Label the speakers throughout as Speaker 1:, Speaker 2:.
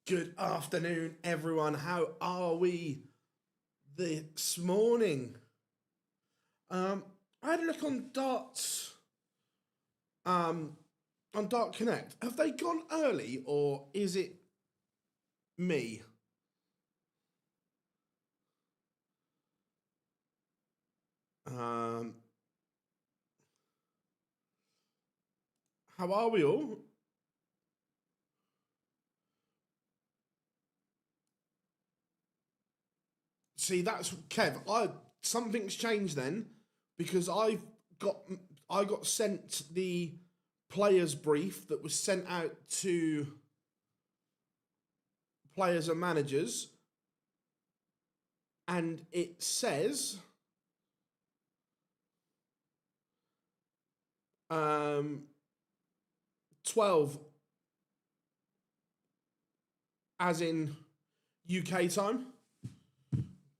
Speaker 1: Good afternoon, everyone. How are we this morning? I had a look on Darts, on Dart Connect. Have they gone early, or is it me? How are we all? See, that's Kev. Something's changed then, because I got sent the players brief that was sent out to players and managers, and it says 12, as in UK time.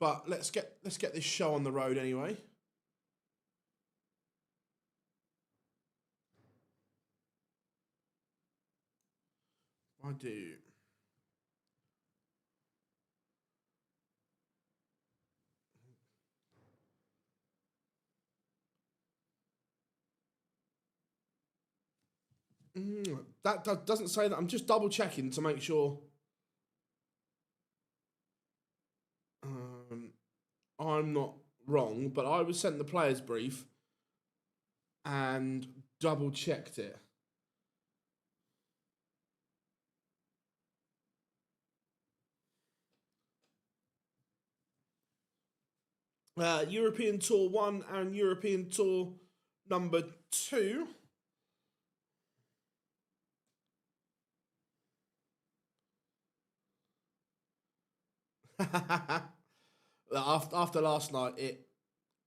Speaker 1: But let's get this show on the road anyway. I do. That doesn't say that. I'm just double checking to make sure. I'm not wrong, but I was sent the players brief and double checked it. European Tour 1 and European Tour number 2. After last night,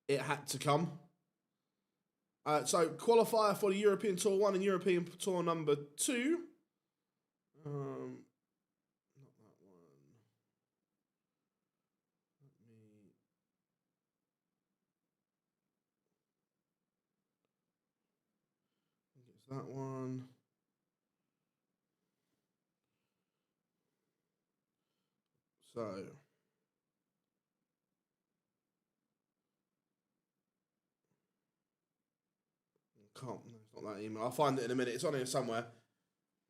Speaker 1: it had to come. So qualifier for the European Tour 1 and European Tour number 2. Not that one. It's that one. So can't. It's not that email. I'll find it in a minute. It's on here somewhere.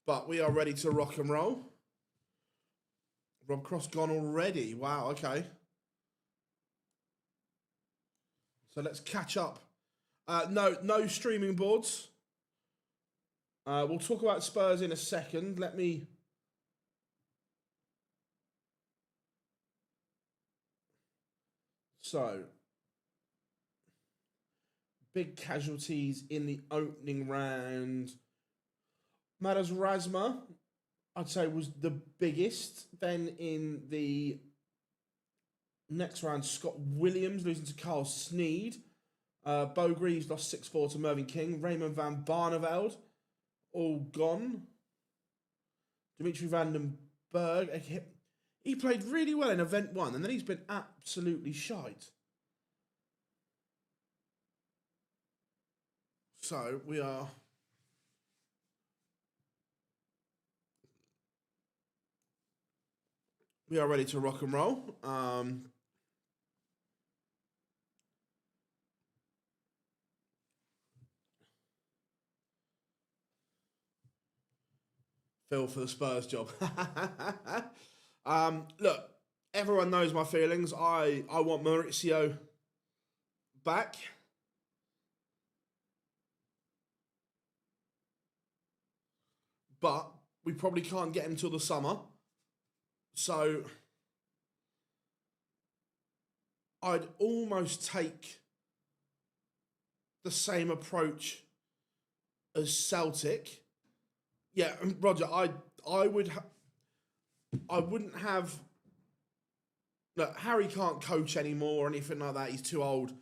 Speaker 1: But we are ready to rock and roll. Rob Cross gone already. Wow. Okay. So let's catch up. No streaming boards. We'll talk about Spurs in a second. Let me. So, big casualties in the opening round. Madas Razma, I'd say, was the biggest. Then in the next round, Scott Williams losing to Carl Sneed. Bo Greaves lost 6-4 to Mervyn King. Raymond van Barneveld, all gone. Dimitri van den Berg, he played really well in event 1, and then he's been absolutely shite. So we are ready to rock and roll. Phil for the Spurs job. Look, everyone knows my feelings. I want Maurizio back. But we probably can't get him till the summer. So I'd almost take the same approach as Celtic. Yeah, Roger, I wouldn't have. Look, Harry can't coach anymore or anything like that. He's too old.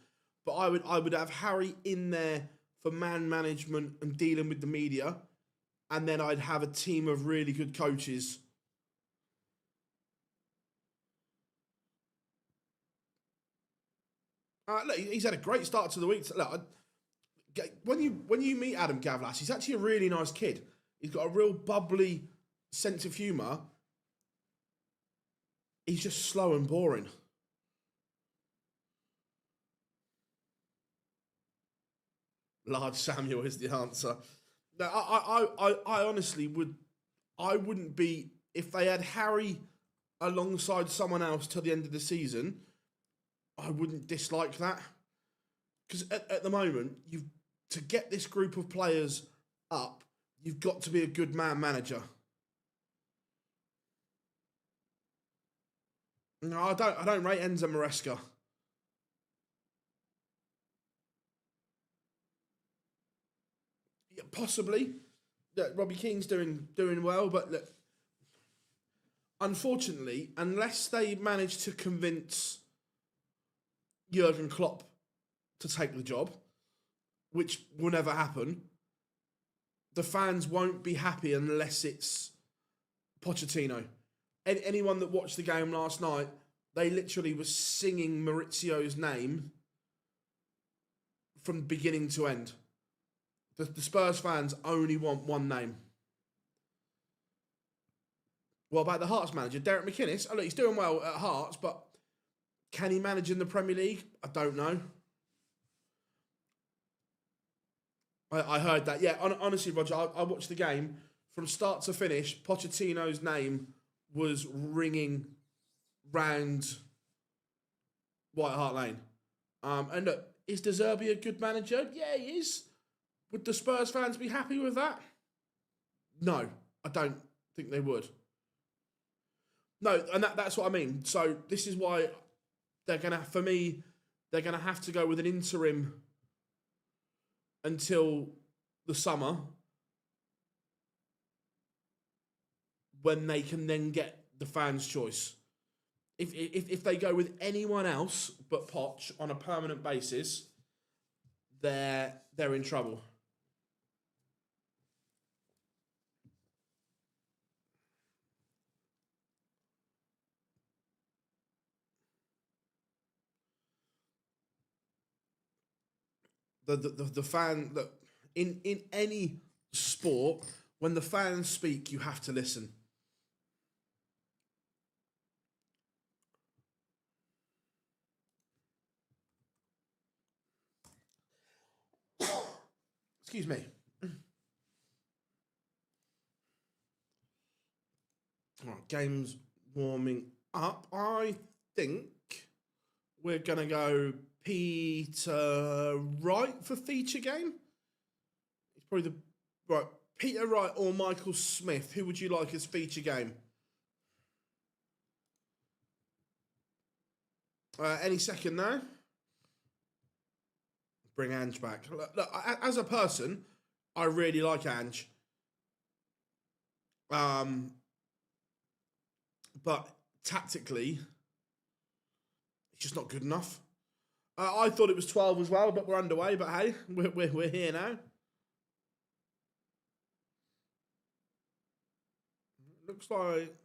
Speaker 1: But I would have Harry in there for man management and dealing with the media, and then I'd have a team of really good coaches. Look, he's had a great start to the week. Look, when you meet Adam Gavlas, he's actually a really nice kid. He's got a real bubbly sense of humour, He's just slow and boring. Large Samuel is the answer. No, I honestly would. I wouldn't be if they had Harry alongside someone else till the end of the season. I wouldn't dislike that because at the moment you've to get this group of players up, you've got to be a good manager. No, I don't rate Enzo Maresca. Yeah, possibly. Look, Robbie Keane's doing well, but look, unfortunately, unless they manage to convince Jurgen Klopp to take the job, which will never happen, the fans won't be happy unless it's Pochettino. Anyone that watched the game last night, they literally were singing Maurizio's name from beginning to end. The Spurs fans only want one name. What about the Hearts manager, Derek McInnes? Oh, look, he's doing well at Hearts, but can he manage in the Premier League? I don't know. I heard that. Yeah, honestly, Roger, I watched the game from start to finish. Pochettino's name was ringing round White Hart Lane. And look, is De Zerbi a good manager? Yeah, he is. Would the Spurs fans be happy with that? No, I don't think they would. No, and that's what I mean. So this is why they're going to, for me, they're going to have to go with an interim until the summer when they can then get the fans' choice. If they go with anyone else but Poch on a permanent basis, they're in trouble. The fan that in any sport, when the fans speak, you have to listen. Excuse me. All right, game's warming up. I think we're going to go Peter Wright for feature game. It's probably right. Peter Wright or Michael Smith. Who would you like as feature game? Any second now. Bring Ange back. Look, as a person, I really like Ange. But tactically, it's just not good enough. I thought it was 12 as well, but we're underway. But hey, we're here now. Looks like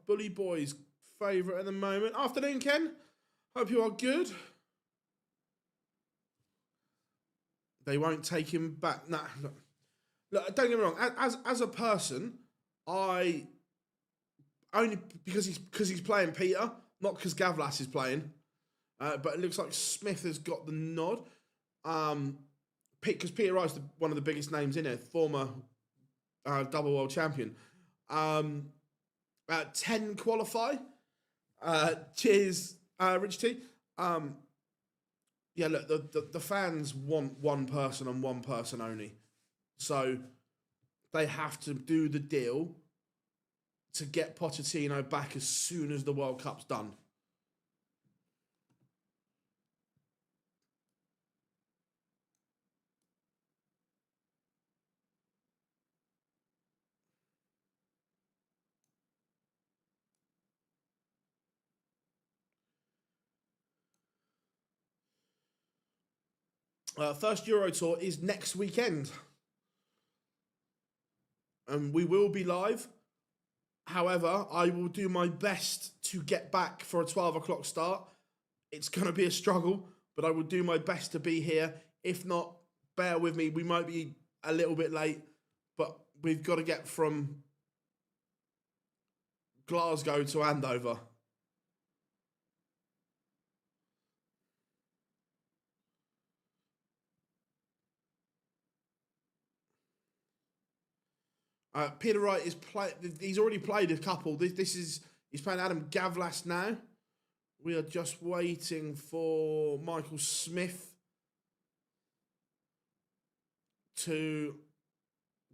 Speaker 1: Bully Boy's favourite at the moment. Afternoon, Ken. Hope you are good. They won't take him back. Nah, look, don't get me wrong. As a person, I only because he's playing Peter, not because Gavlas is playing. But it looks like Smith has got the nod. Because Peter Wright's one of the biggest names in it, former double world champion. 10 qualify. Cheers, Rich T. Yeah, look, the fans want one person and one person only. So they have to do the deal to get Pochettino back as soon as the World Cup's done. First Euro Tour is next weekend. And we will be live. However, I will do my best to get back for a 12 o'clock start. It's going to be a struggle, but I will do my best to be here. If not, bear with me. We might be a little bit late, but we've got to get from Glasgow to Andover. Peter Wright he's already played a couple. He's playing Adam Gavlas now. We are just waiting for Michael Smith to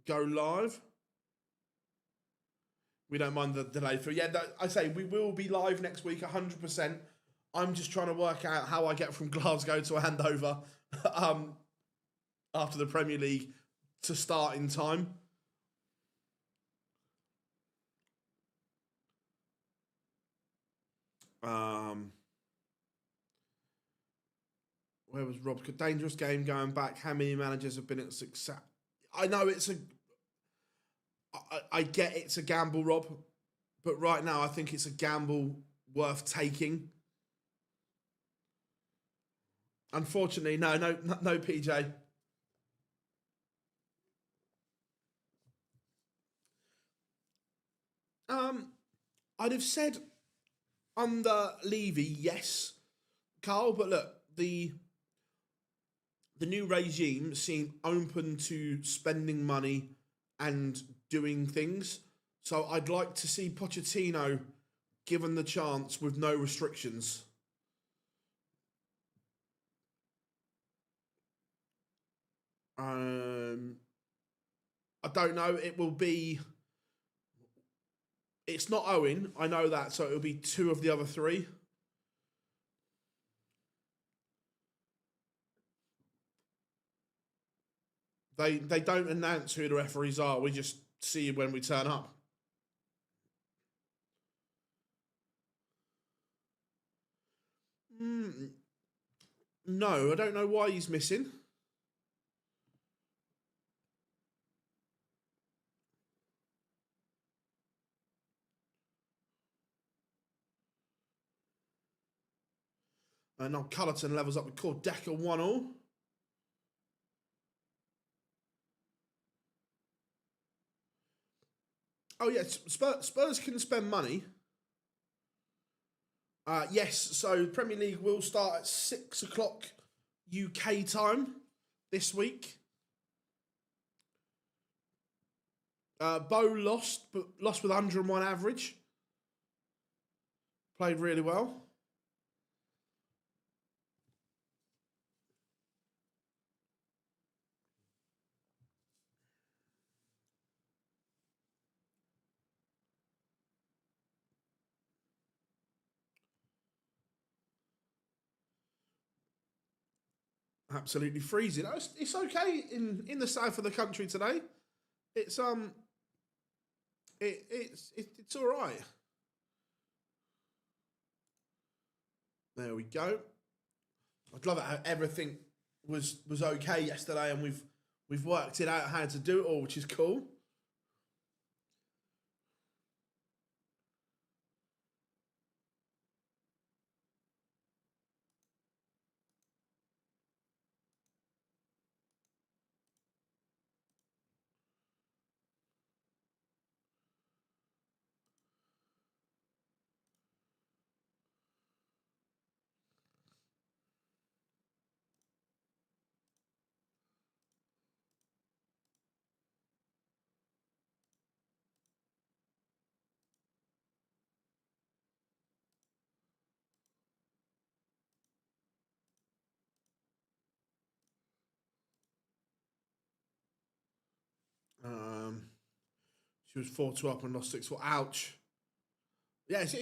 Speaker 1: go live. We don't mind the delay for I say we will be live next week 100%. I'm just trying to work out how I get from Glasgow to Andover after the Premier League to start in time. Where was Rob? Dangerous game going back. How many managers have been at success? I know I get it's a gamble, Rob, but right now I think it's a gamble worth taking. Unfortunately, no, PJ. I'd have said under Levy, yes, Carl, but look, the new regime seem open to spending money and doing things. So I'd like to see Pochettino given the chance with no restrictions. I don't know. It's not Owen, I know that, so it'll be two of the other three. They don't announce who the referees are. We just see when we turn up. No, I don't know why he's missing. And now Cullerton levels up with Decker 1-1. Oh, yeah, Spurs can spend money. Yes, so Premier League will start at 6 o'clock UK time this week. Bo lost, but lost with 101 average. Played really well. Absolutely freezing. It's okay in the south of the country today. It's it's all right. There we go. I'd love it how everything was okay yesterday, and we've worked it out how to do it all, which is cool. She was 4-2 up and lost 6-4. Ouch. Yeah, it's a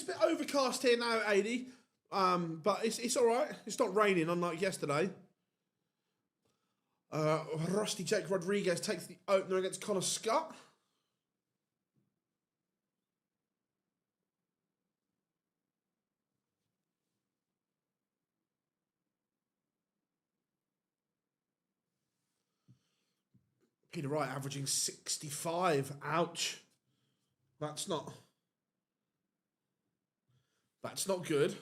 Speaker 1: bit overcast here now, 80. But it's all right. It's not raining, unlike yesterday. Rusty Jake Rodriguez takes the opener against Connor Scott. Peter Wright averaging 65. Ouch. That's not good.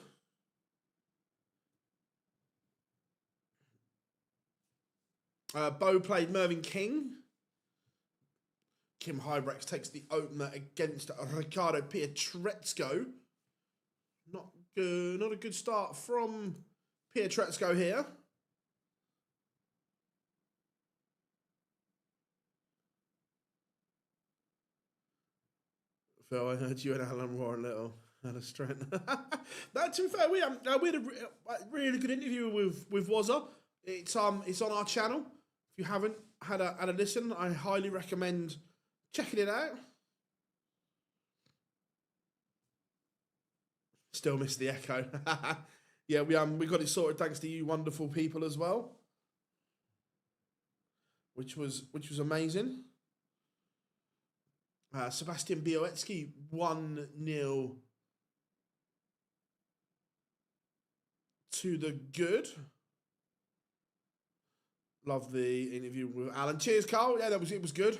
Speaker 1: Bo played Mervyn King. Kim Hybrex takes the opener against Riccardo Pietrezco. Not good, not a good start from Pietrezco here. Phil, I heard you and Alan were a little out of strength. That, to be fair, we had a really good interview with Wazza. It's on our channel. If you haven't had a listen, I highly recommend checking it out. Still missed the echo. Yeah, we got it sorted thanks to you wonderful people as well, which was amazing. Sebastian Białecki 1-0 to the good. Love the interview with Alan. Cheers, Carl. Yeah, it was good.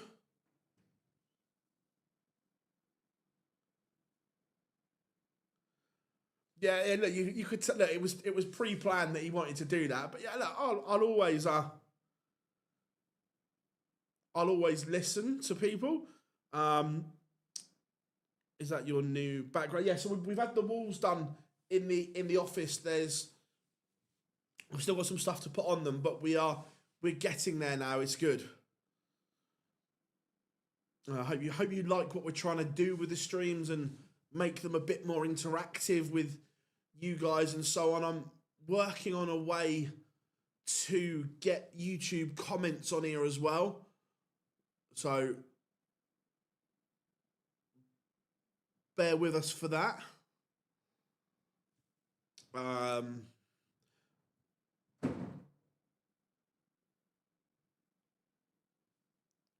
Speaker 1: Yeah, look, you could tell that it was pre-planned that he wanted to do that. But yeah, look, I'll always listen to people. Is that your new background? Yeah, so we've had the walls done in the office. We've still got some stuff to put on them, but we're getting there now. It's good. I hope you like what we're trying to do with the streams and make them a bit more interactive with you guys and so on. I'm working on a way to get YouTube comments on here as well. So bear with us for that.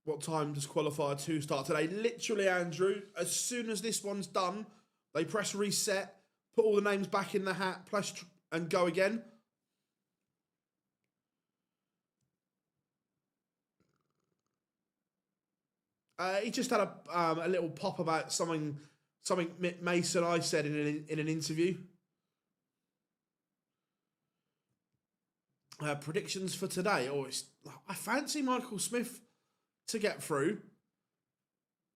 Speaker 1: What time does qualifier 2 start today? Literally, Andrew, as soon as this one's done, they press reset, put all the names back in the hat, and go again. He just had a little pop about something Mason I said in an interview. Predictions for today. I fancy Michael Smith to get through.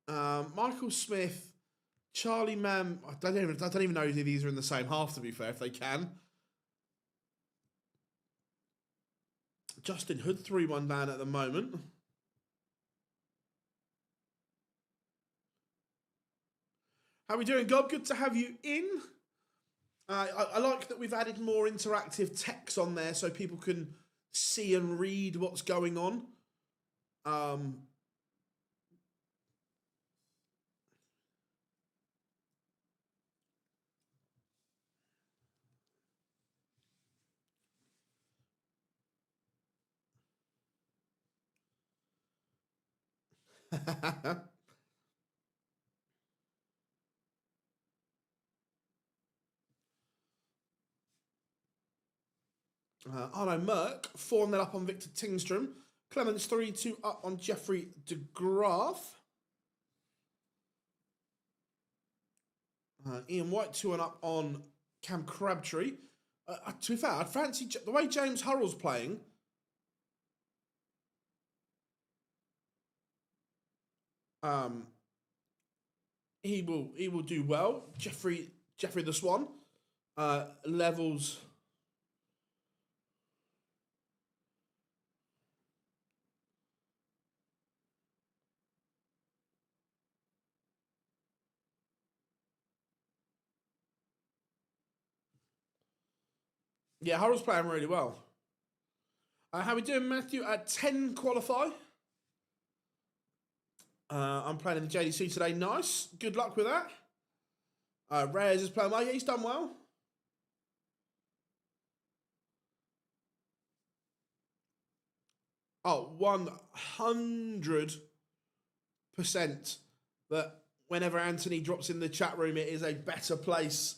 Speaker 1: Michael Smith, Charlie Mann. I don't even know if these are in the same half. To be fair, if they can. Justin Hood 3-1 down at the moment. How are we doing, Gob? Good to have you in. I like that we've added more interactive text on there so people can see and read what's going on. Arno Merck, 4-0 up on Victor Tingstrom. Clemens 3-2 up on Jeffrey de Graaf. Ian White 2-1 up on Cam Crabtree. To be fair, I'd fancy the way James Hurrell's playing. He will do well. Jeffrey the Swan levels. Yeah, Hurrell's playing really well. How we doing, Matthew? At 10 qualify. I'm playing in the JDC today. Nice. Good luck with that. Reyes is playing well. Yeah, he's done well. Oh, 100% that whenever Anthony drops in the chat room, it is a better place.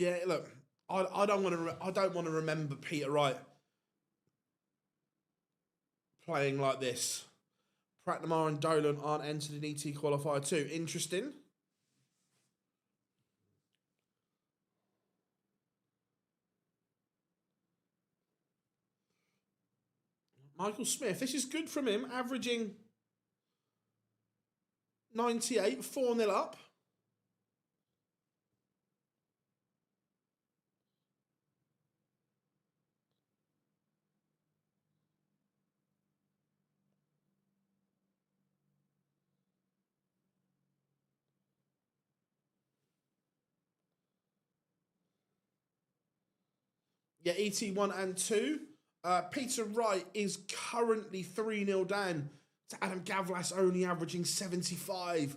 Speaker 1: Yeah, look, I don't want to. I don't want to remember Peter Wright playing like this. Pratnamar and Dolan aren't entered in ET qualifier too. Interesting. Michael Smith. This is good from him, averaging 98, 4-0 up. Yeah, ET 1 and 2. Peter Wright is currently 3-0 down to Adam Gavlas, only averaging 75.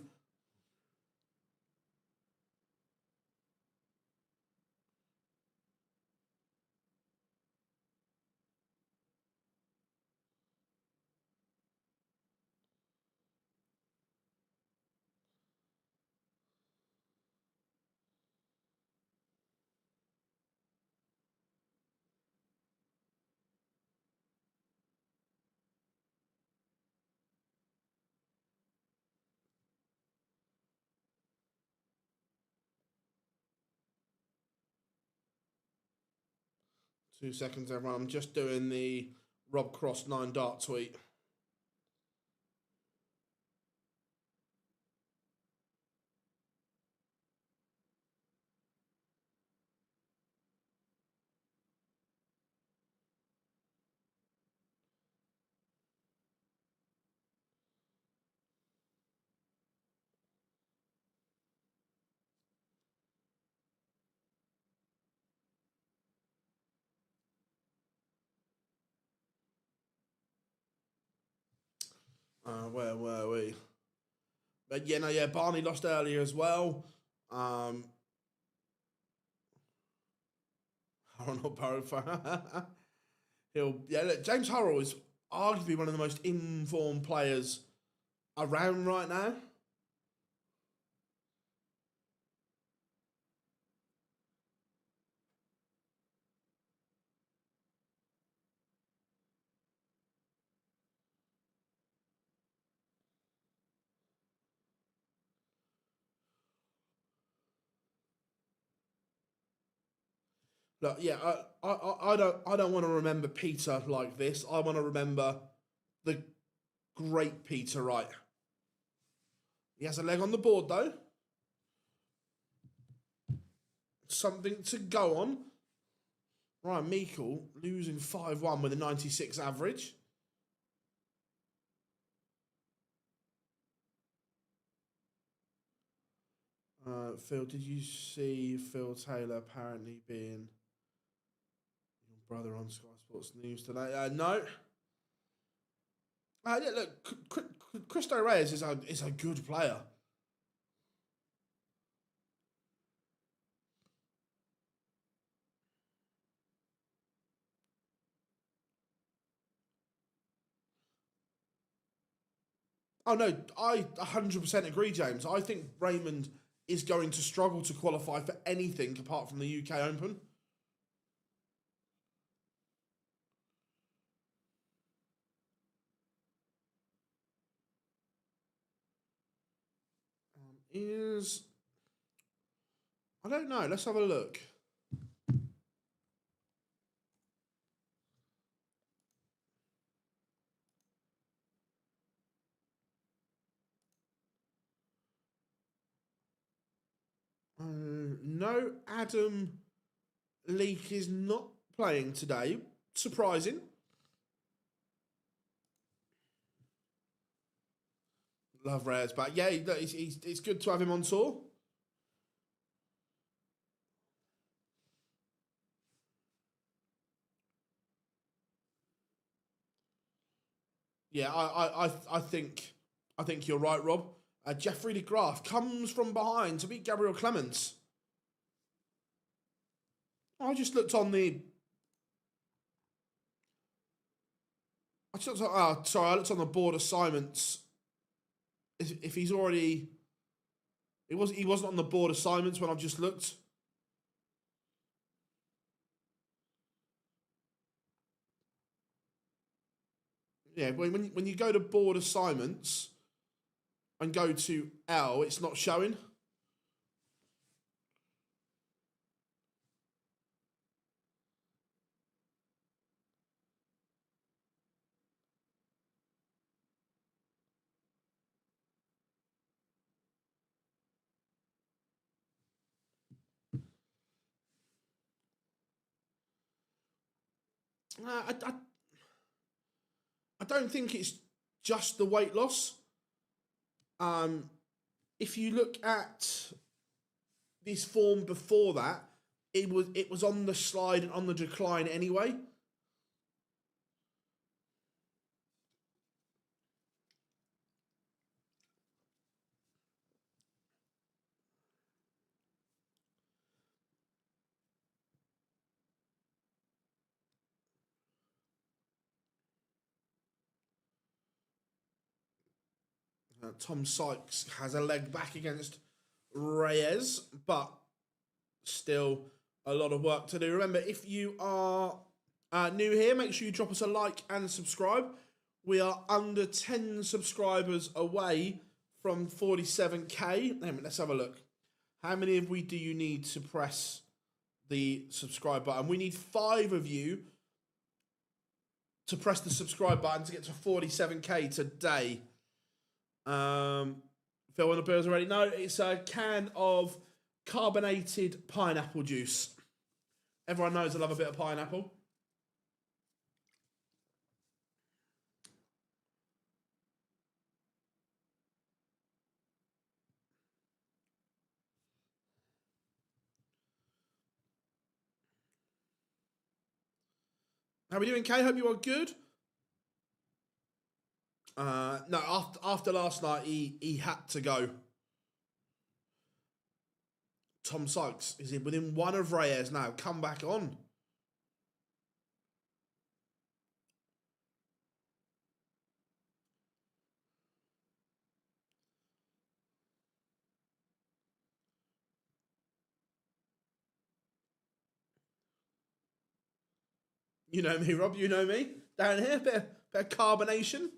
Speaker 1: Two seconds, everyone. I'm just doing the Rob Cross 9 dart tweet. Where were we? But yeah, no, yeah, Barney lost earlier as well. I don't know, Barrow. Look, James Hurrell is arguably one of the most informed players around right now. Look, yeah, I don't want to remember Peter like this. I want to remember the great Peter Wright. He has a leg on the board though. Something to go on. Ryan Meikle losing 5-1 with a 96 average. Phil, did you see Phil Taylor apparently being your brother on Sky Sports News today? No. Yeah, look, Cristo Reyes is a good player. Oh no, I 100% agree, James. I think Raymond is going to struggle to qualify for anything apart from the UK Open. I don't know. Let's have a look. No, Adam Leake is not playing today. Surprising. Love Reyes back. Yeah, it's good to have him on tour. Yeah, I think you're right, Rob. Jeffrey de Graaf comes from behind to beat Gabriel Clemens. I just looked on the. I looked on the board assignments. If he's already, he wasn't on the board assignments when I've just looked. Yeah, when you go to board assignments and go to L, it's not showing. I don't think it's just the weight loss. If you look at this form before that, it was on the slide and on the decline anyway. Tom Sykes has a leg back against Reyes, but still a lot of work to do. Remember, if you are new here, make sure you drop us a like and subscribe. We are under 10 subscribers away from 47k. Let's have a look. How many do you need to press the subscribe button? We need 5 of you to press the subscribe button to get to 47k today. Phil on the Bills already know it's a can of carbonated pineapple juice. Everyone knows I love a bit of pineapple. How are we doing, Kay? Hope you are good. No, after last night, he had to go. Tom Sykes is within 1 of Reyes now. Come back on. You know me, Rob. You know me. Down here, bit of carbonation.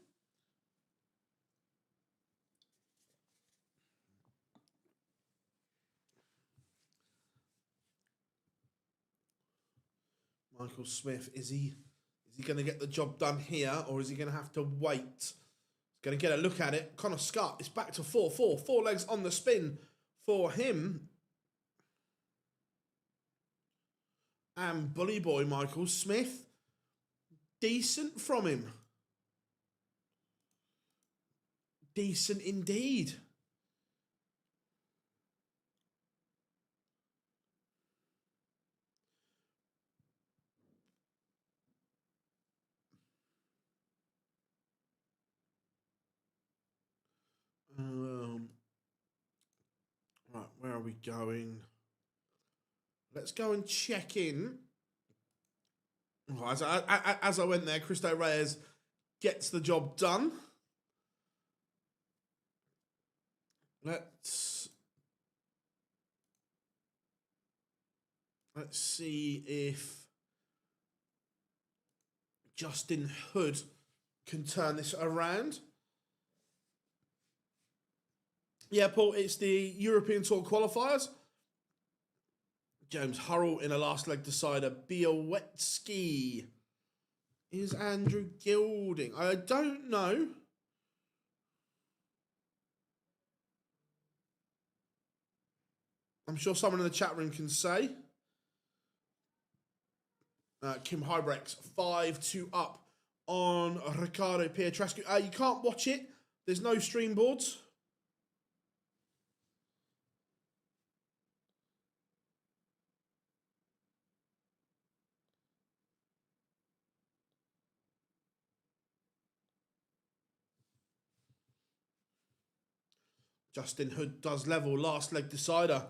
Speaker 1: Michael Smith, is he going to get the job done here, or is he going to have to wait? He's going to get a look at it. Connor Scott is back to 4-4. 4 legs on the spin for him. And bully boy Michael Smith, decent from him. Decent indeed. Right, where are we going? Let's go and check in. As I went there, Cristo Reyes gets the job done. Let's see if Justin Hood can turn this around. Yeah, Paul, it's the European Tour Qualifiers. James Hurrell in a last leg decider. Białowski is Andrew Gilding. I don't know. I'm sure someone in the chat room can say. Kim Hybrex, 5-2 up on Riccardo Pietrascu. You can't watch it. There's no stream boards. Justin Hood does level, last leg decider.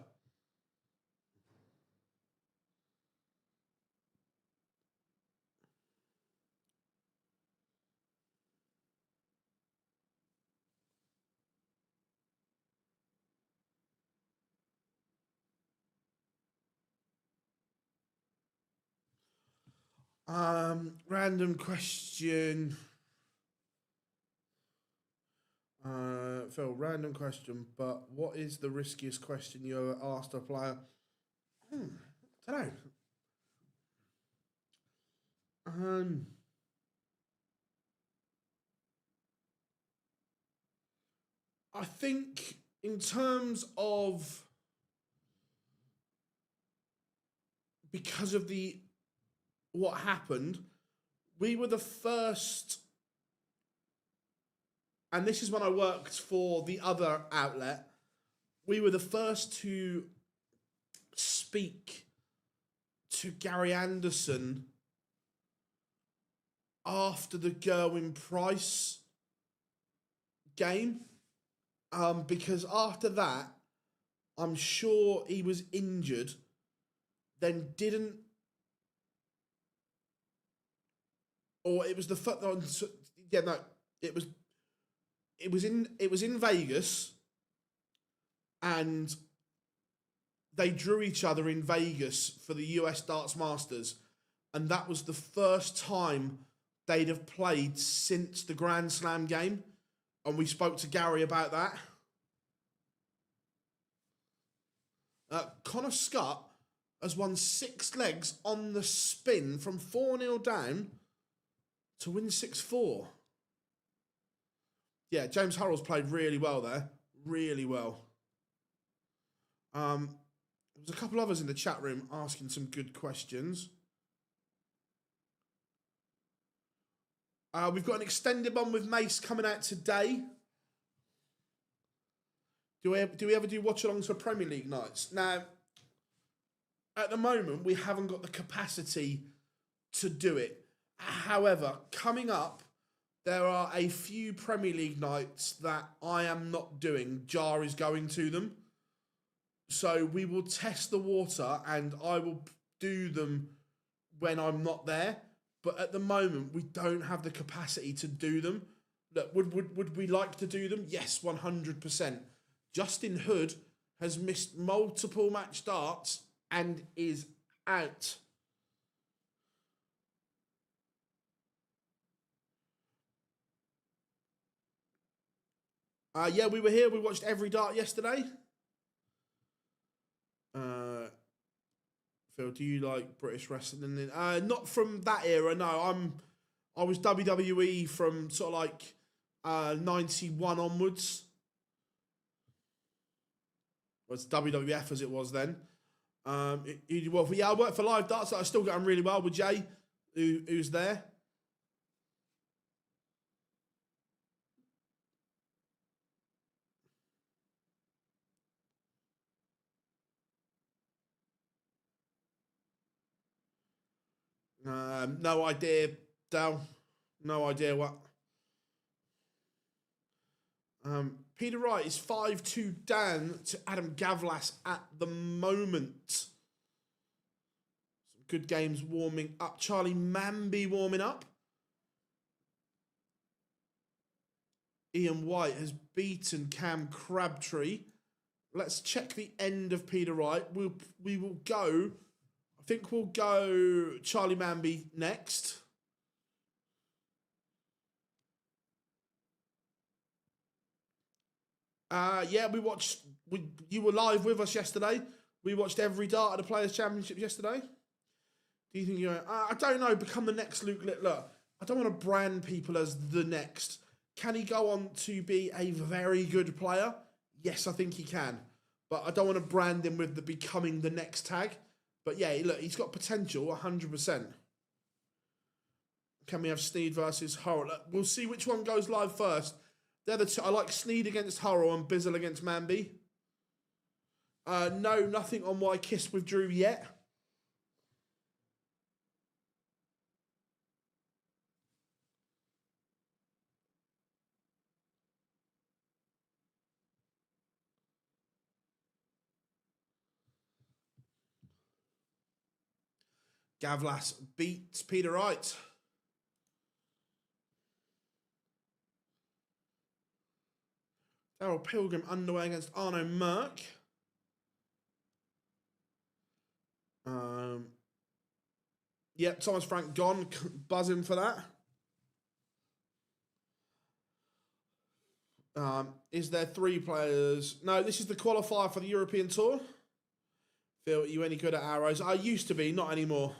Speaker 1: Random question. Phil, random question, but what is the riskiest question you ever asked a player? Don't know. I think in terms of, because of what happened, we were the first, and this is when I worked for the other outlet, we were the first to speak to Gary Anderson after the Gerwin Price game, because after that, I'm sure he was injured, then didn't, or it was the yeah, no, it was in Vegas, and they drew each other in Vegas for the US Darts Masters, and that was the first time they'd have played since the Grand Slam game, and we spoke to Gary about that. Connor Scott has won 6 legs on the spin from 4-0 down to win 6-4. Yeah, James Hurrell's played really well there. Really well. There's a couple others in the chat room asking some good questions. We've got an extended one with Mace coming out today. Do we ever do watch-alongs for Premier League nights? Now, at the moment, we haven't got the capacity to do it. However, coming up, there are a few Premier League nights that I am not doing. Jar is going to them. So we will test the water and I will do them when I'm not there. But at the moment, we don't have the capacity to do them. Look, would we like to do them? Yes, 100%. Justin Hood has missed multiple match starts and is out. Yeah, we were here. We watched every dart yesterday. Phil, do you like British wrestling? Not from that era. No, I was WWE from sort of like 91 onwards. Well, it's WWF as it was then. I worked for Live Darts. I still get on really well with Jay, who's there. No idea, Dal. No idea what. Peter Wright is 5-2 down to Adam Gavlas at the moment. Some good games warming up. Charlie Manby warming up. Ian White has beaten Cam Crabtree. Let's check the end of Peter Wright. We will go. I think we'll go Charlie Manby next. Yeah, you were live with us yesterday. We watched every dart at the Players' Championship yesterday. Do you think you're... I don't know, become the next Luke Littler. I don't want to brand people as the next. Can he go on to be a very good player? Yes, I think he can. But I don't want to brand him with the becoming the next tag. But yeah, look, he's got potential, 100%. Can we have Sneed versus Hurrell? We'll see which one goes live first. They're the two. I like Sneed against Hurrell and Bizzle against Manby. No, nothing on Why Kiss withdrew yet. Gavlas beats Peter Wright. Daryl Pilgrim underway against Arno Merck. Yep, Thomas Frank gone. Buzzing for that. Is there 3 players? No, this is the qualifier for the European Tour. Phil, are you any good at arrows? I used to be, not anymore.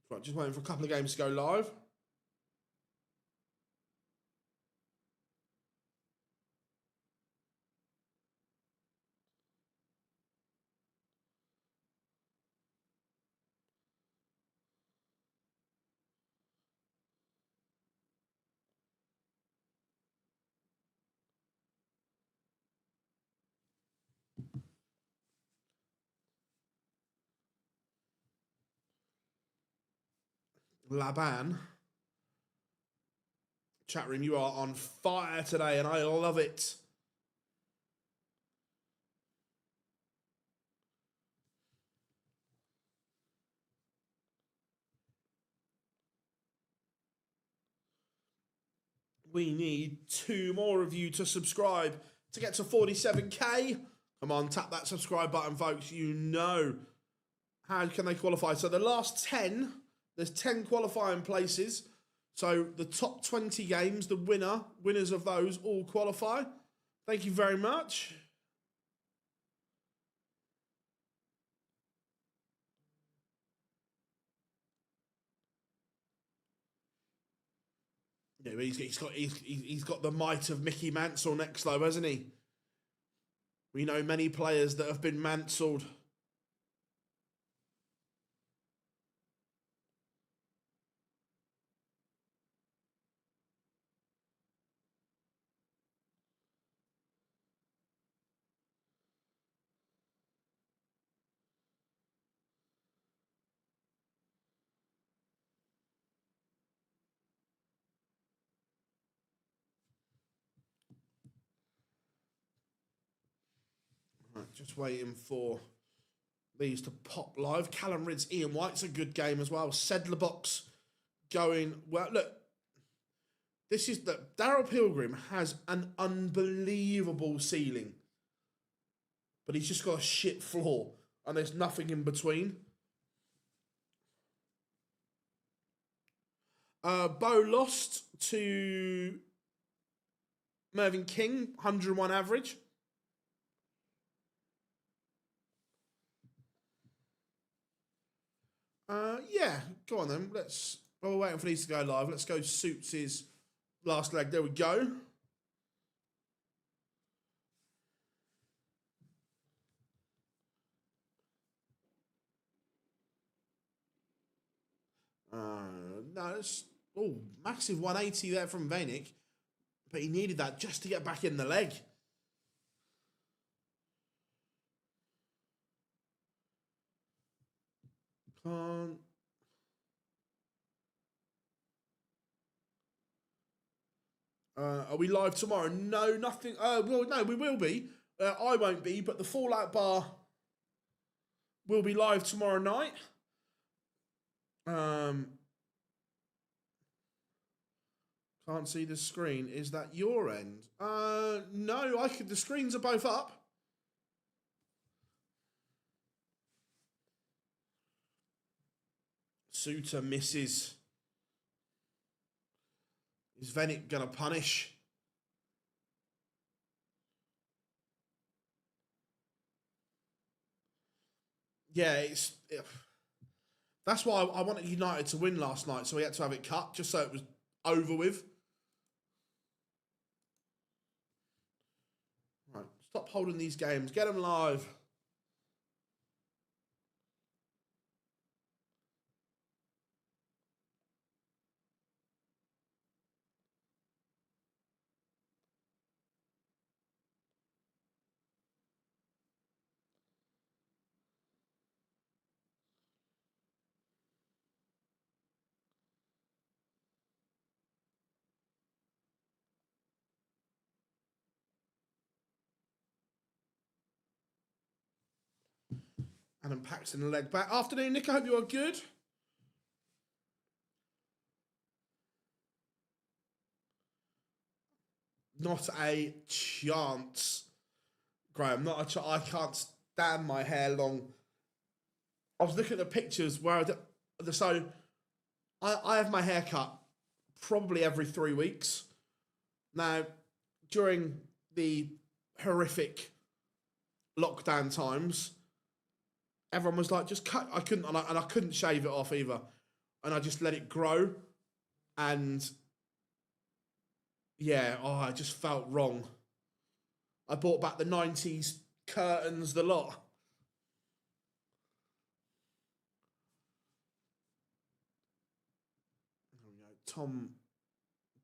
Speaker 1: Right, just waiting for a couple of games to go live. Laban. Chat room, you are on fire today, and I love it. We need 2 more of you to subscribe to get to 47k. Come on, tap that subscribe button, folks. You know how can they qualify. So the last 10, there's 10 qualifying places. So the top 20 games, the winners of those all qualify. Thank you very much. Yeah, he's got the might of Mickey Mansell next though, hasn't he? We know many players that have been Manselled. Right, just waiting for these to pop live. Callum Ridd's Ian White's a good game as well. Sedlerbox going well. Look, this is that Daryl Pilgrim has an unbelievable ceiling, but he's just got a shit floor, and there's nothing in between. Bo lost to Mervyn King, 101 average. Yeah, go on then. While we're waiting for these to go live, let's go Suits' last leg. There we go. No, it's massive 180 there from Vanek, but he needed that just to get back in the leg. Can't. Are we live tomorrow? No, nothing. Well, no, we will be. I won't be, but the Fallout Bar will be live tomorrow night. Can't see the screen. Is that your end? No, the screens are both up. Suter misses. Is Vanek going to punish? Yeah, that's why I wanted United to win last night, so we had to have it cut, just so it was over with. Right, stop holding these games. Get them live. Adam Paxton, the leg back. Afternoon, Nick. I hope you are good. Not a chance, Graham. Not a chance. I can't stand my hair long. I was looking at the pictures where I have my hair cut probably every 3 weeks. Now, during the horrific lockdown times, everyone was like, just cut. I couldn't shave it off either. And I just let it grow. And yeah, I just felt wrong. I brought back the 90s curtains, the lot. Tom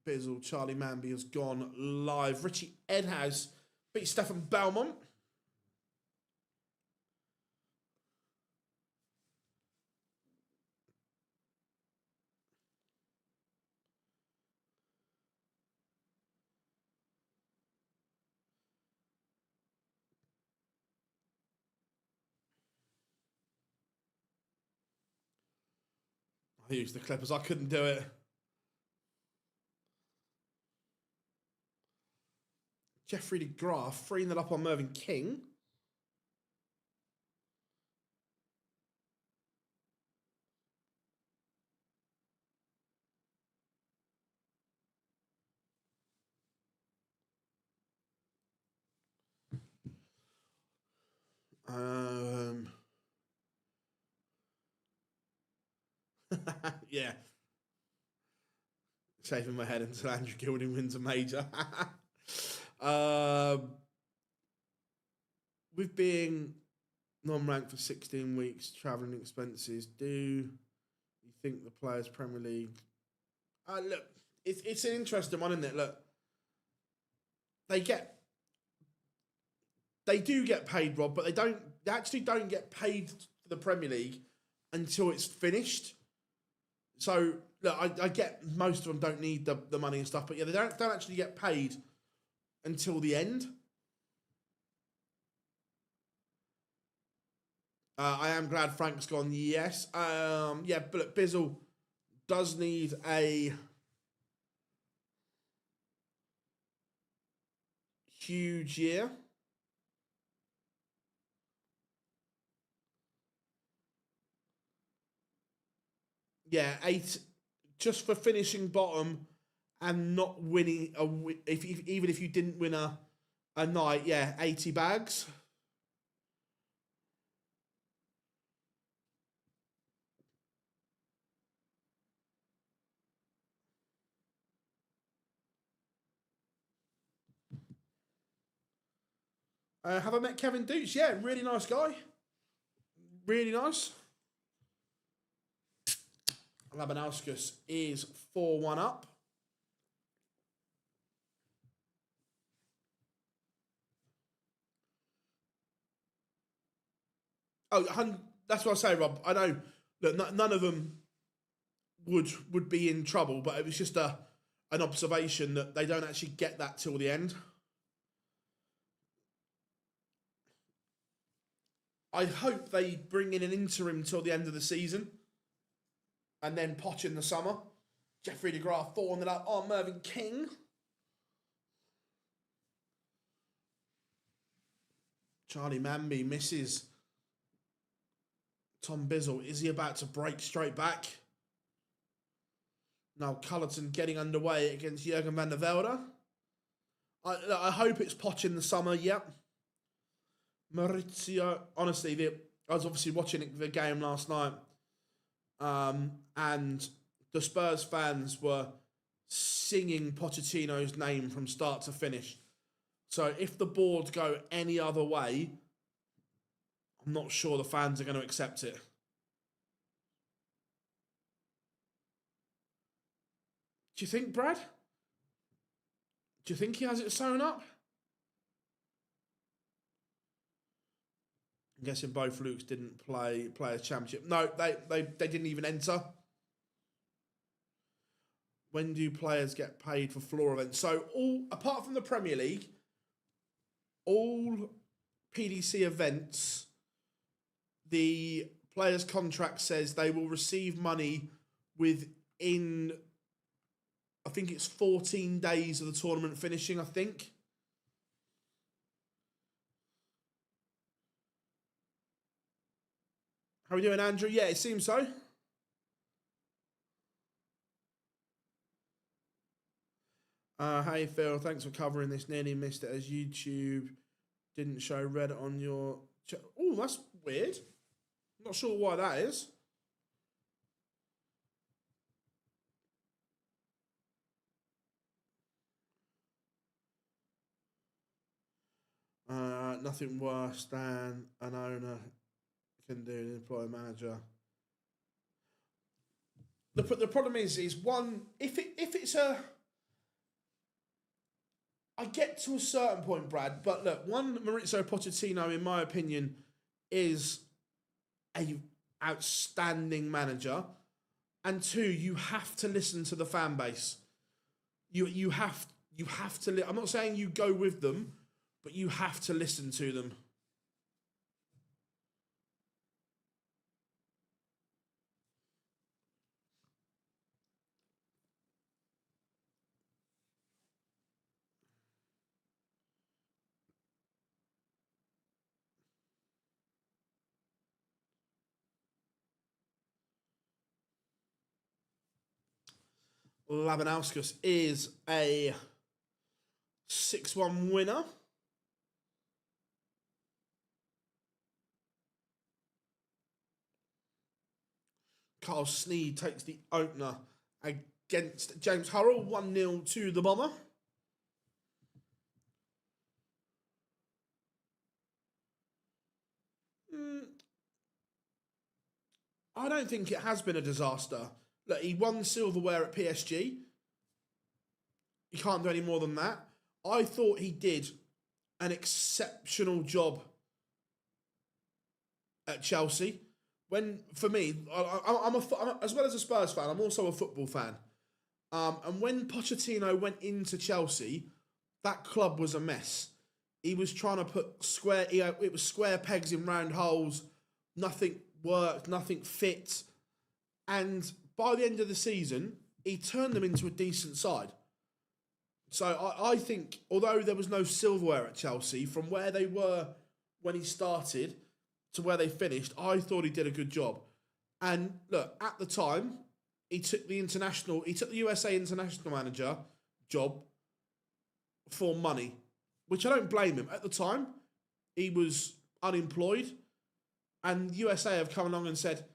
Speaker 1: Bizzle, Charlie Manby has gone live. Richie Edhouse beat Stefan Belmont. I used the Clippers. I couldn't do it. Jeffrey de Graaf freeing that up on Mervyn King. Yeah. Shaving my head until Andrew Gilding wins a major. With being non-ranked for 16 weeks, travelling expenses, do you think the Players Premier League... look, it's an interesting one, isn't it? Look, they do get paid, Rob, but they actually don't get paid for the Premier League until it's finished. So, look, I get most of them don't need the money and stuff, but yeah, they don't actually get paid until the end. I am glad Frank's gone, yes. Yeah, but look, Bizzle does need a huge year. Yeah, 8 just for finishing bottom and not winning even if you didn't win a night, yeah, 80 bags. Have I met Kevin Dukes? Yeah, really nice guy. Really nice. Labanauskas is 4-1 up. Oh, that's what I say, Rob. I know that none of them would be in trouble, but it was just an observation that they don't actually get that till the end. I hope they bring in an interim till the end of the season and then Poch in the summer. Jeffrey de Graaf 4-1 up on Mervyn King. Charlie Manby misses. Tom Bizzle, is he about to break straight back? Now Cullerton getting underway against Jurgen van der Velde. I hope it's Poch in the summer, yep. Maurizio, honestly, I was obviously watching the game last night, and the Spurs fans were singing Pochettino's name from start to finish. So if the board go any other way, I'm not sure the fans are going to accept it. Do you think, Brad? Do you think he has it sewn up? I'm guessing both Lukes didn't play a championship. No, they didn't even enter. When do players get paid for floor events? So all apart from the Premier League, all PDC events, the players' contract says they will receive money within, I think it's 14 days of the tournament finishing, I think. How are we doing, Andrew? Yeah, it seems so. Hey Phil, thanks for covering this. Nearly missed it as YouTube didn't show red on your. Oh, that's weird. Not sure why that is. Nothing worse than an owner can do an employer manager. The problem is one if it's a. I get to a certain point, Brad, but look, one, Maurizio Pochettino, in my opinion, is a outstanding manager, and two, you have to listen to the fan base. You have to. I'm not saying you go with them, but you have to listen to them. Labanauskas is a 6-1 winner. Carl Sneed takes the opener against James Hurrell, 1-0 to the Bomber. I don't think it has been a disaster. Look, he won silverware at PSG. You can't do any more than that. I thought he did an exceptional job at Chelsea. When, for me, I'm as well as a Spurs fan, I'm also a football fan. And when Pochettino went into Chelsea, that club was a mess. He was trying to put it was square pegs in round holes. Nothing worked, nothing fit. And by the end of the season, he turned them into a decent side. So I think, although there was no silverware at Chelsea, from where they were when he started to where they finished, I thought he did a good job. And look, at the time, he took the USA international manager job for money, which I don't blame him. At the time, he was unemployed, and USA have come along and said,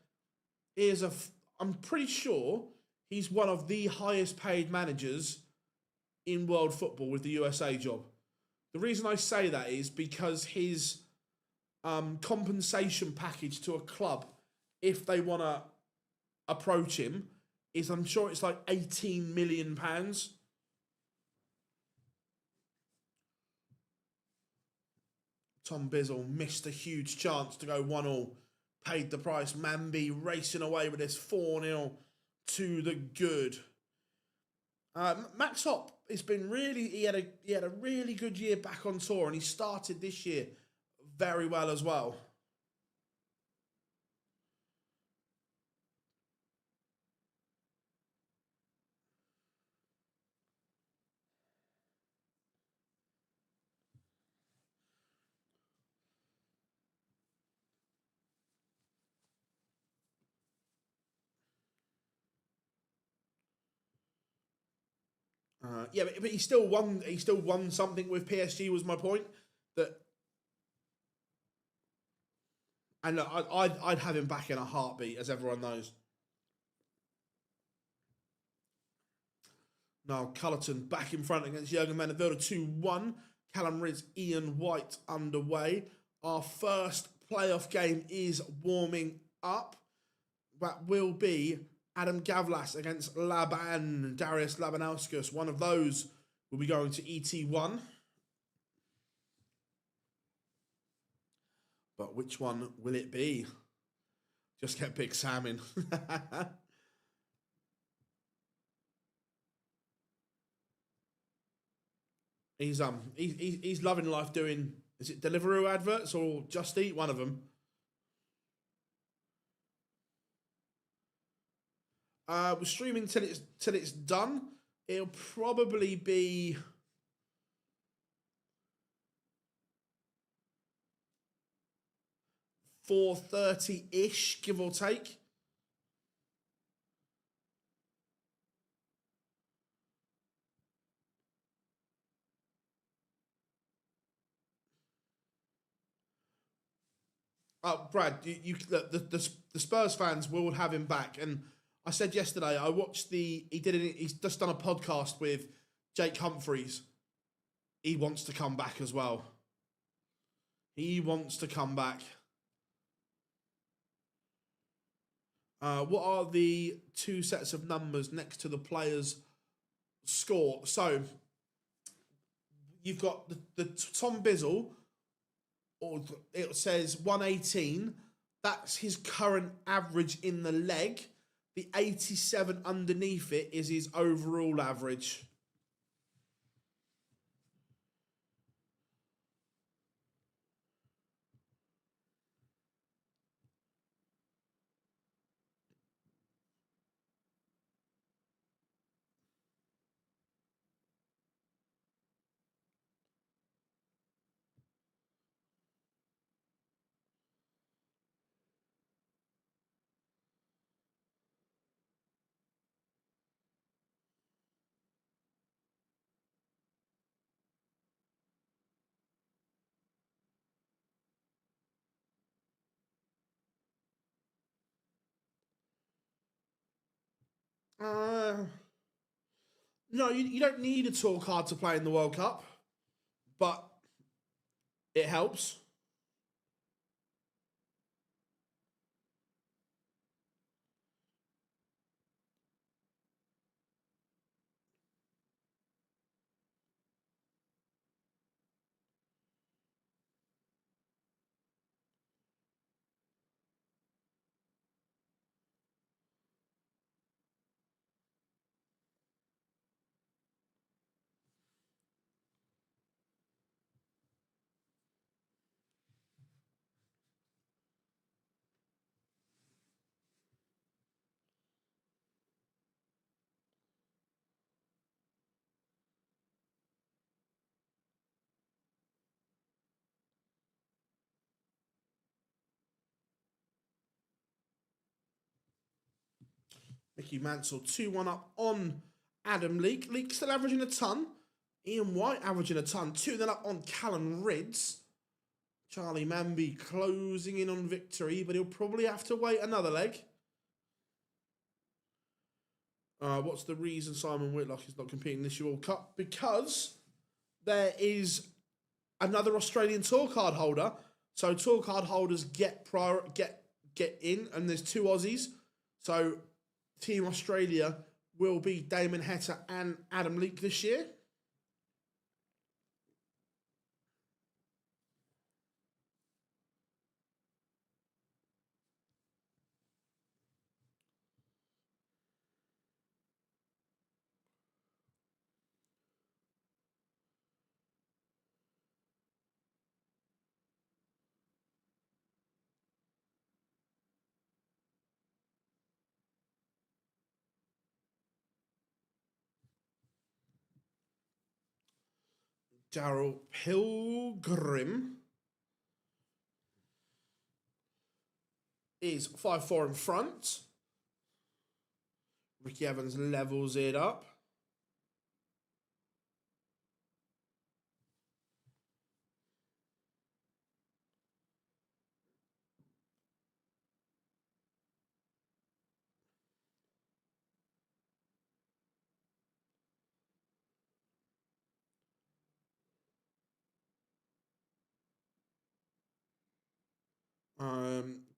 Speaker 1: I'm pretty sure he's one of the highest paid managers in world football with the USA job. The reason I say that is because his compensation package to a club, if they want to approach him, is, I'm sure it's like £18 million. Tom Bizzle missed a huge chance to go 1-1, paid the price. Manby racing away with this 4-0 to the good. Max Hopp has been he had a really good year back on tour, and he started this year very well as well. Yeah, but he still won. He still won something with PSG. Was my point that, and look, I'd have him back in a heartbeat, as everyone knows. Now Cullerton back in front against Jurgen Mennevilde, 2-1. Callum Riz, Ian White underway. Our first playoff game is warming up. That will be Adam Gavlas against Darius Labanauskas. One of those will be going to ET1. But which one will it be? Just get Big Sam in. He's loving life doing, is it Deliveroo adverts or Just Eat? One of them. We're streaming till it's done. It'll probably be 4:30-ish, give or take. Brad, the Spurs fans will have him back. And I said yesterday, I watched he's just done a podcast with Jake Humphries. He wants to come back as well. He wants to come back. What are the two sets of numbers next to the player's score? So you've got the Tom Bizzle, or it says 118. That's his current average in the leg. The 87 underneath it is his overall average. No, you don't need a tour card to play in the World Cup, but it helps. Mickey Mansell 2-1 up on Adam Leake. Leake still averaging a ton. Ian White averaging a ton. 2-0 up on Callum Ridds. Charlie Manby closing in on victory, but he'll probably have to wait another leg. What's the reason Simon Whitlock is not competing this World Cup? Because there is another Australian tour card holder. So tour card holders get in, and there's two Aussies. So Team Australia will be Damon Heta and Adam Leake this year. Daryl Pilgrim is 5-4 in front. Ricky Evans levels it up.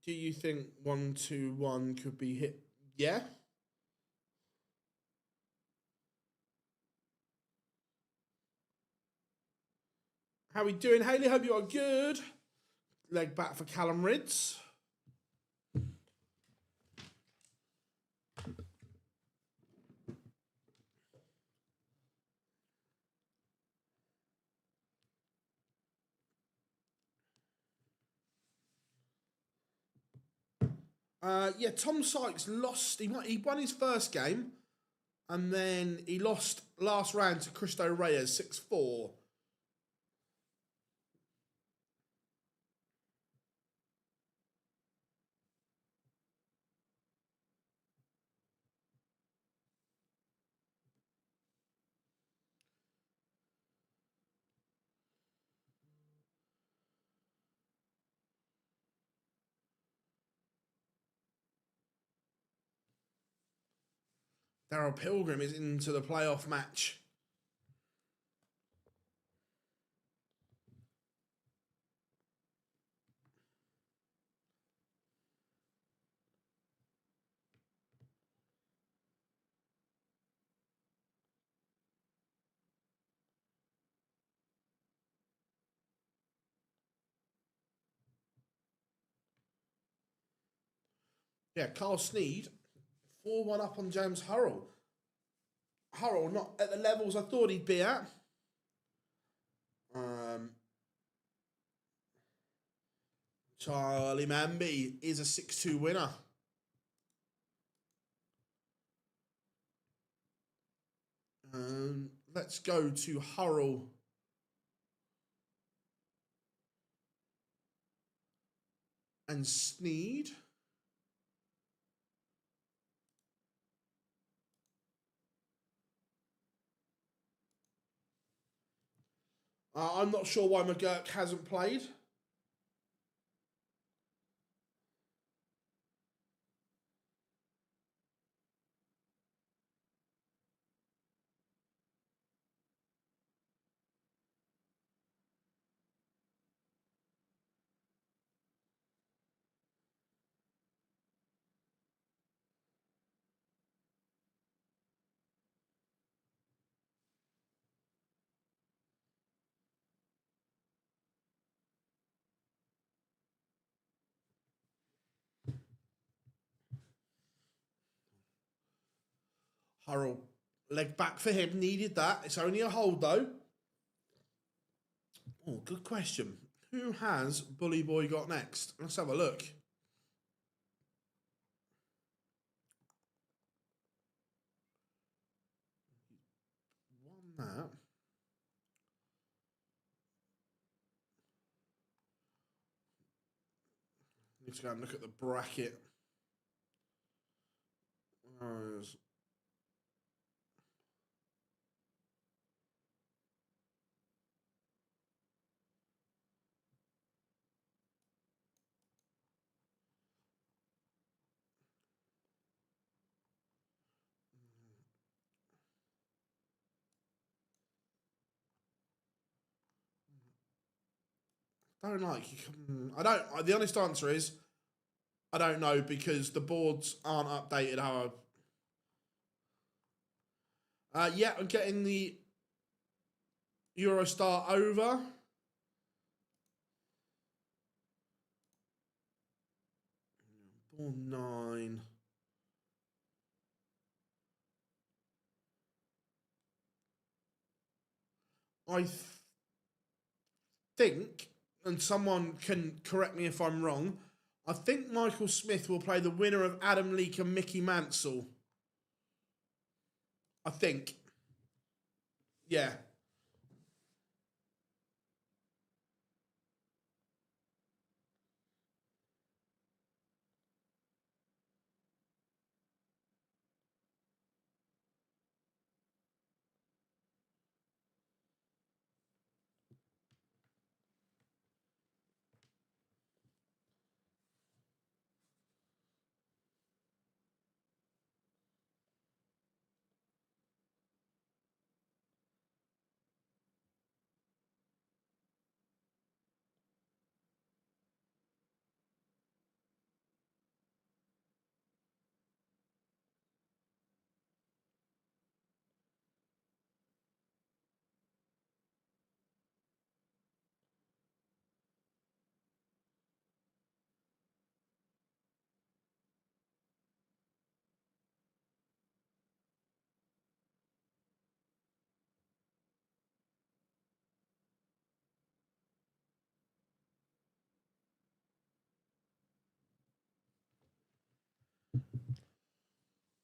Speaker 1: Do you think 1-2-1 could be hit? Yeah. How we doing, Haley? Hope you are good. Leg back for Callum Ridds. Tom Sykes lost. He won his first game, and then he lost last round to Cristo Reyes 6-4. Daryl Pilgrim is into the playoff match. Yeah, Carl Sneed, 4-1 up on James Hurrell. Hurrell not at the levels I thought he'd be at. Charlie Manby is a 6-2 winner. Let's go to Hurrell. And Sneed. I'm not sure why McGurk hasn't played. Hurrell, leg back for him, needed that. It's only a hold though. Oh, good question. Who has Bully Boy got next? Let's have a look. Won that. Need to go and look at the bracket. I don't like. I don't. The honest answer is, I don't know because the boards aren't updated. Yeah, I'm getting the Eurostar over. Born 9. I think, and someone can correct me if I'm wrong, I think Michael Smith will play the winner of Adam Leake and Mickey Mansell. I think. Yeah.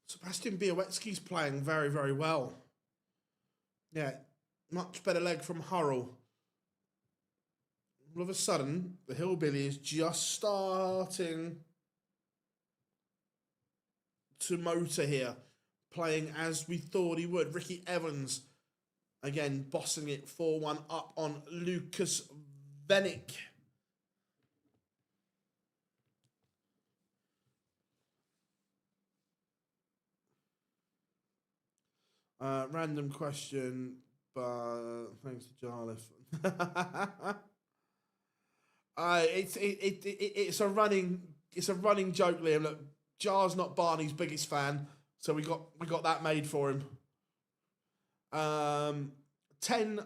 Speaker 1: Sebastian Białecki's playing very, very well. Yeah, much better leg from Hurrell. All of a sudden, the Hillbilly is just starting to motor here, playing as we thought he would. Ricky Evans, again, bossing it 4-1 up on Lucas Venick. Random question, but thanks to Jarlif. It's a running joke, Liam. Look, Jar's not Barney's biggest fan, so we got that made for him. 10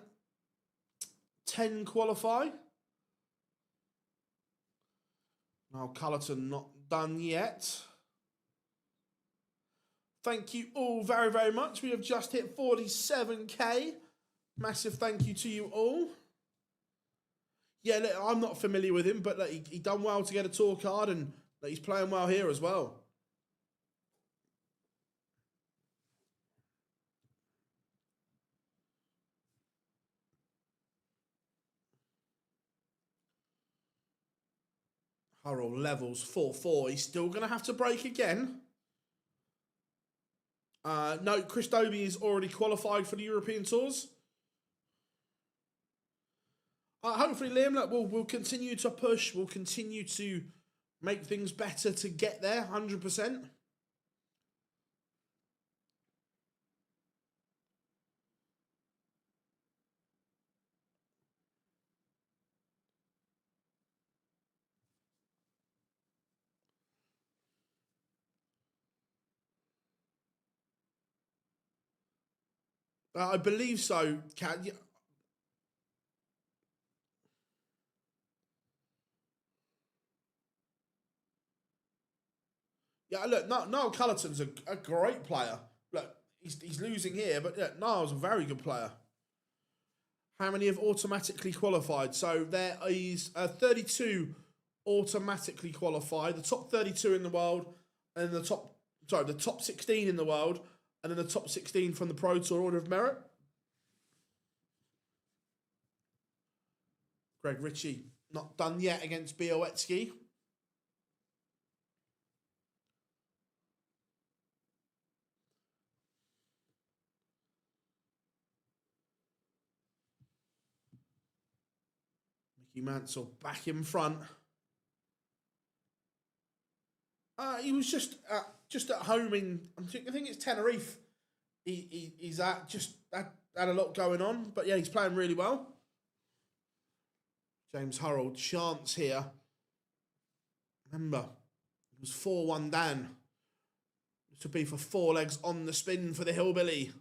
Speaker 1: qualify. Now Cullerton not done yet. Thank you all very, very much. We have just hit 47k. Massive thank you to you all. Yeah, look, I'm not familiar with him, but look, he done well to get a tour card, and look, he's playing well here as well. Hurrell levels 4-4. He's still going to have to break again. No, Chris Dobie is already qualified for the European Tours. Hopefully, Liam, look, we'll continue to push. We'll continue to make things better to get there, 100%. I believe so, Kat. Yeah, look, Niall Cullerton's a great player. Look, he's losing here, but yeah, Niall's a very good player. How many have automatically qualified? So there is 32 automatically qualified. The top 32 in the world, and the top 16 in the world, and then the top 16 from the Pro Tour Order of Merit. Greg Ritchie not done yet against Białecki. Mickey Mansell back in front. He was just at home in, I think it's Tenerife. He's had a lot going on, but yeah, he's playing really well. James Hurrell, chance here. Remember, it was 4-1 down. This would be for 4 legs on the spin for the Hillbilly.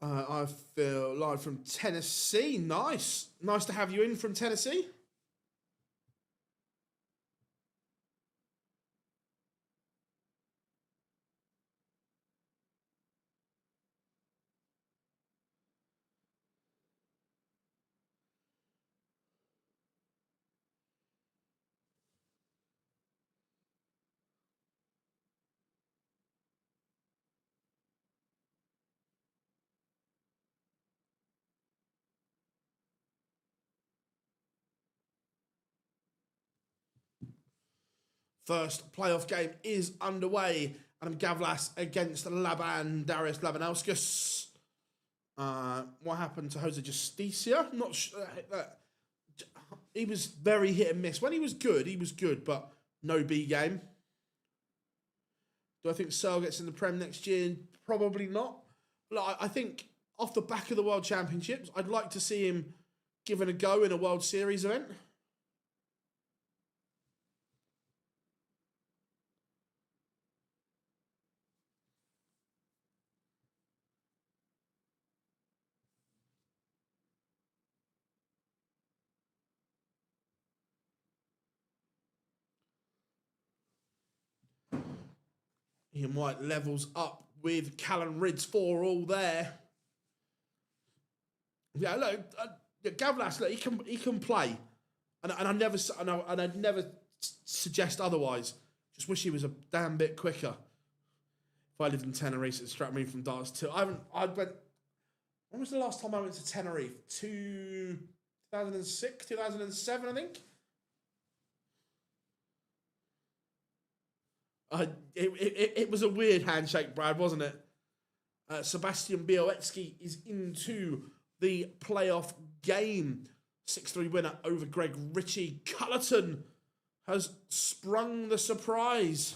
Speaker 1: I feel live from Tennessee. Nice to have you in from Tennessee. First playoff game is underway. Adam Gavlas against Darius Labanauskas. What happened to Jose Justicia? Not sure. He was very hit and miss. When he was good, but no B game. Do I think Searle gets in the Prem next year? Probably not. But I think off the back of the World Championships, I'd like to see him given a go in a World Series event. Ian White levels up with Callan Ridds 4 all there. Yeah, look, Gavlas, look, he can play, and I'd never suggest otherwise. Just wish he was a damn bit quicker. If I lived in Tenerife, it struck me from darts too. When was the last time I went to Tenerife? 2006, 2007, I think. It was a weird handshake, Brad, wasn't it? Sebastian Białecki is into the playoff game. 6-3 winner over Greg Ritchie. Cullerton has sprung the surprise.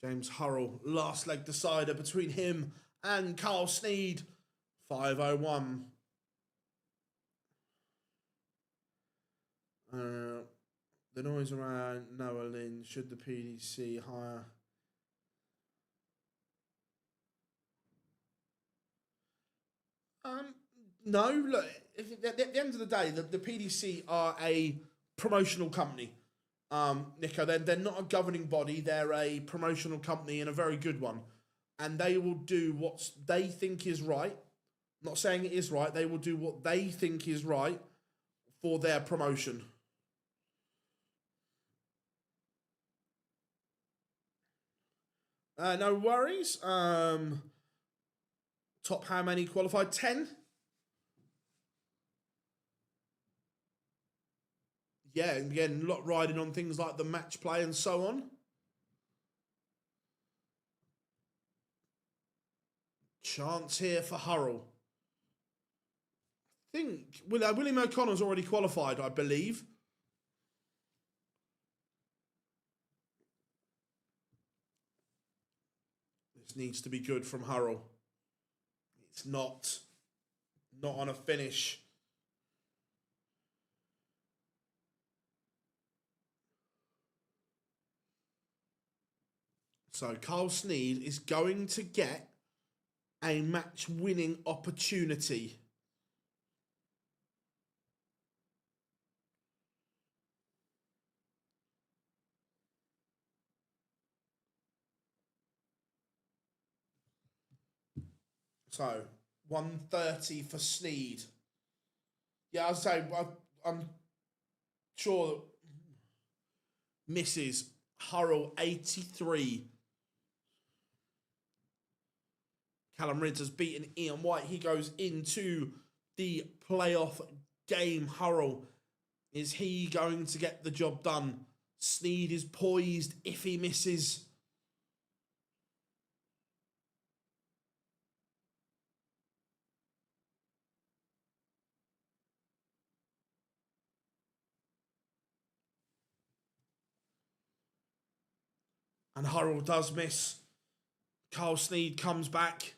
Speaker 1: James Hurrell, last leg decider between him and Carl Sneed. 5:01. The noise around Noah Lynn. Should the PDC hire? No. Look, at the end of the day, the PDC are a promotional company. Nico, they're not a governing body. They're a promotional company and a very good one. And they will do what they think is right. I'm not saying it is right. They will do what they think is right for their promotion. No worries. Top how many qualified? 10? Yeah, and again, a lot riding on things like the match play and so on. Chance here for Hurrell. I think William O'Connor's already qualified, I believe. This needs to be good from Hurrell. It's not on a finish. So Carl Sneed is going to get a match-winning opportunity. So 130 for Sneed. Yeah, I'd say I'm sure that Mrs. Hurrell 83. Callum Ridds has beaten Ian White. He goes into the playoff game. Hurrell, is he going to get the job done? Sneed is poised if he misses. And Hurrell does miss. Carl Sneed comes back.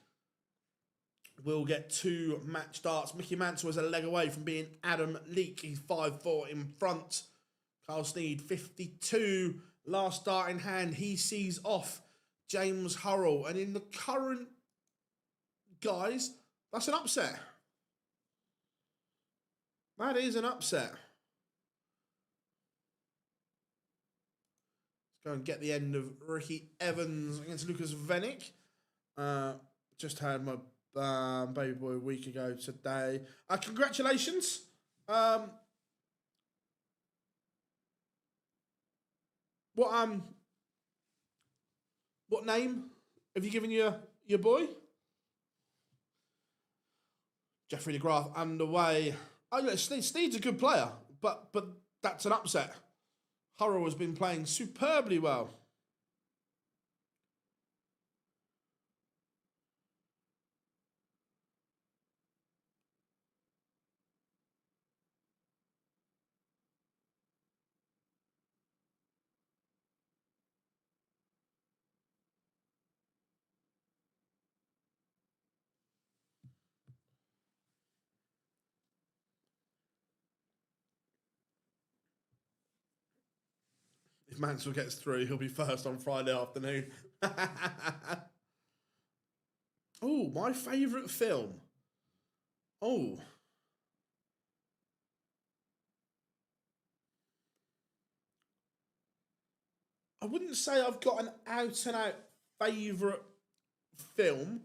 Speaker 1: We'll get 2 match starts. Mickey Mansell is a leg away from being Adam Leake. He's 5-4 in front. Carl Sneed, 52. Last start in hand. He sees off James Hurrell. And in the current guys, that's an upset. That is an upset. Let's go and get the end of Ricky Evans against Lucas Vennick. Just had my baby boy a week ago today. Congratulations. What name have you given your boy? Jeffrey DeGraff underway. Oh, yeah, Sneed's a good player, but that's an upset. Hurrell has been playing superbly well. If Mansell gets through, he'll be first on Friday afternoon. Oh, my favourite film. Oh. I wouldn't say I've got an out-and-out favourite film.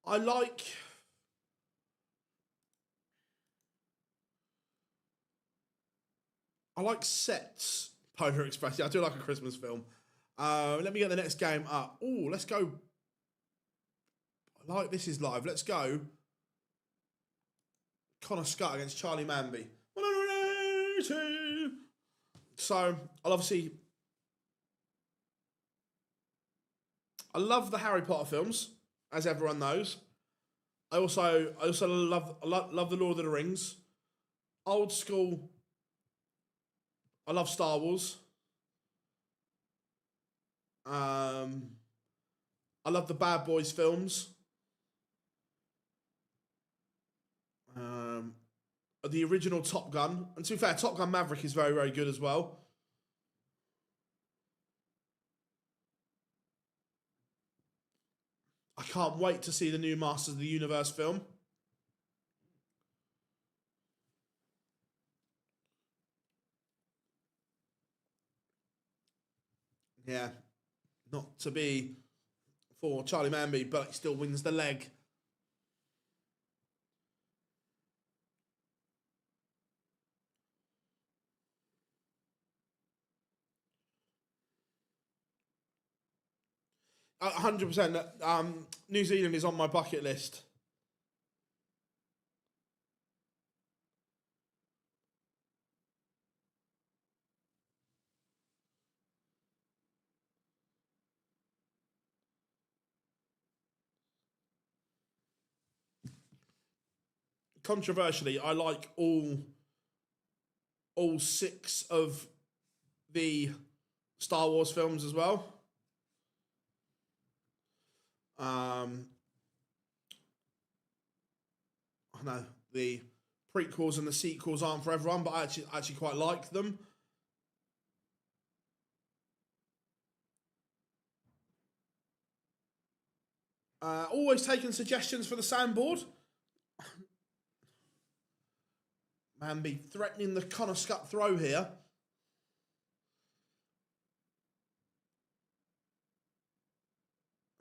Speaker 1: I like sets. Polar Express. Yeah, I do like a Christmas film. Let me get the next game up. Oh, let's go. Like this is live. Let's go. Connor Scott against Charlie Manby. 180. So, I'll obviously... I love the Harry Potter films, as everyone knows. I also love the Lord of the Rings. Old school. I love Star Wars. I love the Bad Boys films. The original Top Gun. And to be fair, Top Gun Maverick is very, very good as well. I can't wait to see the new Masters of the Universe film. Yeah. Not to be for Charlie Manby, but he still wins the leg. Uh, 100%. New Zealand is on my bucket list. Controversially, I like all 6 of the Star Wars films as well. I know the prequels and the sequels aren't for everyone, but I actually quite like them. Always taking suggestions for the soundboard. Manby threatening the Connor Scott throw here.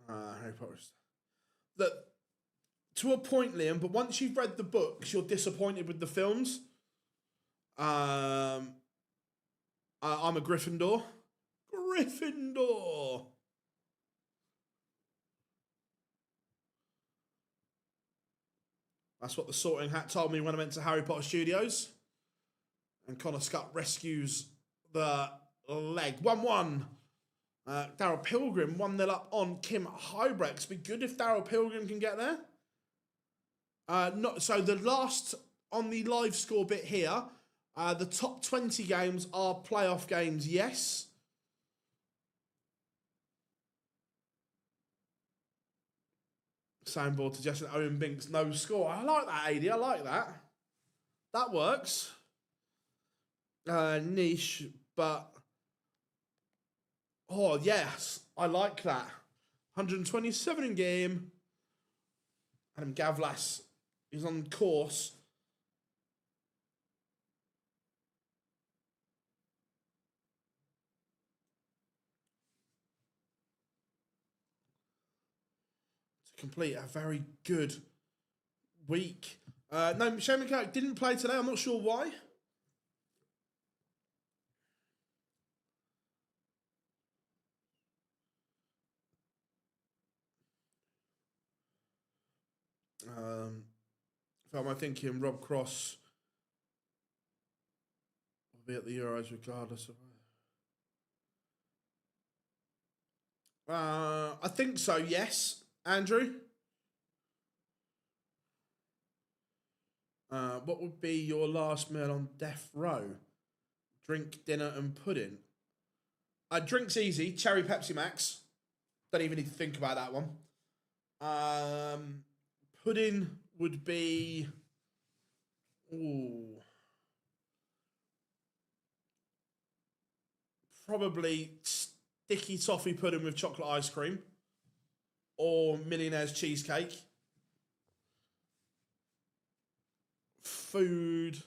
Speaker 1: Harry Potter. That to a point, Liam, but once you've read the books, you're disappointed with the films. I'm a Gryffindor. Gryffindor. That's what the sorting hat told me when I went to Harry Potter Studios. And Connor Scott rescues the leg. 1-1. Daryl Pilgrim 1-0 up on Kim Hybrex. Be good if Daryl Pilgrim can get there. So the last on the live score bit here, the top 20 games are playoff games, yes. Soundboard suggesting Owen Binks no score. I like that, AD. I like that. That works. Niche, but... Oh, yes. I like that. 127 in game. Adam Gavlas is on course. To complete a very good week. No, Shane McCarrick didn't play today. I'm not sure why. If I'm thinking Rob Cross will be at the Euros regardless of... I think so, yes. Andrew? What would be your last meal on death row? Drink, dinner and pudding. Drink's easy. Cherry Pepsi Max. Don't even need to think about that one. Pudding would be... Ooh. Probably sticky toffee pudding with chocolate ice cream. Or Millionaire's cheesecake. Food.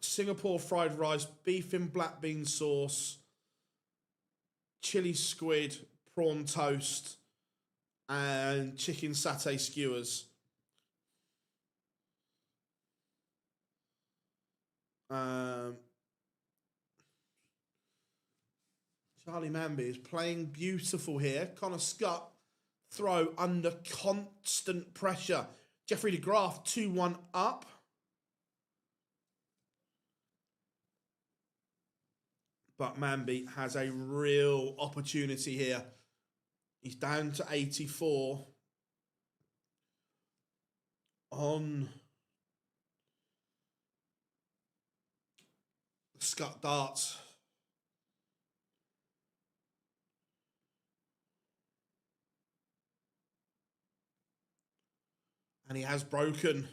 Speaker 1: Singapore fried rice, beef in black bean sauce, chili squid, prawn toast, and chicken satay skewers. Charlie Manby is playing beautiful here. Connor Scott throw under constant pressure. Jeffrey de Graaf 2-1 up. But Manby has a real opportunity here. He's down to 84 on Scott darts. And he has broken.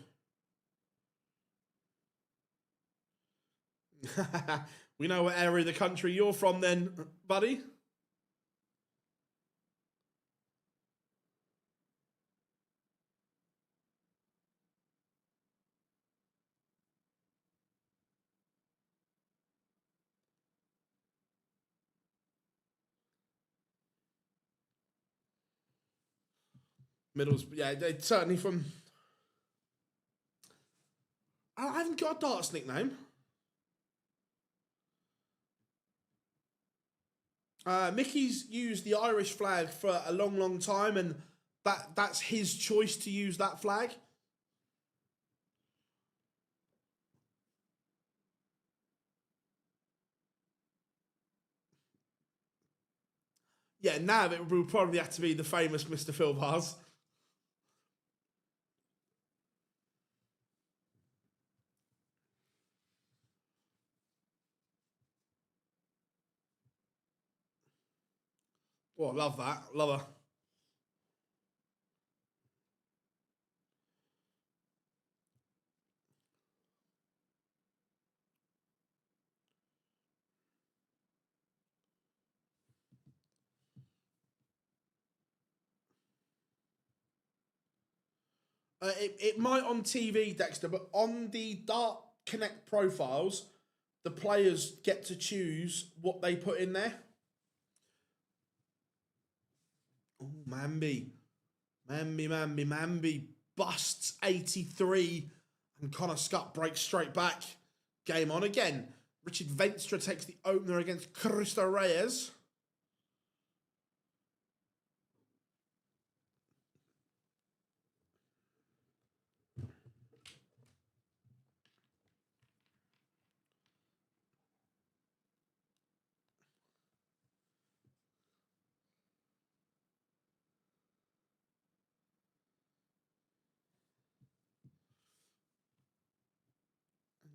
Speaker 1: We know what area of the country you're from then, buddy. Middles, yeah, they're certainly from... I haven't got a darts nickname. Mickey's used the Irish flag for a long, long time, and that's his choice to use that flag. Yeah, now it will probably have to be the famous Mr. Phil Bars. Oh, I love that. Love her. It might on TV, Dexter, but on the Dart Connect profiles, the players get to choose what they put in there. Oh, Manby busts 83, and Connor Scott breaks straight back. Game on again. Richard Venstra takes the opener against Cristo Reyes.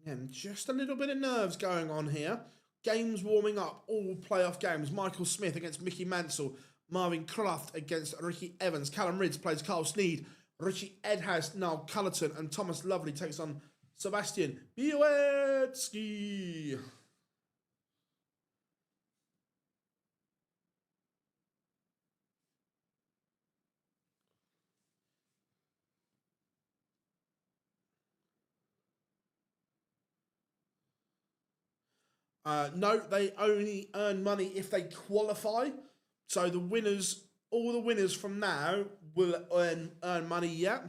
Speaker 1: And just a little bit of nerves going on here. Games warming up, all playoff games. Michael Smith against Mickey Mansell. Marvin Clough against Ricky Evans. Callum Ridds plays Carl Sneed. Richie Edhouse, Niall Cullerton. And Thomas Lovely takes on Sebastian Białecki. No, they only earn money if they qualify. So the winners, all the winners from now will earn money, yeah.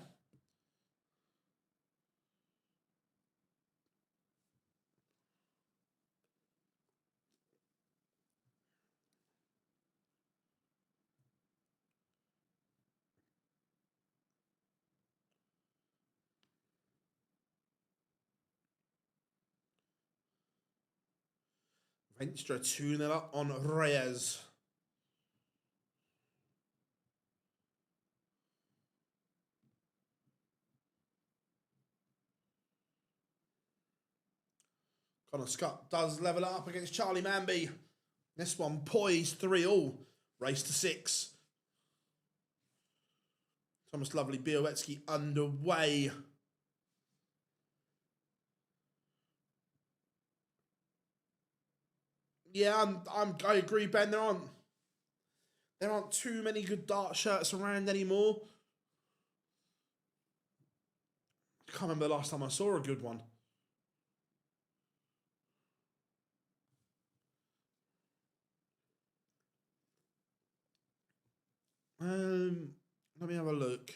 Speaker 1: Venstra 2-0 up on Reyes. Connor Scott does level it up against Charlie Manby. This one poised 3-all. Race to 6. Thomas Lovely, Białecki underway. Yeah, I agree, Ben. There aren't too many good dart shirts around anymore. I can't remember the last time I saw a good one. Let me have a look.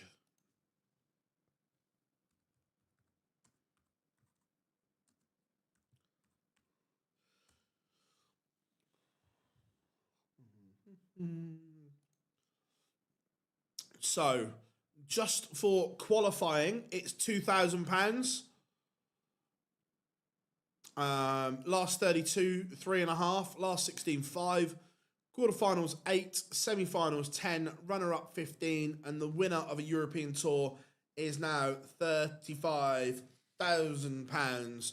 Speaker 1: So, just for qualifying, it's £2,000. Last 32, 3.5. Last 16, 5. Quarterfinals, 8. Semi-finals, 10. Runner-up, 15. And the winner of a European Tour is now £35,000.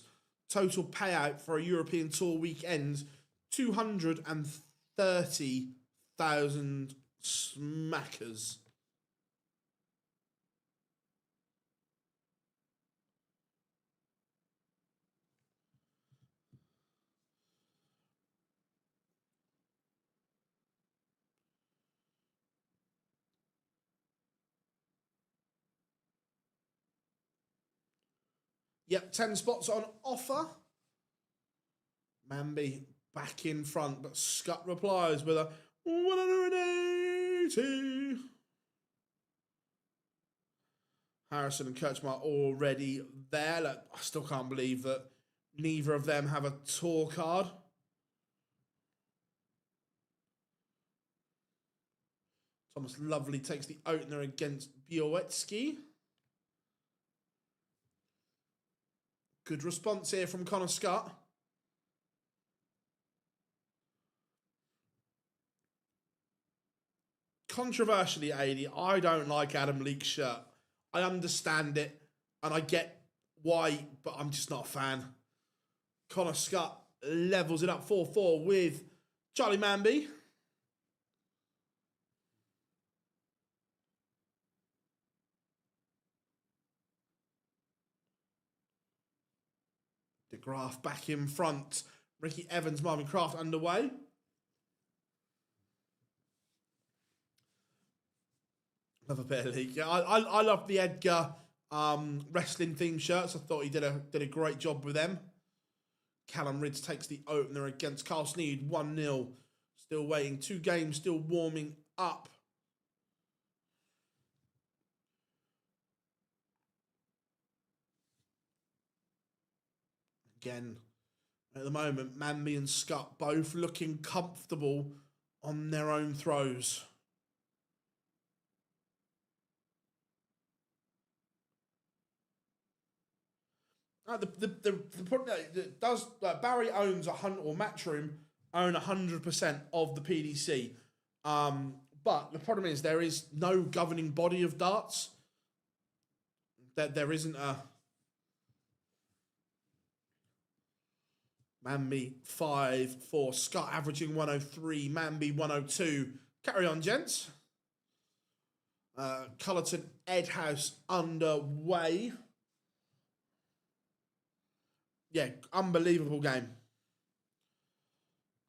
Speaker 1: Total payout for a European Tour weekend, 230,000 smackers. Yep, 10 spots on offer. Mamby back in front, but Scott replies with a 180. Harrison and Kirchmar already there. Look, I still can't believe that neither of them have a tour card. Thomas Lovely takes the opener against Białecki. Good response here from Connor Scott. Controversially, AD, I don't like Adam Leake's shirt. I understand it, and I get why, but I'm just not a fan. Connor Scott levels it up 4-4 with Charlie Mamby. De Graaf back in front. Ricky Evans, Marvin Kraft underway. Love a bit of league. Yeah, I love the Edgar wrestling themed shirts. I thought he did a great job with them. Callum Ridds takes the opener against Carl Sneed, 1-0. Still waiting. 2 games, still warming up. Again, at the moment, Mamby and Scott both looking comfortable on their own throws. The problem does Barry owns or Matchroom own 100% of the PDC, but the problem is there is no governing body of darts. That there isn't a Mamby 5-4, Scott averaging 103, Mamby 102. Carry on, gents. Cullerton Edhouse underway. Yeah, unbelievable game.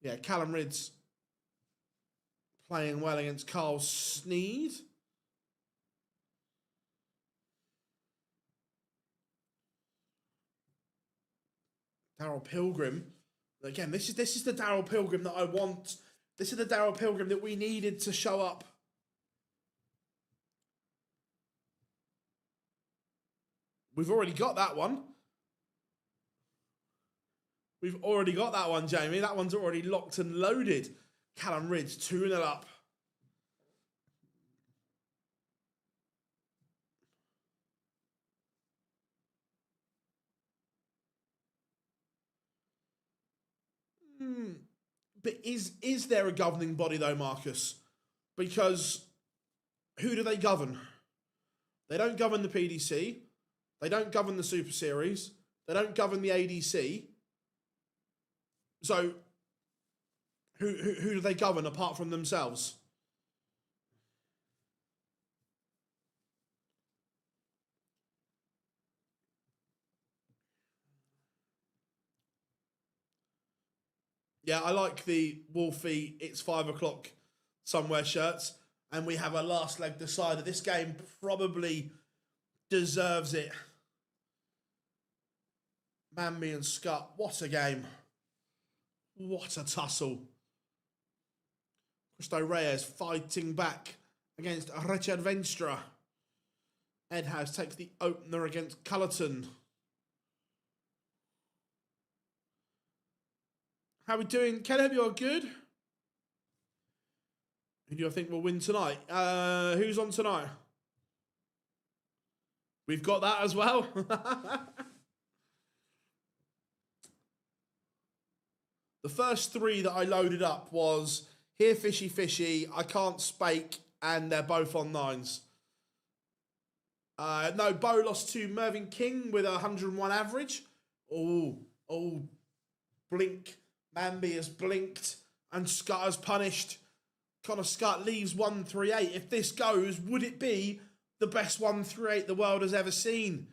Speaker 1: Yeah, Callum Ridds playing well against Carl Sneed. Daryl Pilgrim. Again, this is the Daryl Pilgrim that I want. This is the Daryl Pilgrim that we needed to show up. We've already got that one. We've already got that one, Jamie. That one's already locked and loaded. Callum Ridds, 2-0 up. But is there a governing body, though, Marcus? Because who do they govern? They don't govern the PDC. They don't govern the Super Series. They don't govern the ADC. So, who do they govern apart from themselves? Yeah, I like the Wolfie, it's 5 o'clock somewhere shirts. And we have a last leg decider. This game probably deserves it. Mamby and Scott, what a game. What a tussle. Cristo Reyes fighting back against Richard Venstra. Edhouse takes the opener against Cullerton. How are we doing? Ken, hope you're good. Who do I think will win tonight? Who's on tonight? We've got that as well. The first three that I loaded up was Here Fishy Fishy, I Can't Spake, and they're both on 9s. No, Bo lost to Mervyn King with a 101 average. Oh, blink. Mamby has blinked, and Scott has punished. Connor Scott leaves 138. If this goes, would it be the best 138 the world has ever seen?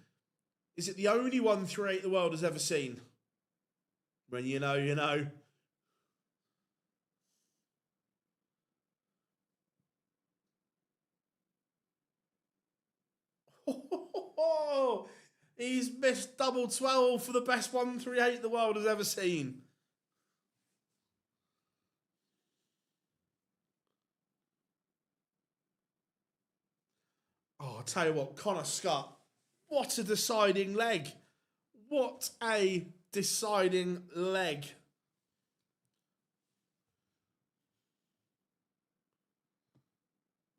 Speaker 1: Is it the only 138 the world has ever seen? When you know, you know. He's missed double 12 for the best 138 the world has ever seen. Oh, I'll tell you what, Connor Scott, what a deciding leg. What a deciding leg.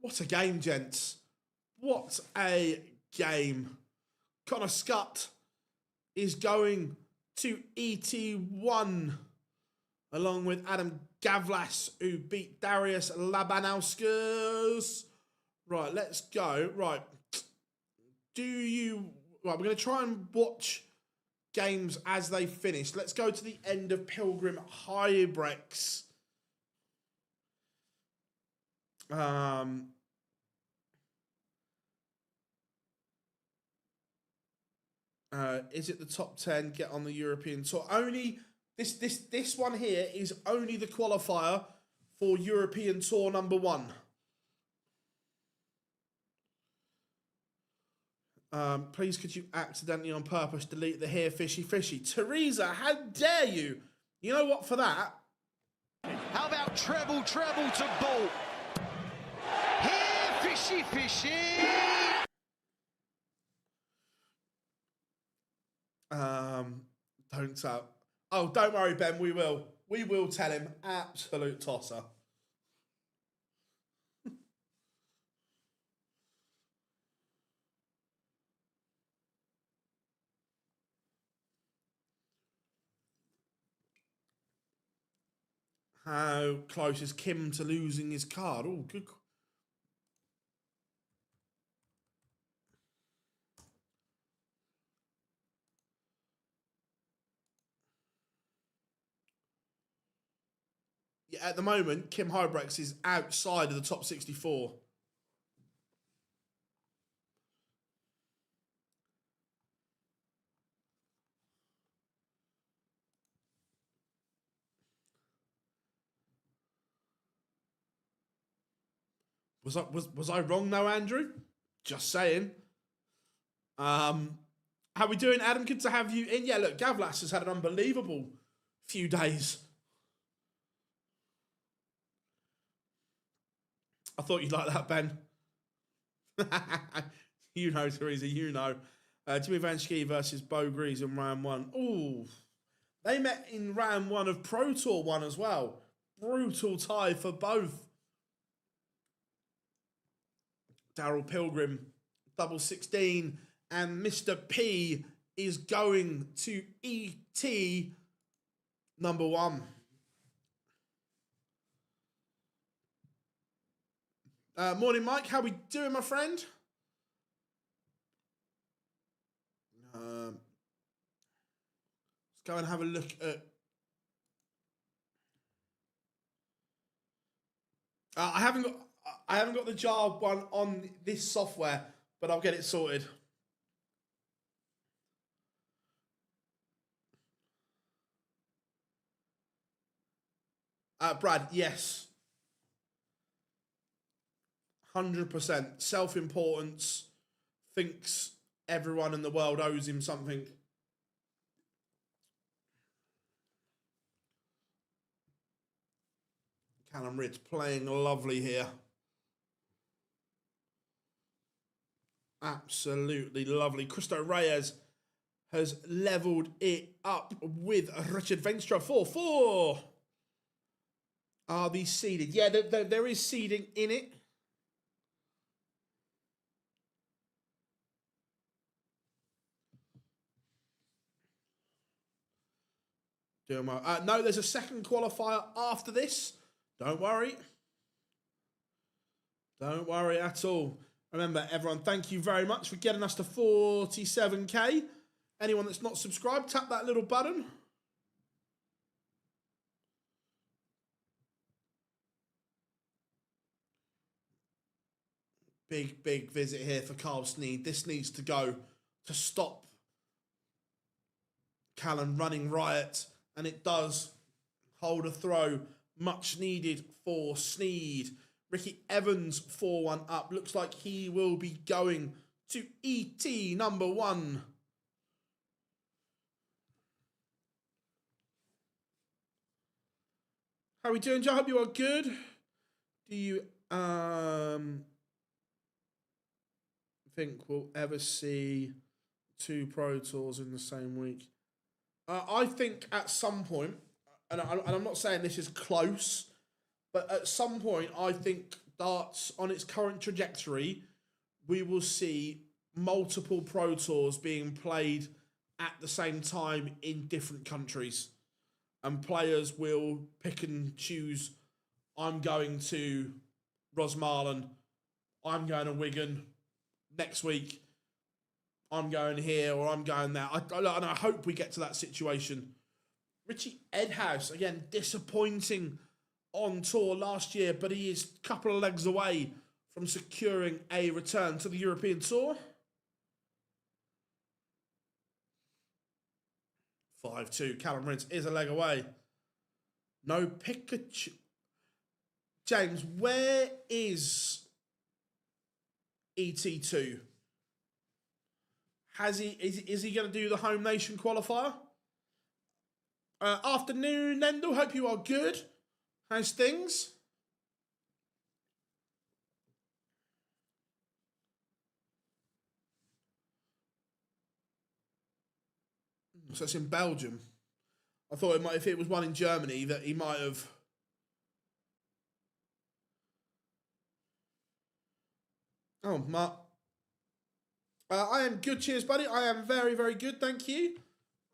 Speaker 1: What a game, gents. What a game. Connor Scott is going to ET1 along with Adam Gavlas, who beat Darius Labanauskas. Right, let's go. Right. Right, we're going to try and watch games as they finish. Let's go to the end of Pilgrim Hybrex. Is it the top 10? Get on the European Tour. Only this one here is only the qualifier for European Tour number 1. Please, could you accidentally on purpose delete the Here Fishy Fishy? Teresa, how dare you? You know what, for that?
Speaker 2: How about treble to ball? Here Fishy Fishy!
Speaker 1: Don't tell. Oh, don't worry, Ben, we will. We will tell him. Absolute tosser. How close is Kim to losing his card? Oh, good. Yeah, at the moment, Kim Hybrex is outside of the top 64. Was I wrong though, Andrew? Just saying. How we doing, Adam? Good to have you in. Yeah, look, Gavlas has had an unbelievable few days. I thought you'd like that, Ben. You know, Teresa, you know. Jimmy Vanschke versus Bo Grease in round 1. Ooh, they met in round 1 of Pro Tour 1 as well. Brutal tie for both. Daryl Pilgrim, double 16, and Mr. P is going to ET number 1. Morning, Mike. How we doing, my friend? Let's go and have a look at... I haven't got the jar one on this software, but I'll get it sorted. Brad, yes. 100%. Self-importance. Thinks everyone in the world owes him something. Callum Ritz playing lovely here. Absolutely lovely. Cristo Reyes has levelled it up with Richard Venstra. 4-4. Are these seeded? Yeah, there is seeding in it. Doing well. No, there's a second qualifier after this. Don't worry. Don't worry at all. Remember, everyone, thank you very much for getting us to 47k. Anyone that's not subscribed, tap that little button. Big visit here for Carl Sneed. This needs to go to stop Callan running riot. And it does hold a throw. Much needed for Sneed. Ricky Evans 4-1 up. Looks like he will be going to ET number 1. How are we doing, Joe? I hope you are good. Do you think we'll ever see 2 Pro Tours in the same week? I think at some point, and I'm not saying this is close, but at some point, I think darts on its current trajectory, we will see multiple Pro Tours being played at the same time in different countries. And players will pick and choose, I'm going to Rosmalen, I'm going to Wigan next week, I'm going here or I'm going there. And I hope we get to that situation. Richie Edhouse, again, disappointing on tour last year, but he is a couple of legs away from securing a return to the European Tour. 5-2, Callum Rins is a leg away. No Pikachu. James, where is ET2? Is he going to do the home nation qualifier? Afternoon, Nendel. Hope you are good. How's things? So it's in Belgium. I thought it might, if it was one in Germany, that he might have. Oh, Mark. I am good. Cheers, buddy. I am very, very good. Thank you.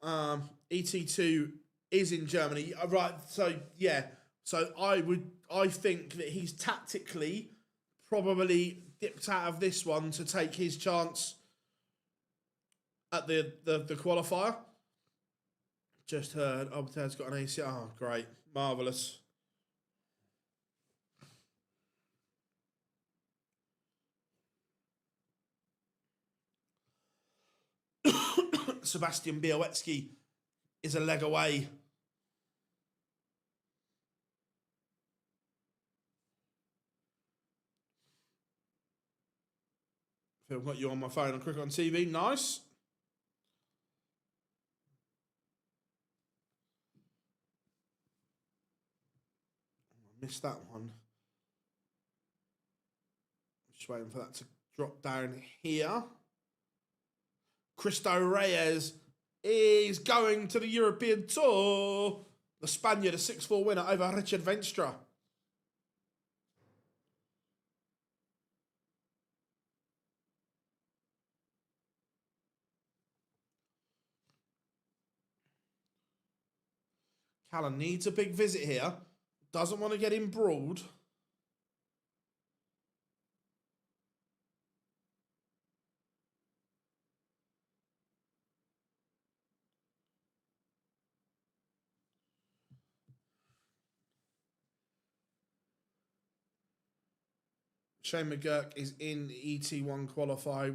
Speaker 1: ET2 is in Germany. Right. So, yeah. So I think that he's tactically probably dipped out of this one to take his chance at the qualifier. Just heard Obtad's got an ACL. Oh, great. Marvellous. Sebastian Białecki is a leg away. I've got you on my phone and quick on TV. Nice. I missed that one. Just waiting for that to drop down here. Cristo Reyes is going to the European Tour. The Spaniard, a 6-4 winner over Richard Venstra. Callan needs a big visit here. Doesn't want to get embroiled. Shane McGurk is in ET1 qualify.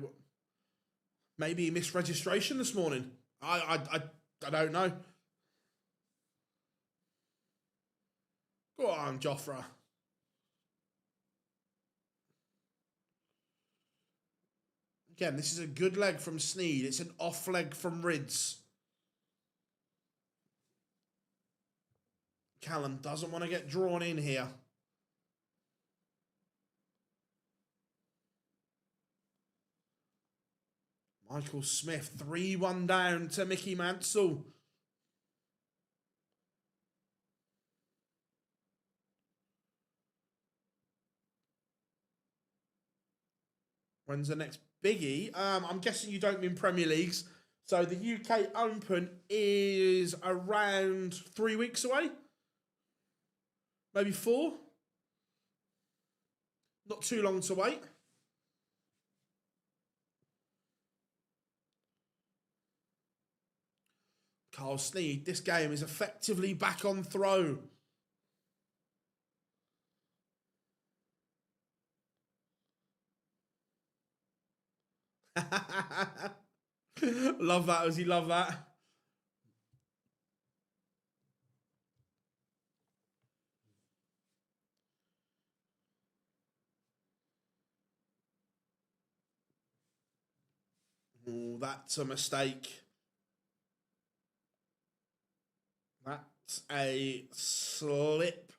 Speaker 1: Maybe he missed registration this morning. I don't know. Go on, Joffre. Again, this is a good leg from Sneed. It's an off leg from Rids. Callan doesn't want to get drawn in here. Michael Smith, 3-1 down to Mickey Mansell. When's the next biggie? I'm guessing you don't mean Premier Leagues. So the UK Open is around 3 weeks away. Maybe 4. Not too long to wait. Carl Sneed, this game is effectively back on throw. Love that, Ozzy, love that. Oh, that's a mistake. That's a slip.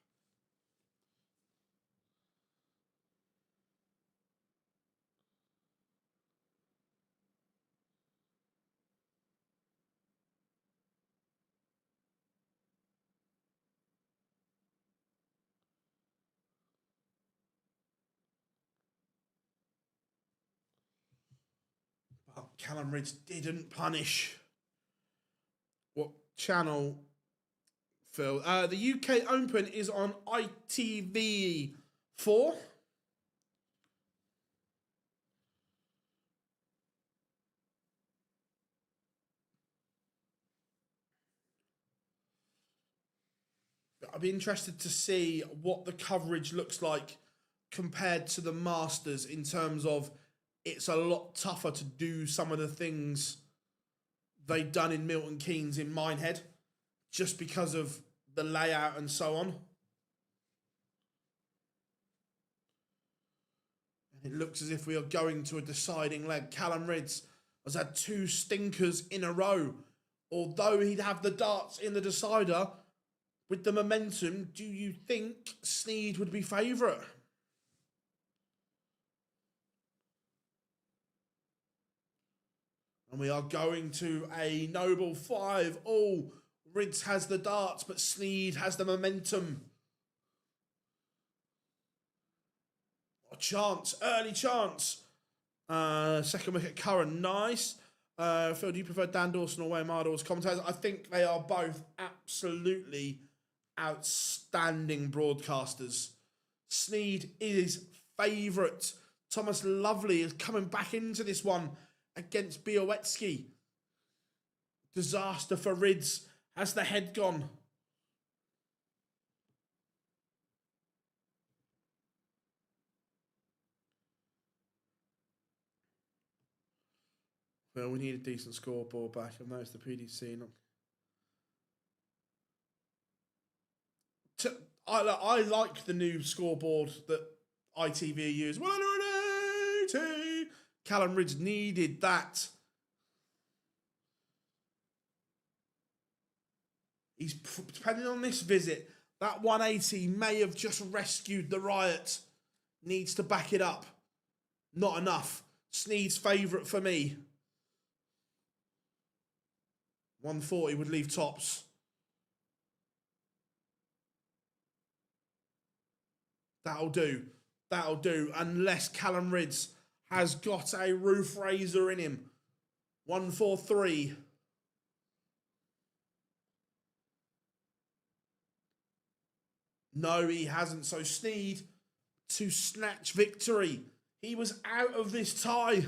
Speaker 1: But Callum Ridge didn't punish. What channel, Phil? The UK Open is on ITV4. I'd be interested to see what the coverage looks like compared to the Masters in terms of it's a lot tougher to do some of the things they've done in Milton Keynes in Minehead just because of the layout and so on. And it looks as if we are going to a deciding leg. Callum Ridds has had 2 stinkers in a row. Although he'd have the darts in the decider, with the momentum, do you think Sneed would be favourite? And we are going to a noble 5. Oh, Ridds has the darts, but Sneed has the momentum. A chance, early chance. Second wicket, Curran, nice. Phil, do you prefer Dan Dawson or Wayne Mardle as commentators? I think they are both absolutely outstanding broadcasters. Sneed is favourite. Thomas Lovely is coming back into this one against Białecki. Disaster for Ridds. Has the head gone? Well, we need a decent scoreboard back. I've noticed the PDC. I like the new scoreboard that ITV use. 180. Callum Ridge needed that. He's depending on this visit. That 180 may have just rescued the Riot. Needs to back it up. Not enough. Sneed's favourite for me. 140 would leave tops. That'll do. That'll do. Unless Callum Ridds has got a roof raiser in him. 143. No, he hasn't. So Sneed to snatch victory. He was out of this tie.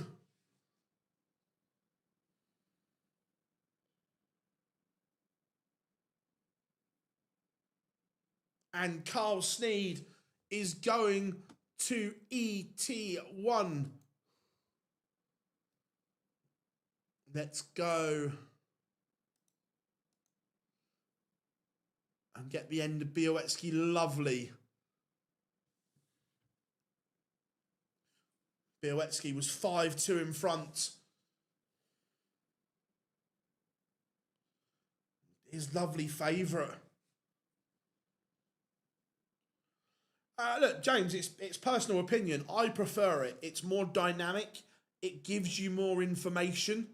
Speaker 1: And Carl Sneed is going to ET1. Let's go and get the end of Białecki. Lovely. Białecki was 5-2 in front. His lovely favourite. Look, James, it's personal opinion. I prefer it. It's more dynamic. It gives you more information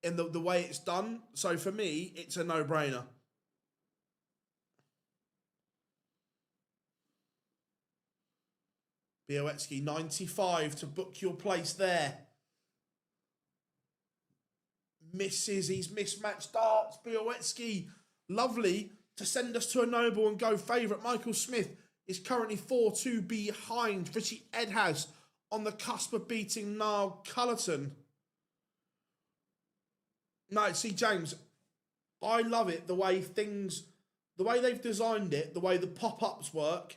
Speaker 1: in the way it's done. So for me, it's a no-brainer. Białecki, 95 to book your place there. Misses, he's mismatched darts. Białecki, lovely to send us to a noble and go favourite. Michael Smith is currently 4-2 behind. Richie Edhouse on the cusp of beating Niall Cullerton. No, see, James, I love it, the way they've designed it, the way the pop-ups work.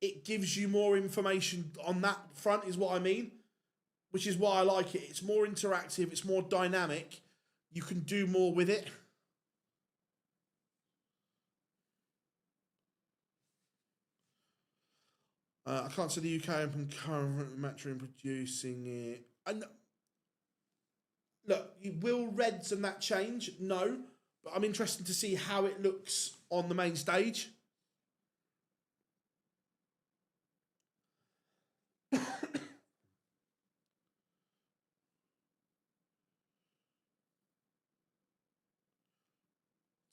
Speaker 1: It gives you more information on that front, is what I mean, which is why I like it. It's more interactive, it's more dynamic. You can do more with it. I can't see the UK Open current matchroom producing it. And look, will Reds and that change? No, but I'm interested to see how it looks on the main stage.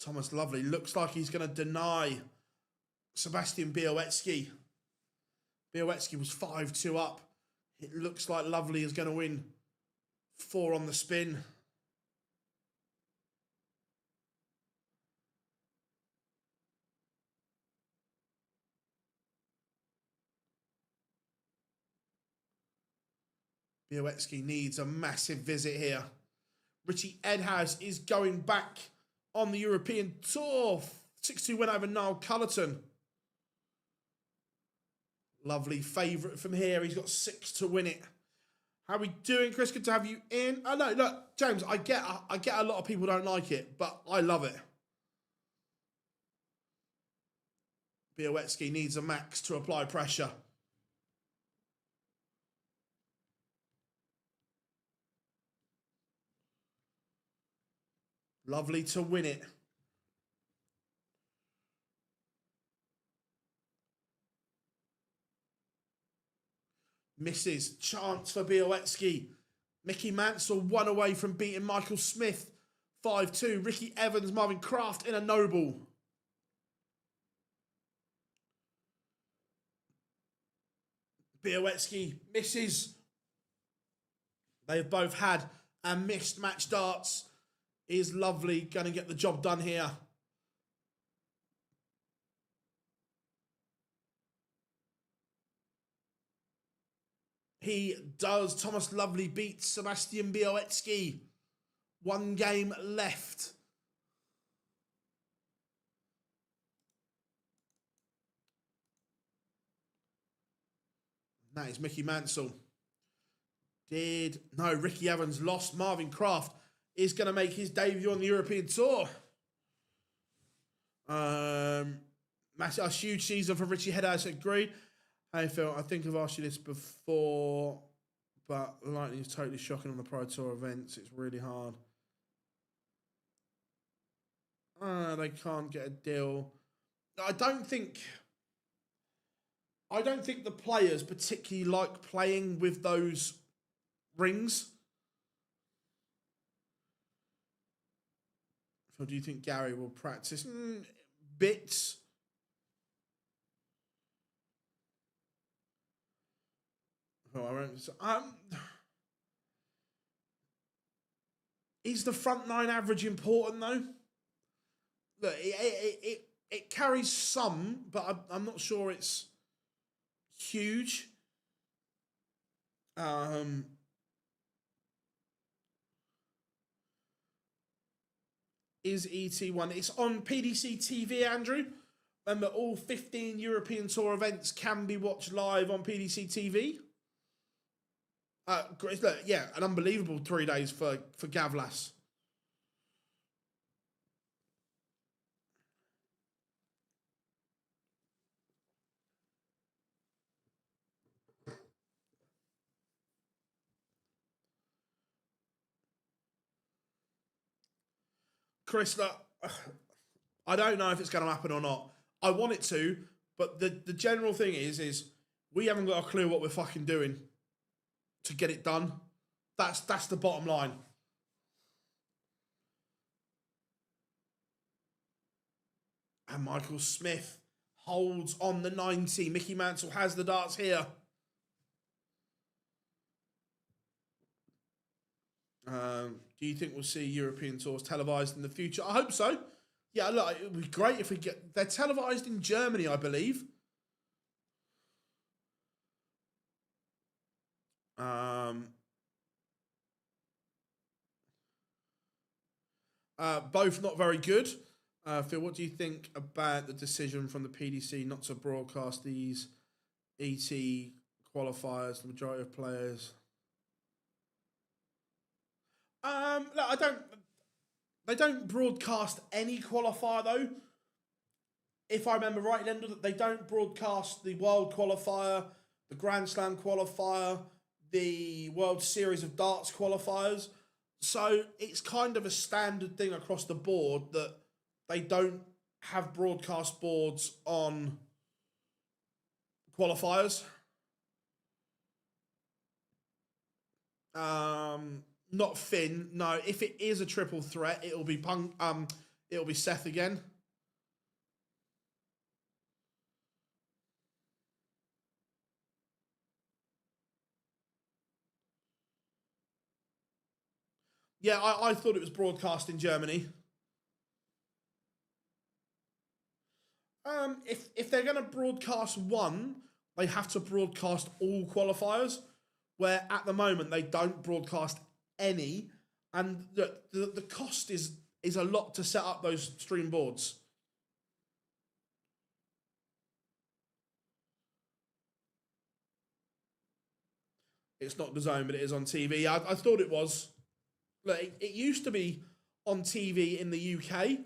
Speaker 1: Thomas Lovely looks like he's going to deny Sebastian Białecki. Białecki was 5-2 up. It looks like Lovely is going to win 4 on the spin. Białecki needs a massive visit here. Richie Edhouse is going back on the European Tour. 6-2 win over Niall Cullerton. Lovely favourite from here. He's got 6 to win it. How are we doing, Chris? Good to have you in. Oh, no, look, James, I get a lot of people don't like it, but I love it. Białecki needs a max to apply pressure. Lovely to win it. Misses. Chance for Białecki. Mickey Mansell 1 away from beating Michael Smith. 5-2. Ricky Evans, Marvin Kraft in a noble. Białecki misses. They've both had a missed match darts. Is Lovely going to get the job done here? He does. Thomas Lovely beats Sebastian Białecki. 1 game left. That is Mickey Mansell. No, Ricky Evans lost. Marvin Kraft is going to make his debut on the European Tour. A huge season for Richie Edhouse. Agreed. Hey Phil, I think I've asked you this before, but Lightning is totally shocking on the Pro Tour events. It's really hard. They can't get a deal. I don't think the players particularly like playing with those rings. So do you think Gary will practice? Bits. Is the front 9 average important though? Look, it carries some, but I'm not sure it's huge. Is ET1? It's on PDC TV, Andrew. Remember, all 15 European Tour events can be watched live on PDC TV. Look, yeah, an unbelievable 3 days for Gavlas. Chris, look, I don't know if it's going to happen or not. I want it to, but the general thing is we haven't got a clue what we're fucking doing to get it done. That's the bottom line. And Michael Smith holds on the 90. Mickey Mansell has the darts here. Do you think we'll see European tours televised in the future? I hope so. Yeah, look, it would be great if we get... They're televised in Germany, I believe. Both not very good. Phil, what do you think about the decision from the PDC not to broadcast these ET qualifiers, the majority of players? Look, they don't broadcast any qualifier, though. If I remember right, Lendl, they don't broadcast the World Qualifier, the Grand Slam Qualifier, the World Series of Darts qualifiers. So it's kind of a standard thing across the board that they don't have broadcast boards on qualifiers. Not Finn. No, if it is a triple threat, it'll be it'll be Seth again. Yeah, I thought it was broadcast in Germany. If they're going to broadcast one, they have to broadcast all qualifiers, where at the moment they don't broadcast any, and the cost is a lot to set up those stream boards. It's not DAZN, but it is on TV. I thought it was. Look, it used to be on TV in the UK.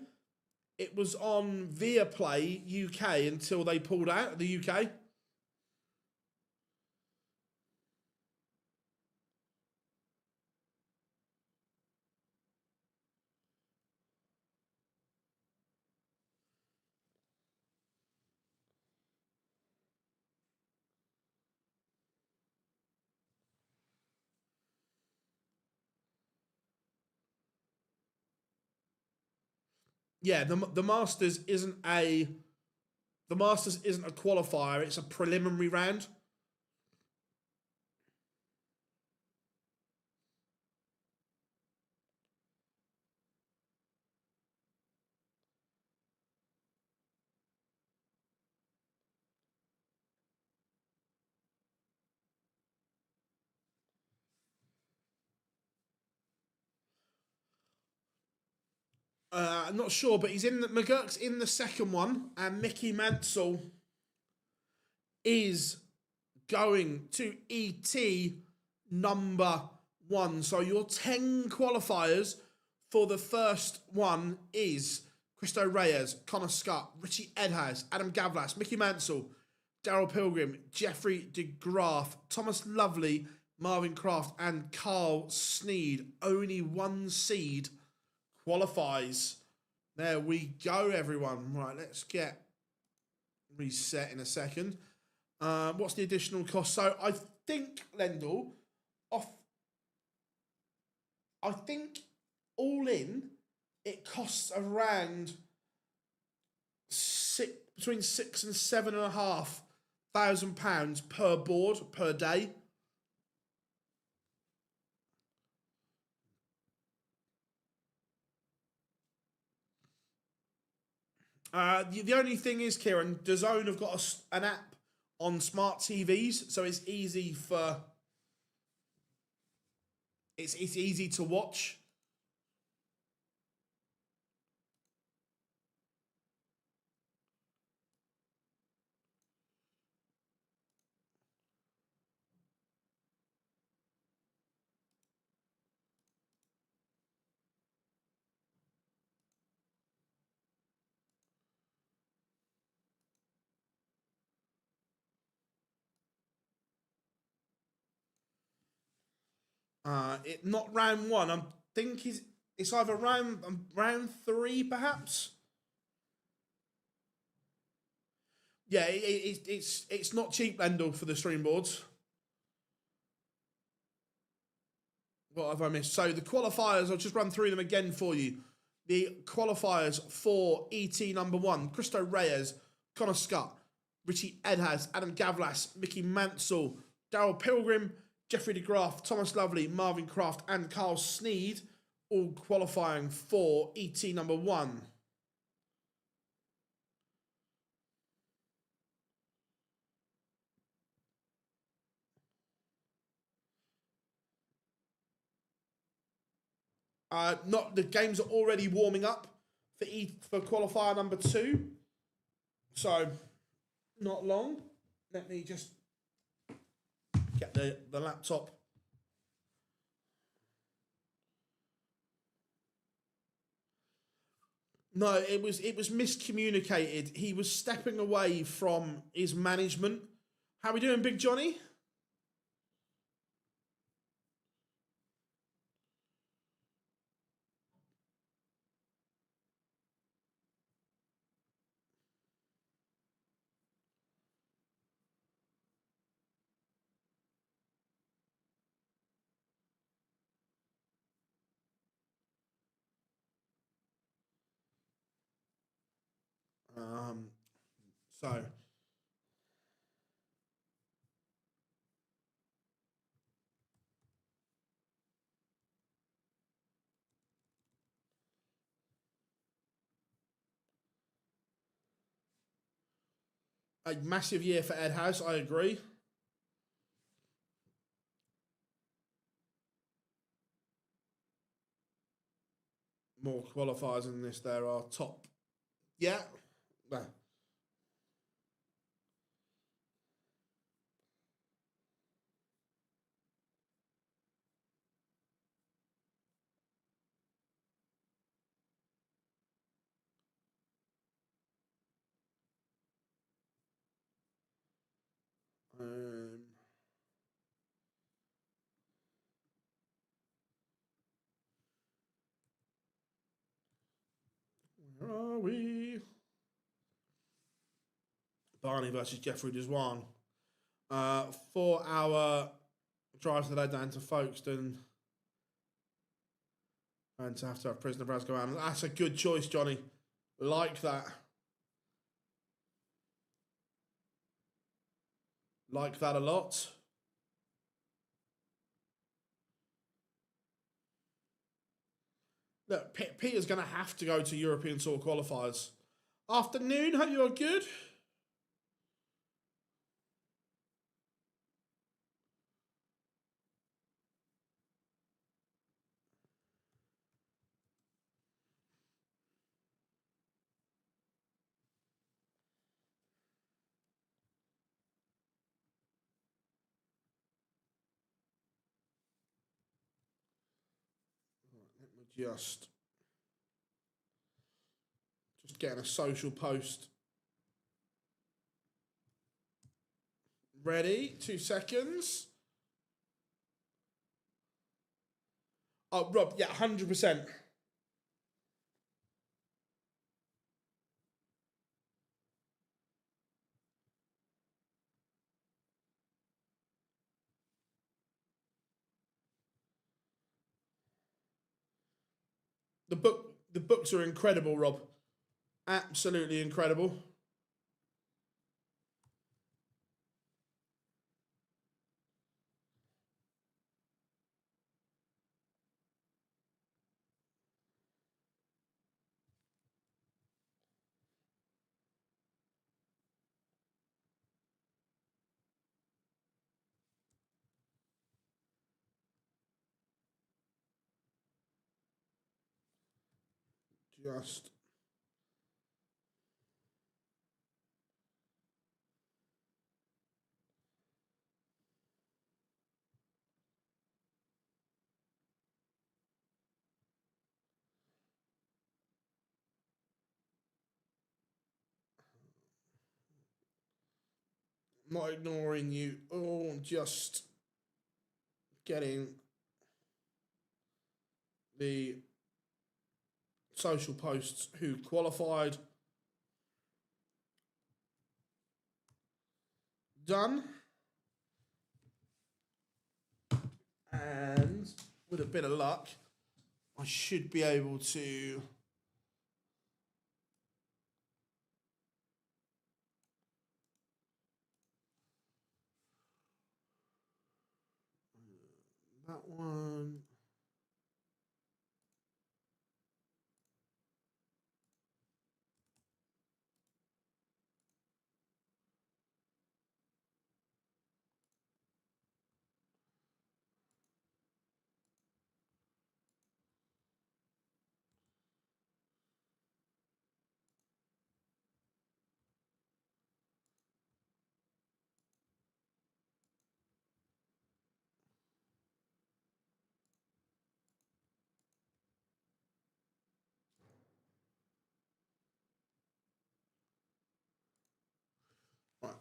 Speaker 1: It was on Viaplay UK until they pulled out of the UK. Yeah, the Masters isn't a qualifier, it's a preliminary round. I'm not sure, but McGurk's in the second one, and Mickey Mansell is going to ET number 1. So your 10 qualifiers for the first one is Christo Reyes, Connor Scott, Richie Edhouse, Adam Gavlas, Mickey Mansell, Daryl Pilgrim, Jeffrey de Graaf, Thomas Lovely, Marvin Kraft, and Carl Sneed. Only one seed qualifies. There we go, everyone. Right, let's get reset in a second. What's the additional cost? So I think, Lendl, I think all in, it costs around between £6,000 and £7,500 per board per day. The only thing is, Kieran, DAZN have got an app on smart TVs, so it's easy it's easy to watch. Not round 1. I think it's either round 3, perhaps. Yeah, it's not cheap, Lendl, for the stream boards. What have I missed? So the qualifiers, I'll just run through them again for you. The qualifiers for ET number 1: Christo Reyes, Connor Scott, Richie Edhouse, Adam Gavlas, Mickey Mansell, Daryl Pilgrim, Jeffrey de Graaf, Thomas Lovely, Marvin Kraft, and Carl Sneed, all qualifying for ET number 1. Not the games are already warming up for qualifier number 2, so not long. Let me just get the laptop. No, it was miscommunicated. He was stepping away from his management. How we doing, Big Johnny? So a massive year for Ed House, I agree. More qualifiers than this. There are top. Yeah. Well, where are we? Barney versus Jeffrey Deswan. 4-hour drive today down to Folkestone. And to have Prisoner Braz go out. That's a good choice, Johnny. Like that. Like that a lot. Look, Peter's going to have to go to European Tour Qualifiers. Afternoon, hope you're good. Let me just getting a social post. Ready? 2 seconds. Oh, Rob, yeah, 100%. The books are incredible, Rob. Absolutely incredible. Just not ignoring you. Oh, just getting the social posts who qualified done. And with a bit of luck, I should be able to one. Right.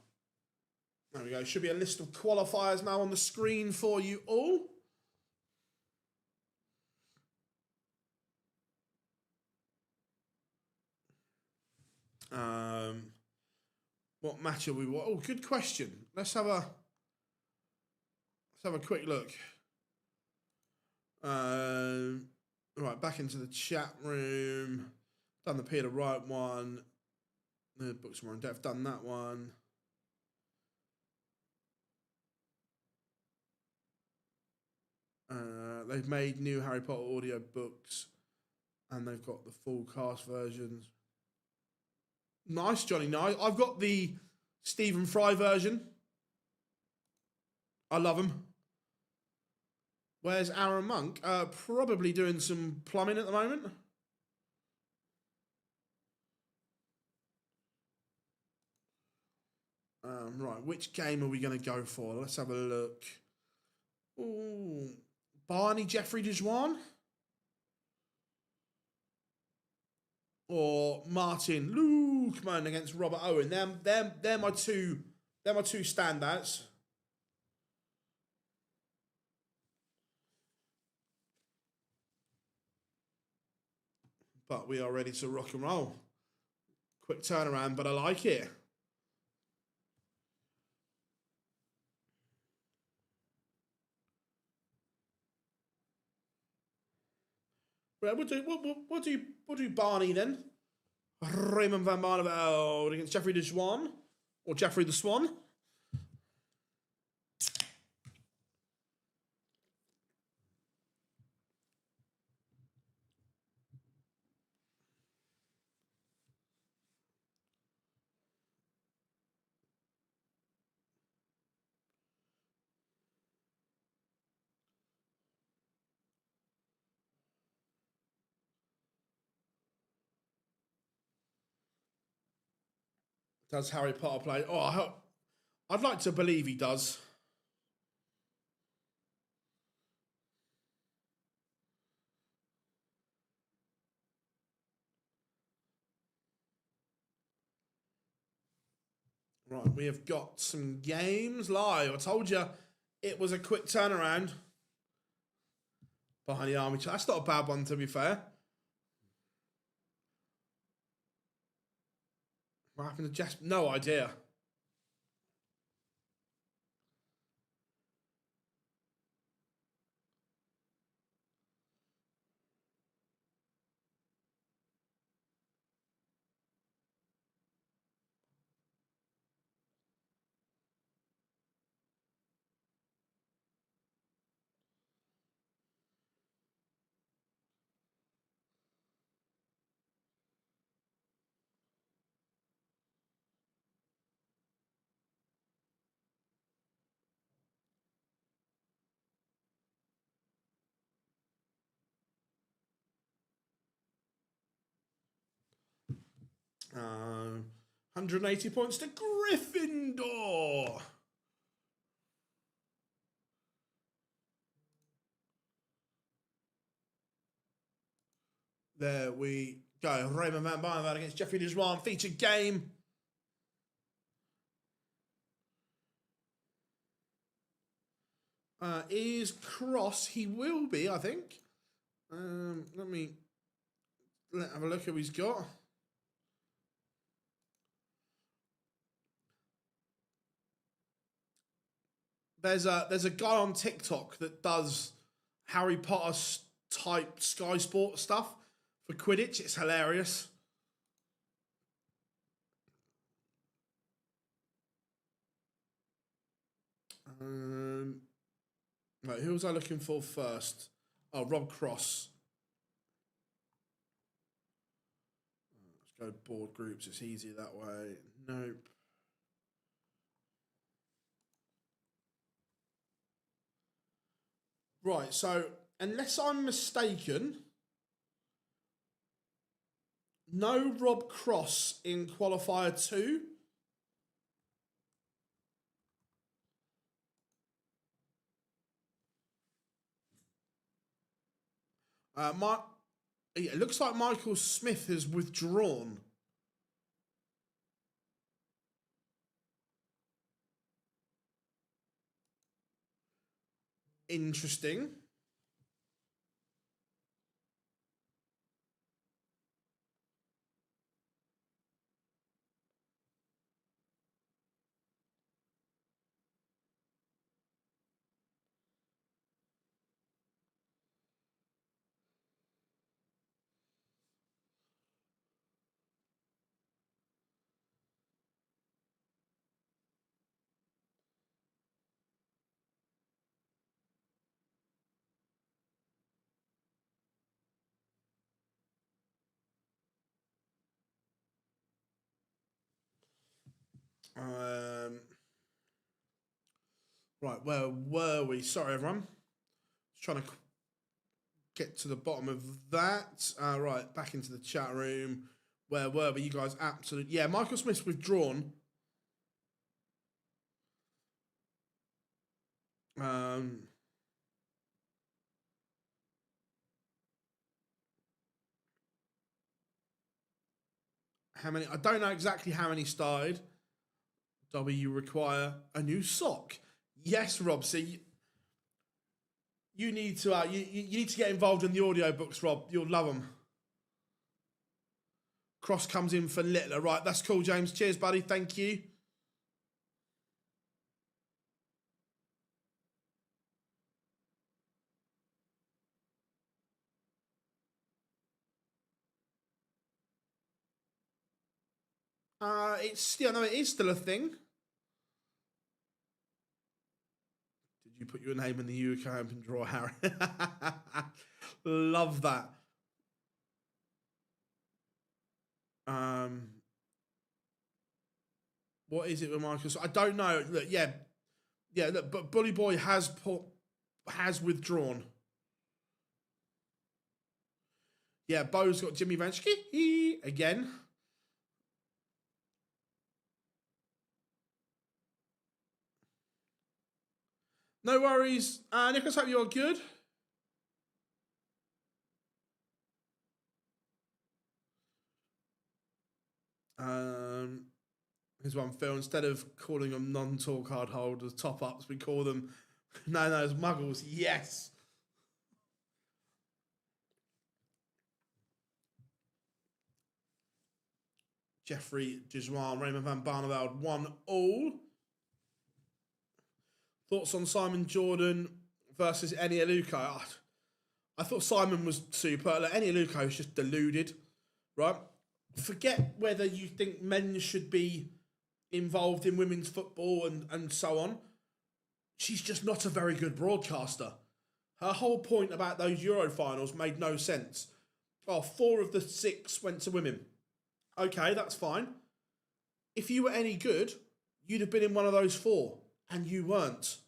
Speaker 1: There we go. Should be a list of qualifiers now on the screen for you all. What match are we? Oh, good question. Let's have a quick look. Right, back into the chat room. Done the Peter Wright one. The books more in depth. Done that one. They've made new Harry Potter audio books, and they've got the full cast versions. Nice, Johnny. Nice. I've got the Stephen Fry version. I love him. Where's Aaron Monk? Probably doing some plumbing at the moment. Right, which game are we going to go for? Let's have a look. Ooh, Barney Jeffrey Dejuan? Or Martin Lukeman against Robert Owen? They're my two standouts. But we are ready to rock and roll. Quick turnaround, but I like it. Well, we'll do Barney then. Raymond van Barneveld against Jeffrey the Swan, or Jeffrey the Swan. Does Harry Potter play? Oh, I'd like to believe he does. Right, we have got some games live. I told you it was a quick turnaround behind the army. That's not a bad one, to be fair. What happened to Jasper? No idea. Uh, 180 points to Gryffindor. There we go. Raymond van Barneveld against Jeffrey Dejuan. Featured game. Is Cross. He will be, I think. Let me have a look who he's got. There's a guy on TikTok that does Harry Potter type Sky Sport stuff for Quidditch. It's hilarious. Right, who was I looking for first? Oh, Rob Cross. Let's go board groups. It's easier that way. Nope. Right, so unless I'm mistaken, no Rob Cross in qualifier 2. It looks like Michael Smith has withdrawn. Interesting. Right, where were we? Sorry, everyone. Just trying to get to the bottom of that. Right, back into the chat room. Where were we? You guys absolutely... Yeah, Michael Smith's withdrawn. How many? I don't know exactly how many started. You require a new sock. Yes, Rob. See, you need to you need to get involved in the audiobooks, Rob. You'll love them. Cross comes in for Littler. Right, that's cool, James. Cheers, buddy. Thank you. It's still no, it is still a thing. Did you put your name in the UK Open draw, Harry? Love that. What is it with Michael? I don't know. Look, yeah. Look, but Bully Boy has withdrawn. Yeah, Bo's got Jimmy Vansky again. No worries. Nicholas, hope you're good. Here's one, Phil. Instead of calling them non-tour card holders, top-ups, we call them... No, it's muggles. Yes. Jeffrey Giswan, Raymond van Barneveld, 1-1. Thoughts on Simon Jordan versus Eni Aluko? I thought Simon was super. Like, Eni Aluko is just deluded, right? Forget whether you think men should be involved in women's football and so on. She's just not a very good broadcaster. Her whole point about those Euro finals made no sense. Oh, 4 of the 6 went to women. Okay, that's fine. If you were any good, you'd have been in one of those 4, and you weren't.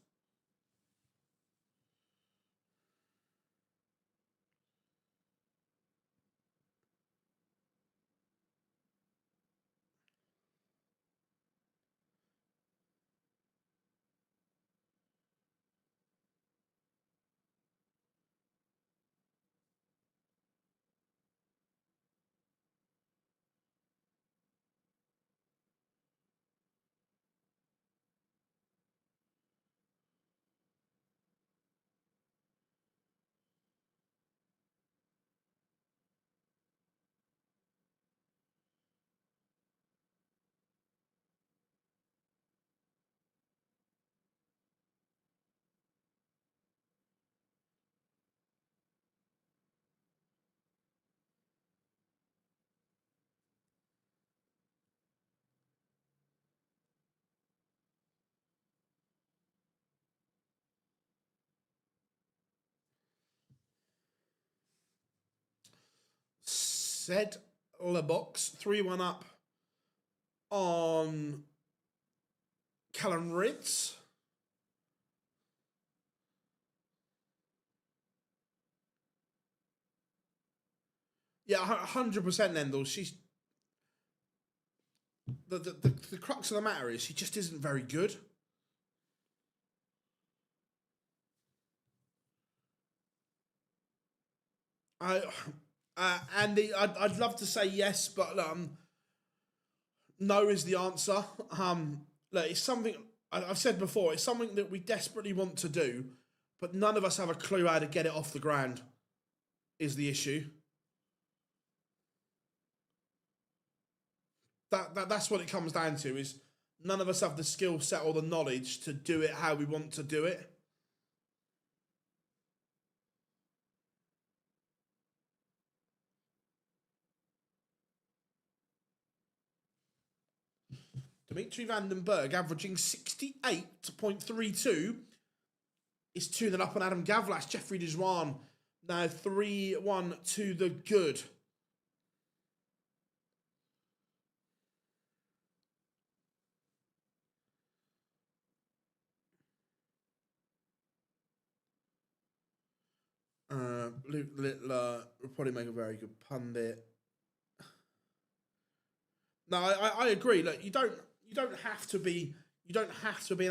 Speaker 1: Z Box 3-1 up on Callum Ritz. Yeah, 100% Nendel. She's the crux of the matter is she just isn't very good. Andy, I'd love to say yes, but no is the answer. Look, it's something I've said before. It's something that we desperately want to do, but none of us have a clue how to get it off the ground. Is the issue. That's what it comes down to. Is none of us have the skill set or the knowledge to do it how we want to do it. Dimitri van den Berg averaging 68.32 is 2-0 up on Adam Gavlas. Jeffrey Dejuan now 3-1 to the good. Luke Littler will probably make a very good pundit. No, I agree. Look, you don't have to be an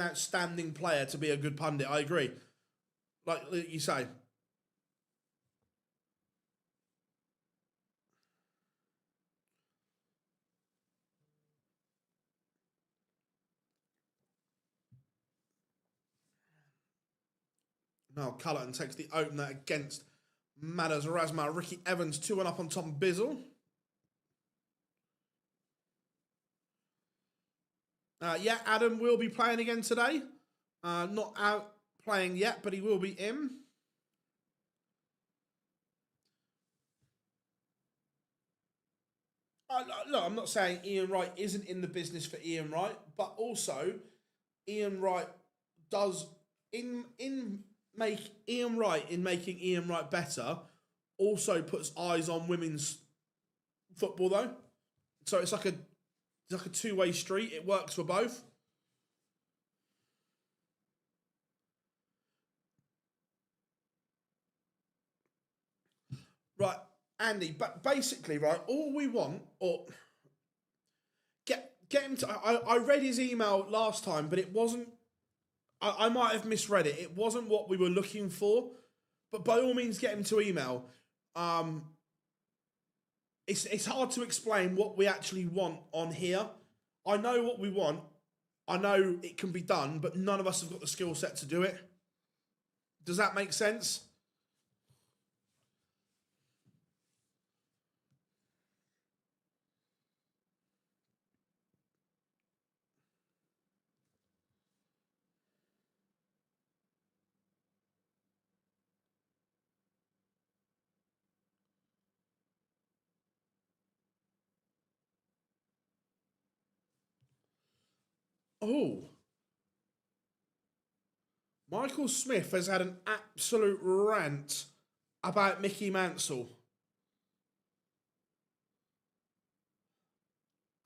Speaker 1: outstanding player to be a good pundit. I agree. Like you say. Now Cullerton takes the opener against Madas Razma. Ricky Evans 2-1 up on Tom Bizzle. Yeah, Adam will be playing again today. Not out playing yet, but he will be in. Look, I'm not saying Ian Wright isn't in the business for Ian Wright, but also Ian Wright does making Ian Wright better. Also puts eyes on women's football though, so it's like a two-way street. It works for both. Right, Andy, but basically, right, all we want, or get him to. I read his email last time, but it wasn't. I might have misread it. It wasn't what we were looking for, but by all means, get him to email. It's hard to explain what we actually want on here. I know what we want. I know it can be done, but none of us have got the skill set to do it. Does that make sense? Oh. Michael Smith has had an absolute rant about Mickey Mansell.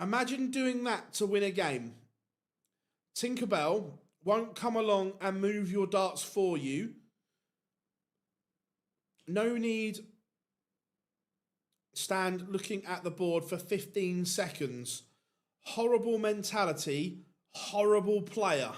Speaker 1: Imagine doing that to win a game. Tinkerbell won't come along and move your darts for you. No need stand looking at the board for 15 seconds. Horrible mentality, horrible player.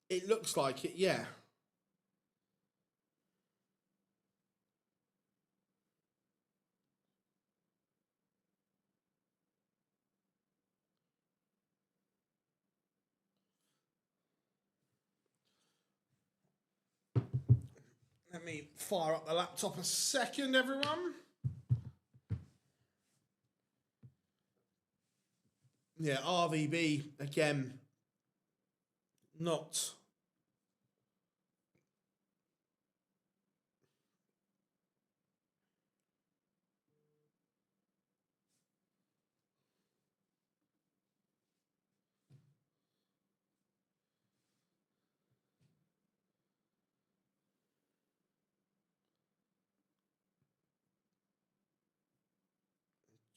Speaker 1: It looks like it, yeah. Let me fire up the laptop a second, everyone. Yeah, RVB, again, not...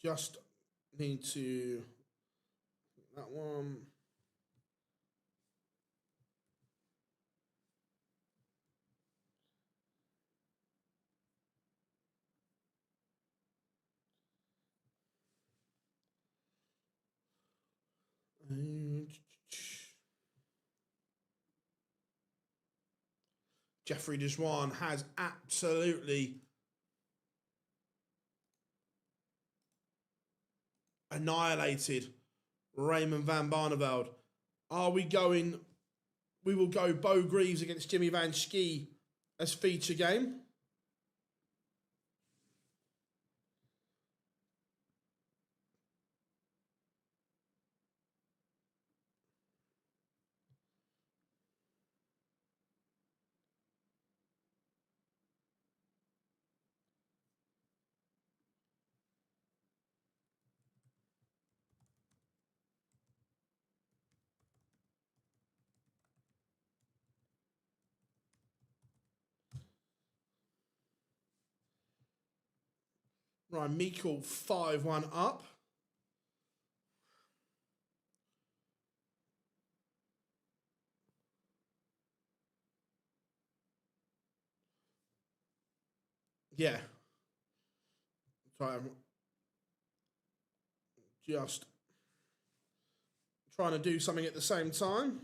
Speaker 1: Just need to... That one... Jeffrey Dejoin has absolutely annihilated Raymond van Barneveld. Are we going... We will go Bo Greaves against Jimmy Van Schie as feature game. Right, Mikkel 5-1 up. Yeah. Sorry, I'm just trying to do something at the same time.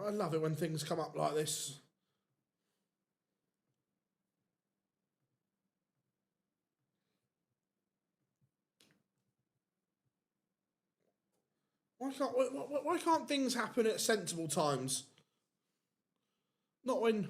Speaker 1: I love it when things come up like this. Why can't things happen at sensible times? Not when...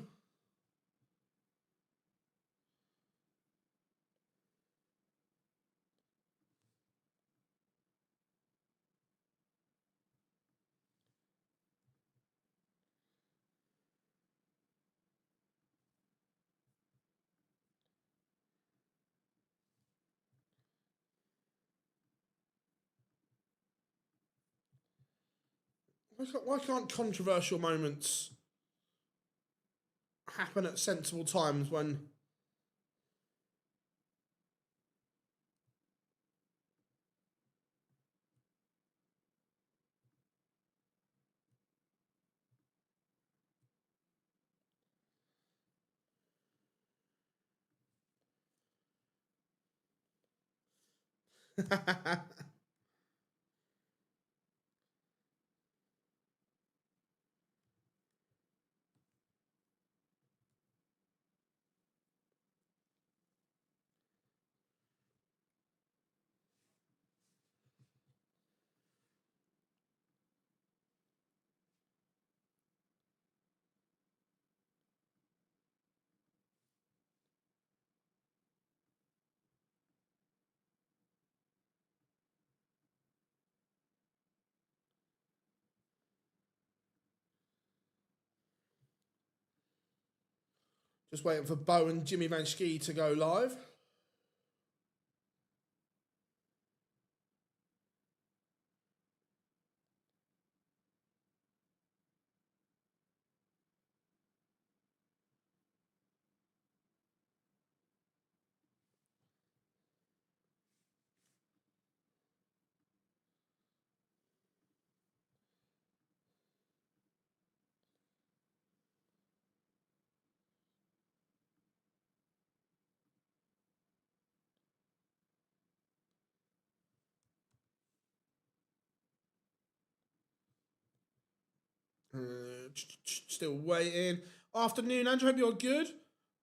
Speaker 1: Why can't controversial moments happen at sensible times when... Just waiting for Bo and Jimmy Van Schie to go live. Still waiting. Afternoon, Andrew. Hope you're good.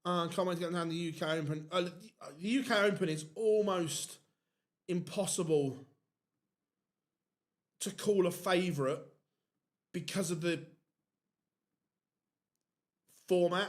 Speaker 1: Can't wait to get down the UK Open. The UK Open is almost impossible to call a favourite because of the format.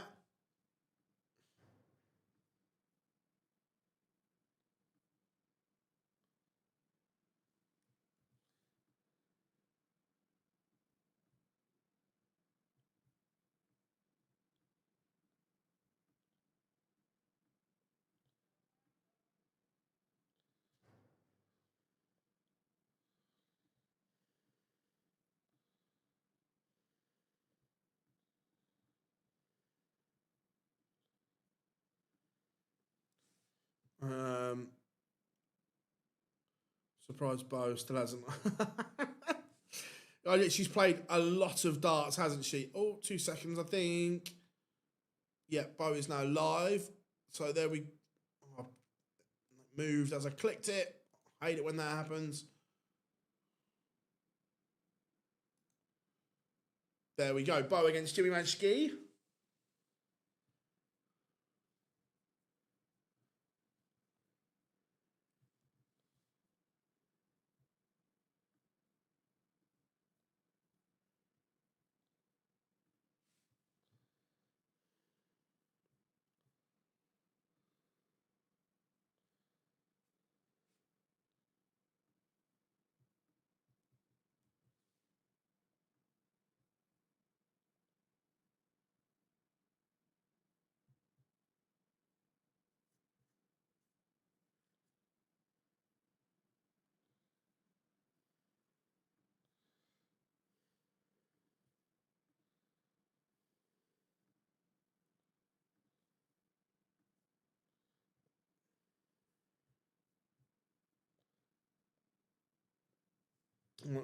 Speaker 1: Surprised Bo still hasn't. She's played a lot of darts, hasn't she? Oh, 2 seconds, I think. Yeah, Bo is now live. So there we moved as I clicked it. I hate it when that happens. There we go. Bo against Jimmy Manchki.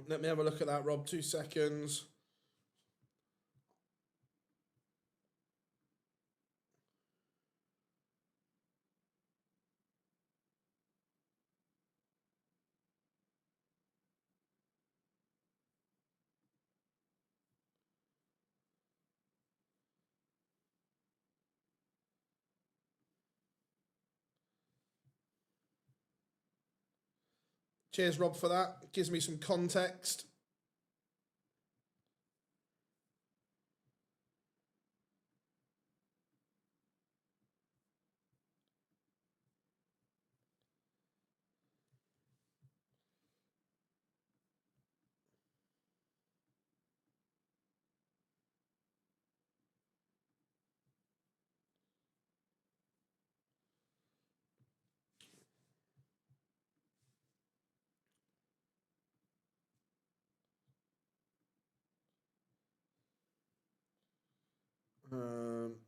Speaker 1: Let me have a look at that, Rob. 2 seconds. Cheers, Rob, for that. Gives me some context.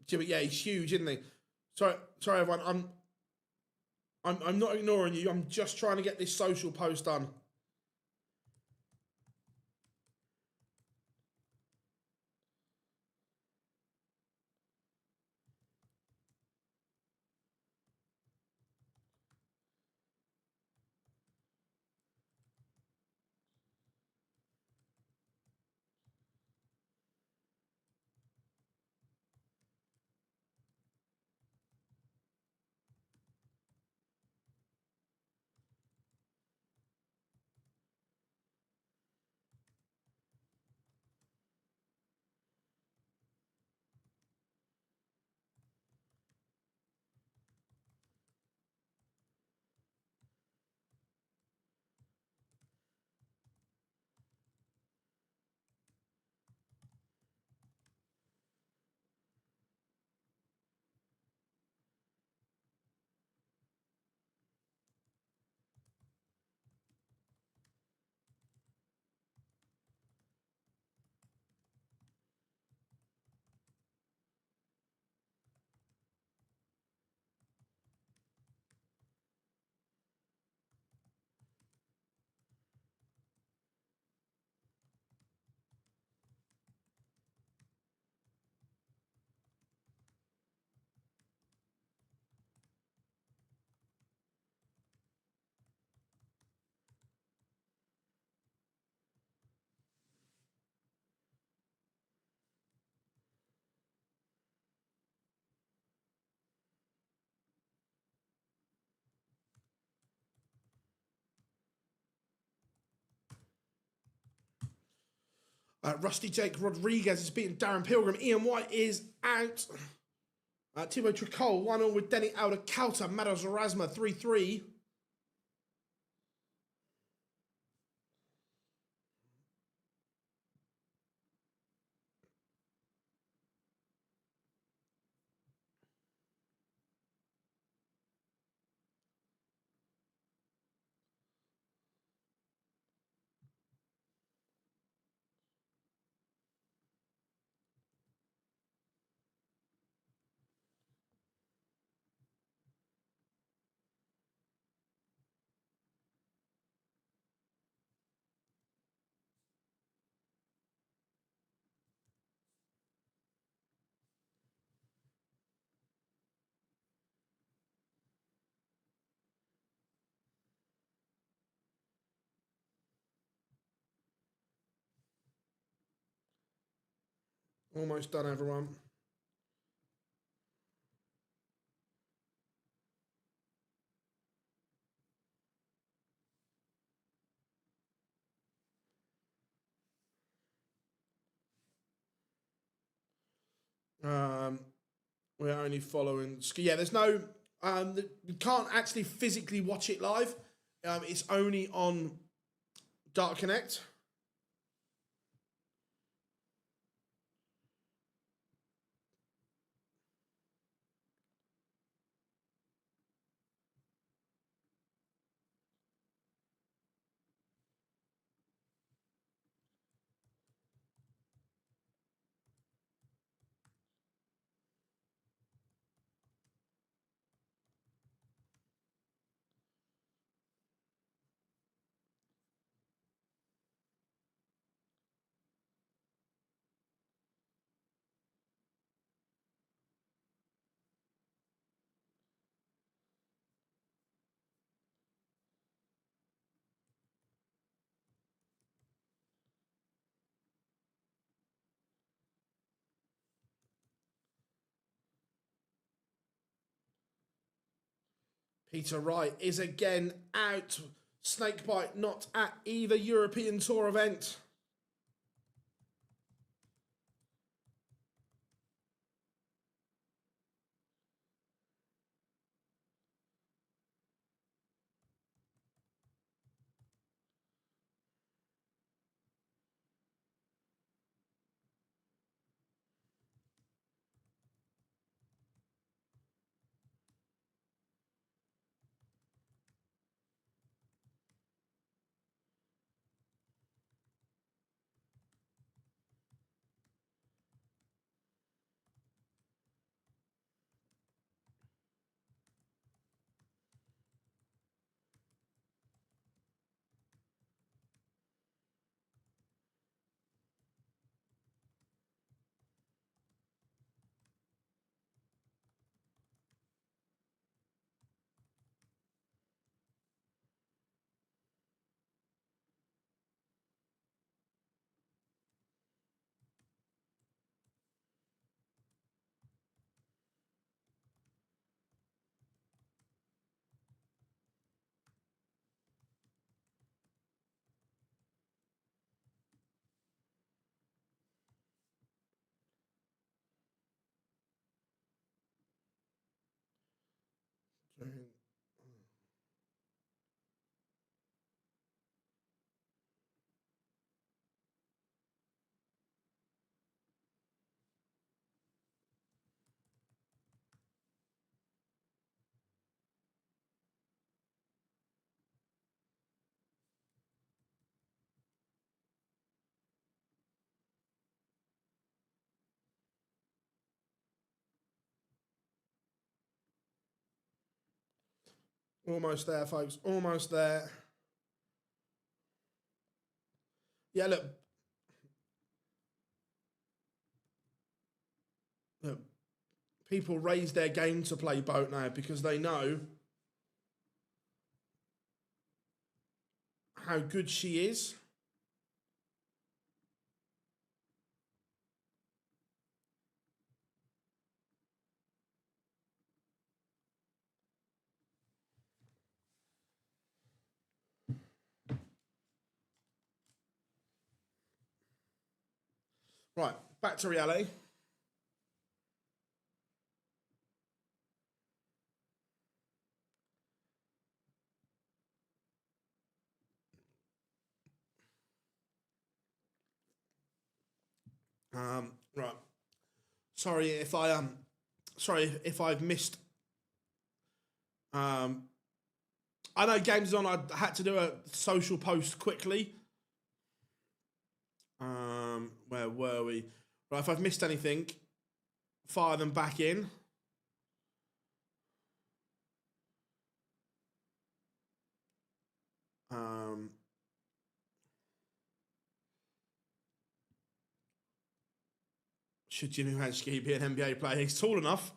Speaker 1: Jimmy, yeah, he's huge, isn't he? Sorry, everyone. I'm not ignoring you. I'm just trying to get this social post done. Rusty Jake Rodriguez is beating Darren Pilgrim. Ian White is out. Thibaut Tricol 1-0 with Denny Aldacalta. Mados Erasma 3-3. Almost done, everyone. We're only following. Yeah, there's no. You can't actually physically watch it live. It's only on Dart Connect. Peter Wright is again out. Snakebite not at either European Tour event. Almost there, folks. Almost there. Yeah, look. Look. People raise their game to play boat now because they know how good she is. Right, back to reality. Right. Sorry if I've missed. I know games on. I had to do a social post quickly. Where were we? Right, if I've missed anything, fire them back in. Should Jimmy Wanski be an NBA player? He's tall enough.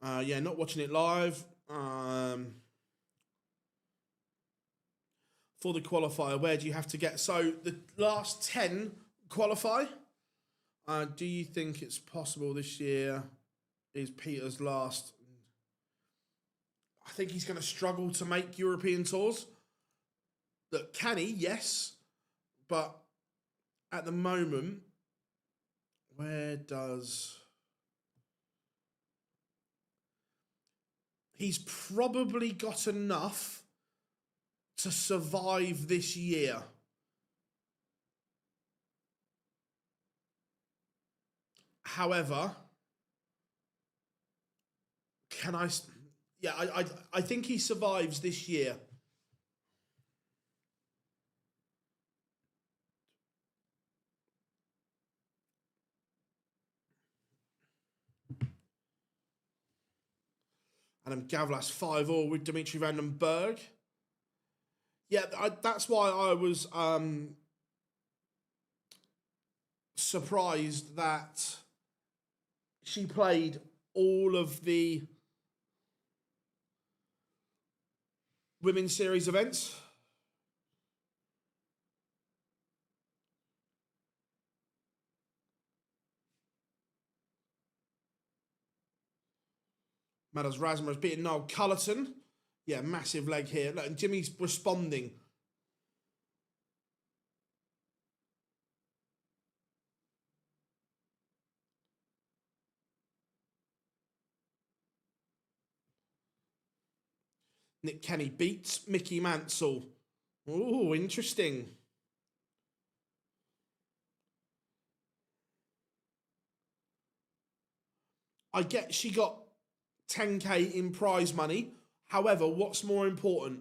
Speaker 1: Yeah, not watching it live. For the qualifier, where do you have to get? So the last 10 qualify. Do you think it's possible this year is Peter's last? I think he's going to struggle to make European tours. Look, can he? Yes. But at the moment, where does... He's probably got enough to survive this year. However, can I... Yeah, I think he survives this year. Adam Gavlas 5-all with Dimitri Van den Berg. Yeah, that's why I was surprised that she played all of the women's series events. Matters Rasmus has beaten Noel Cullerton. Yeah, massive leg here. Look, and Jimmy's responding. Nick Kenny beats Mickey Mansell. Oh, interesting. I get she got 10k in prize money. However, what's more important?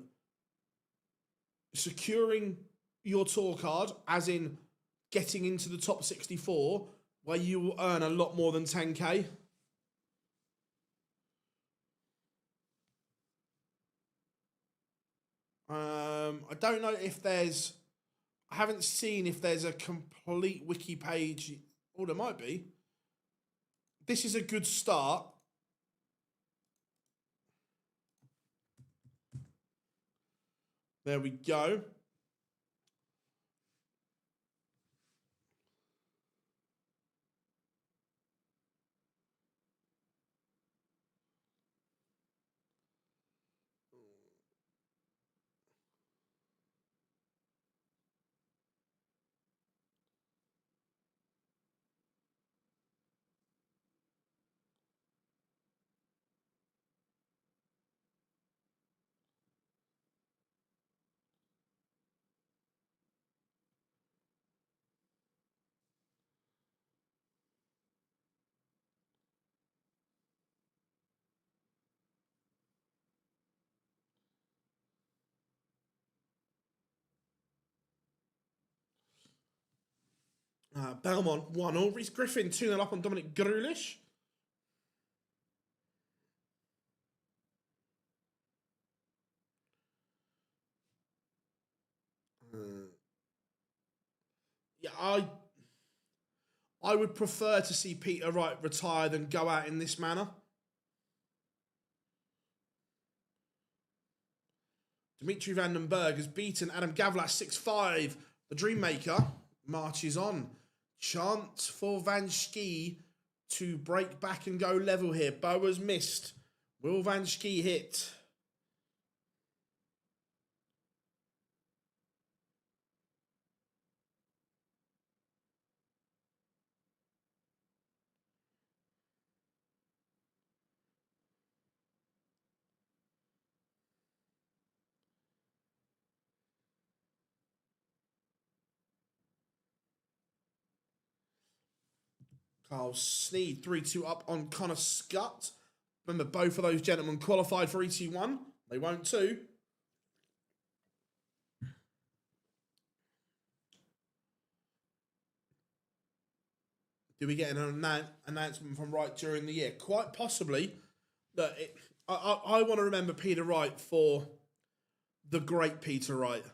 Speaker 1: Securing your tour card, as in getting into the top 64, where you will earn a lot more than 10k. I don't know if there's... I haven't seen if there's a complete wiki page. Oh, there might be. This is a good start. There we go. Belmont 1-all. Reece Griffin 2-0 up on Dominic Grulish. Yeah, I would prefer to see Peter Wright retire than go out in this manner. Dimitri Van den Berg has beaten Adam Gavlas 6-5. The Dreammaker marches on. Chance for Vanschke to break back and go level here. Bow has missed. Will Vanschke hit? Carl Sneed, 3-2 up on Connor Scott. Remember, both of those gentlemen qualified for ET1. They won't too. Do we get an announcement from Wright during the year? Quite possibly. I want to remember Peter Wright for the great Peter Wright.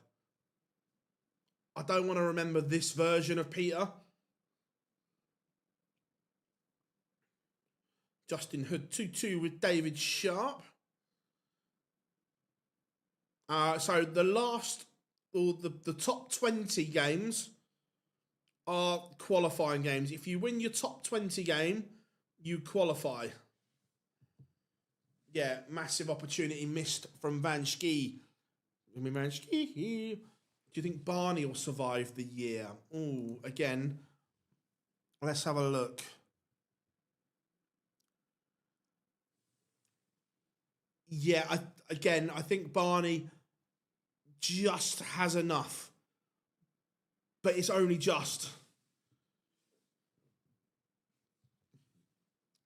Speaker 1: I don't want to remember this version of Peter. Justin Hood, 2-2 with David Sharp. So the last, or the top 20 games are qualifying games. If you win your top 20 game, you qualify. Yeah, massive opportunity missed from Van Schie. Van Schie. Do you think Barney will survive the year? Oh, again, let's have a look. Yeah, I think Barney just has enough. But it's only just.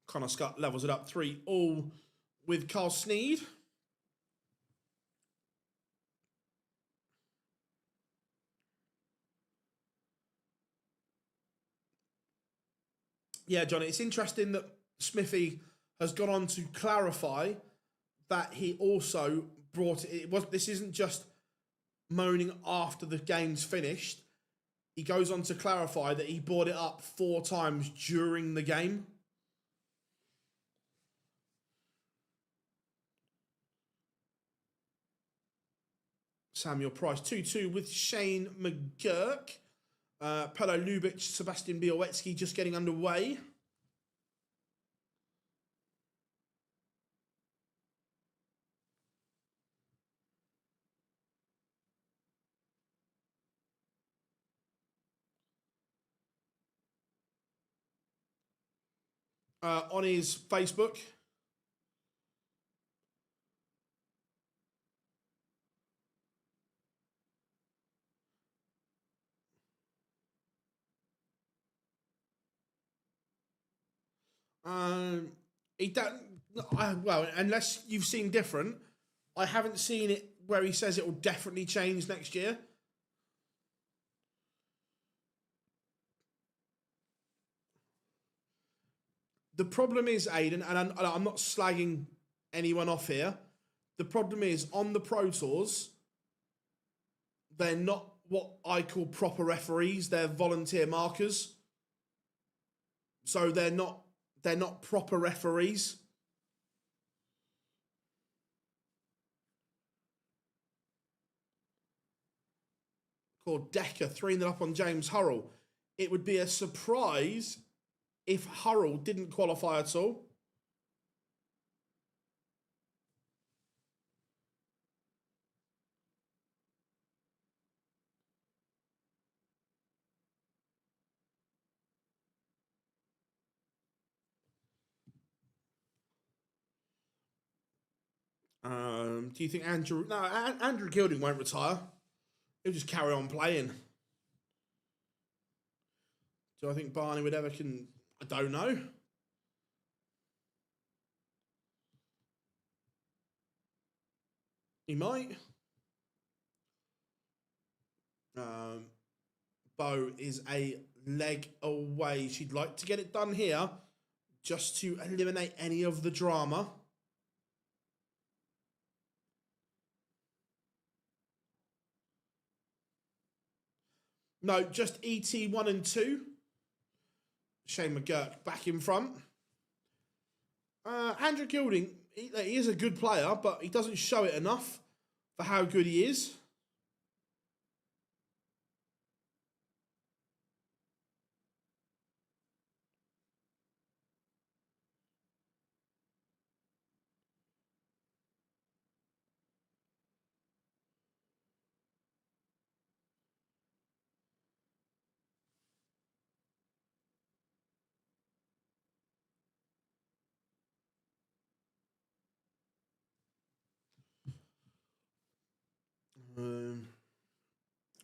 Speaker 1: Connor Scott levels it up 3-3 with Carl Sneed. Yeah, Johnny, it's interesting that Smithy has gone on to clarify that he also brought it. This isn't just moaning after the game's finished. He goes on to clarify that he brought it up 4 times during the game. Samuel Price, 2-2 with Shane McGurk. Pelo Lubic, Sebastian Białowski just getting underway. On his Facebook. He don't. Well, unless you've seen different, I haven't seen it where he says it will definitely change next year. The problem is, Aidan, and I'm not slagging anyone off here. The problem is on the Pro Tours, they're not what I call proper referees. They're volunteer markers. So they're not proper referees. Called Decker, 3-0 up on James Hurrell. It would be a surprise if Hurrell didn't qualify at all. Do you think Andrew... No, Andrew Gilding won't retire. He'll just carry on playing. Do I think Barney would ever can... I don't know. He might. Bo is a leg away. She'd like to get it done here just to eliminate any of the drama. No, just ET 1 and 2. Shane McGurk back in front. Andrew Gilding, he is a good player, but he doesn't show it enough for how good he is.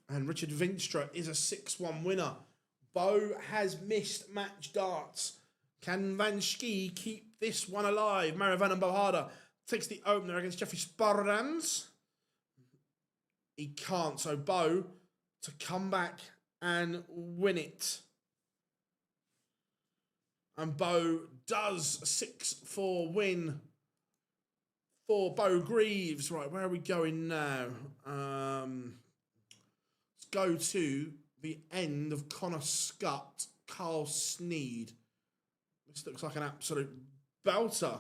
Speaker 1: And Richard Vinstra is a 6-1 winner. Bo has missed match darts Can Van Schie keep this one alive? Mario van den Bohada takes the opener against Jeffrey Sparrans. He can't, so Bo to come back and win it. And Bo does 6-4 win for Bo Greaves. Right, where are we going now? Let's go to the end of Connor Scott, Carl Sneed. This looks like an absolute belter.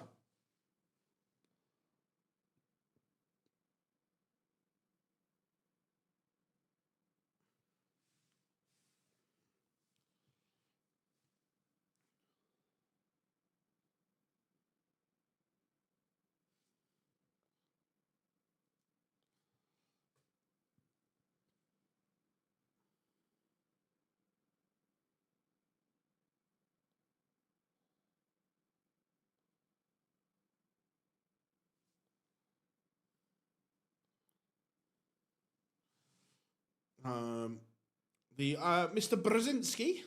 Speaker 1: Mr. Brzezinski.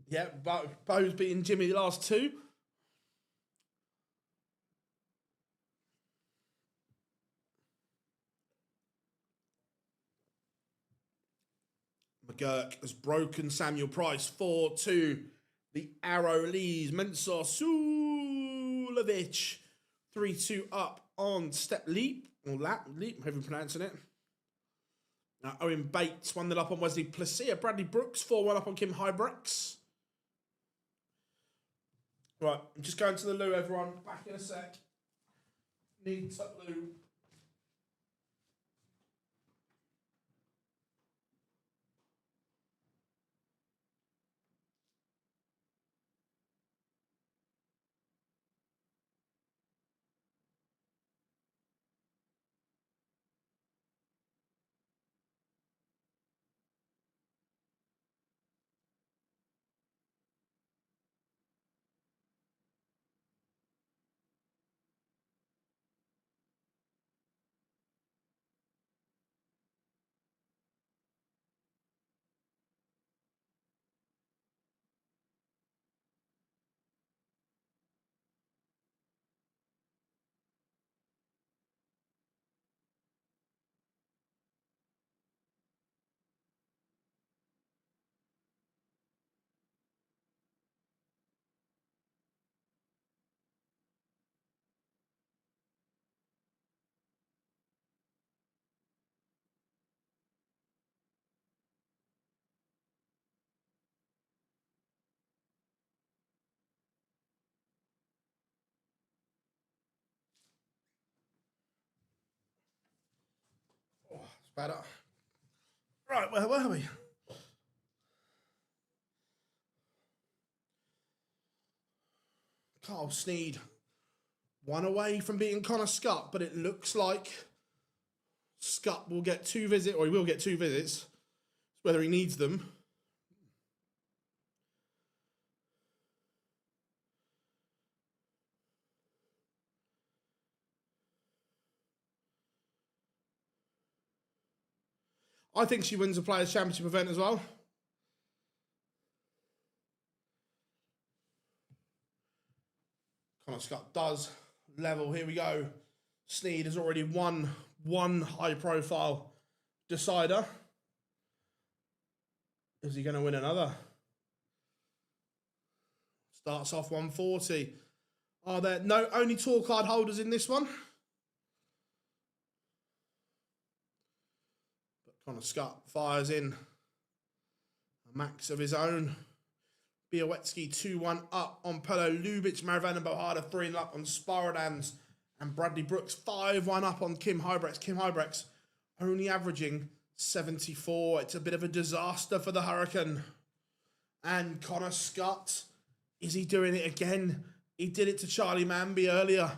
Speaker 1: Yeah, Bo's beating Jimmy the last two. McGurk has broken Samuel Price 4-2. The Arrow leads Mensah Sulovic 3-2 up on step leap, or lap leap, however you're pronouncing it. Now Owen Bates 1-0 up on Wesley Placia. Bradley Brooks 4-1 up on Kim Hybrex. Right, I'm just going to the loo, everyone. Back in a sec. Need to loo. Oh, it's better. Right, where were we? Carl Sneed, one away from beating Connor Scott, but it looks like Scott will get two visits, or he will get two visits, whether he needs them. I think she wins the Players' Championship event as well. Connor Scott does level. Here we go. Sneed has already won one high-profile decider. Is he going to win another? Starts off 140. Are there no only tour card holders in this one? But Connor Scott fires in a max of his own. Białecki 2-1 up on Pelo Lubitsch. Mario van den Bohada 3-0 up on Sparadans. And Bradley Brooks 5-1 up on Kim Hybrex. Kim Hybrex only averaging 74. It's a bit of a disaster for the Hurricane. And Connor Scott, is he doing it again? He did it to Charlie Manby earlier.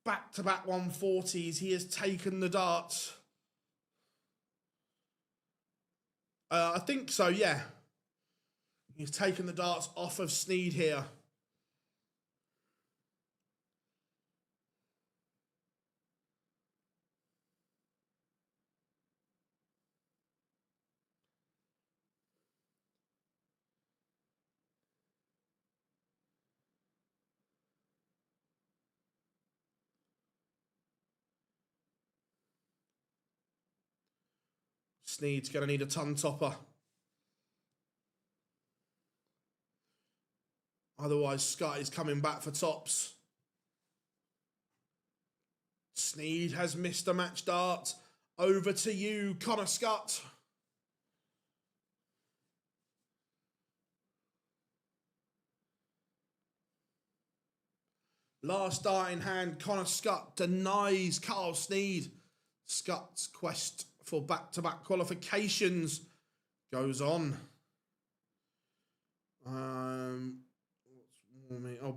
Speaker 1: Back-to-back 140s. He has taken the darts. I think so, yeah. He's taken the darts off of Sneed here. Sneed's going to need a ton topper. Otherwise, Scott is coming back for tops. Sneed has missed a match dart. Over to you, Connor Scott. Last dart in hand, Connor Scott denies Carl Sneed. Scott's quest for back-to-back qualifications goes on.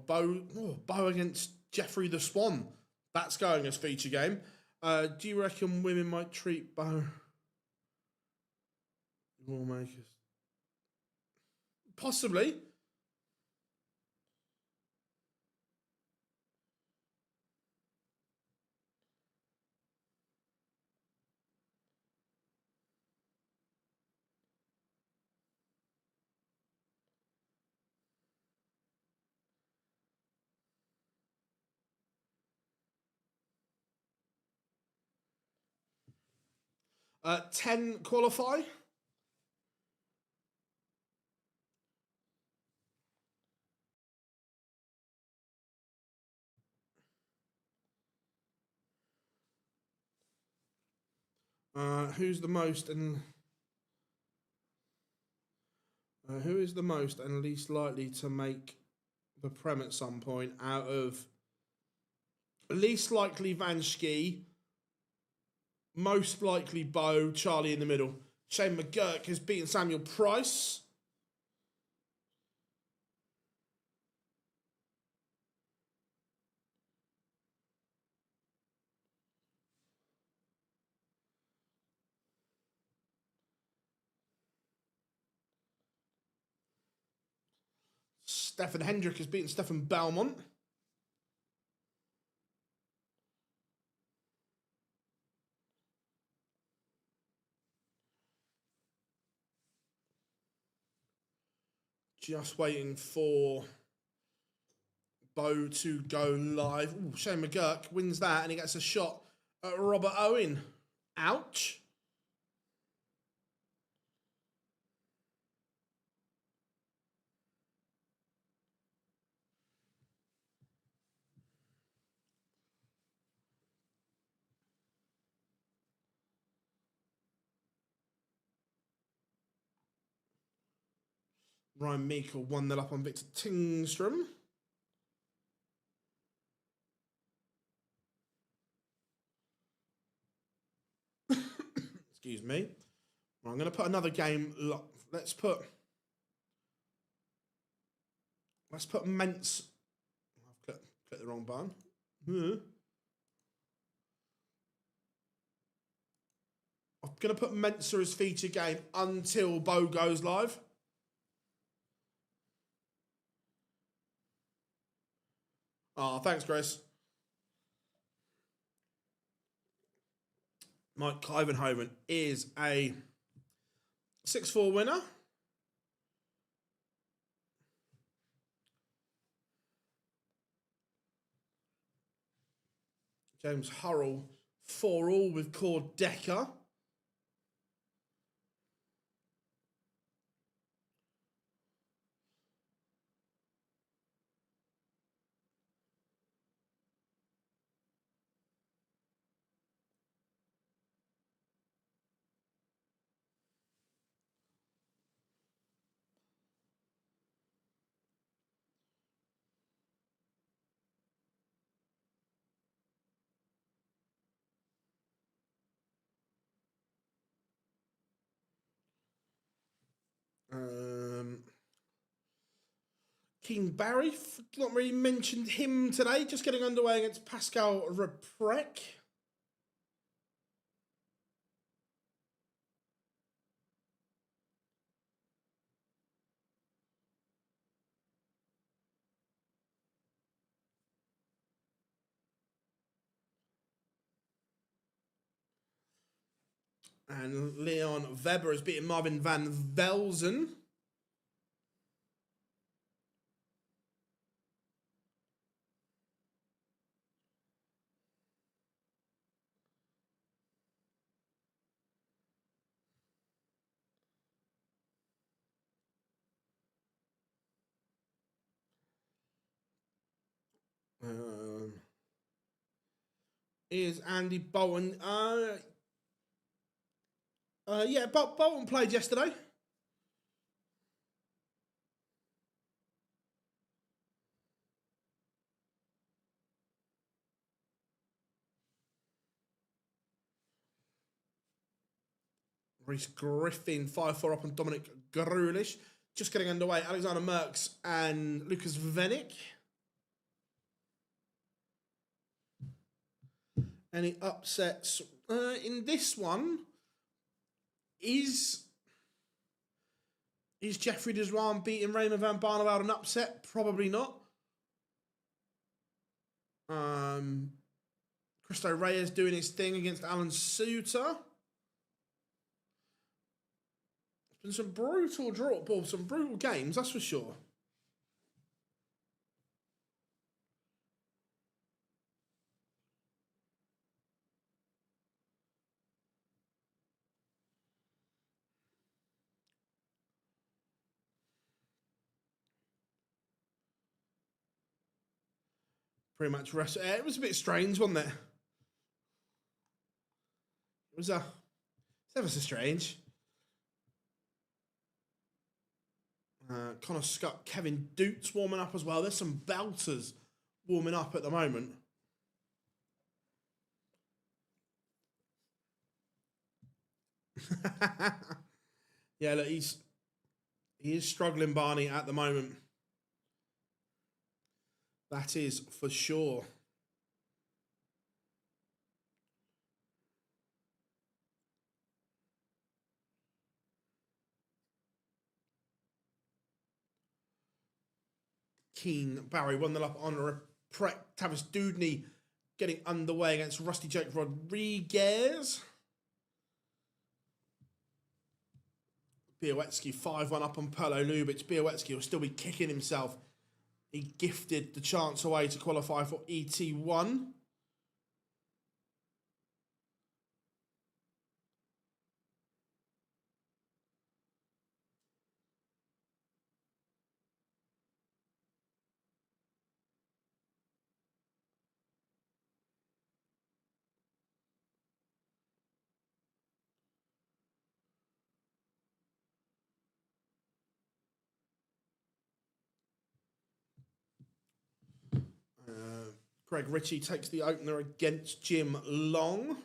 Speaker 1: Bo against Jeffrey the Swan. That's going as feature game. Do you reckon women might treat Bo? Lawmakers. Possibly. Ten qualify. Who's the most and who is the most and least likely to make the Prem at some point out of least likely Van Schie, most likely Bo, Charlie in the middle. Shane McGurk has beaten Samuel Price. Stefan Hendrick has beaten Stefan Belmont. Just waiting for Bo to go live. Ooh, Shane McGurk wins that and he gets a shot at Robert Owen. Ouch. Ryan Meikle 1-0 up on Victor Tingstrom. Excuse me. I'm going to put another game. Let's put Mentz. I've clicked the wrong button. I'm going to put Mensa as feature game until Bo goes live. Oh, thanks, Chris. Mike Clivenhoven is a 6-4 winner. James Hurrell 4-all with Cord Decker. King Barry, not really mentioned him today. Just getting underway against Pascal Reprec. And Leon Weber has beaten Marvin van Velzen. Is Andy Bolton. Yeah, Bolton played yesterday. Reese Griffin, 5-4 up on Dominic Grulish. Just getting underway. Alexander Merckx and Lucas Venick. Any upsets in this one? Is Jeffrey Deswan beating Raymond van Barneveld an upset? Probably not. Cristo Reyes doing his thing against Alan Suter. It's been some brutal some brutal games, that's for sure. Pretty much rest. It was a bit strange, wasn't it? It was ever so strange. Connor Scott, Kevin Doots warming up as well. There's some belters warming up at the moment. Yeah, look, he is struggling, Barney, at the moment. That is for sure. Keen Barry 1-0 up on Prek. Tavis Dudney getting underway against Rusty Jake Rodriguez. Białecki 5-1 up on Perlo Lubitsch. Białecki will still be kicking himself. He gifted the chance away to qualify for ET1. Greg Ritchie takes the opener against Jim Long.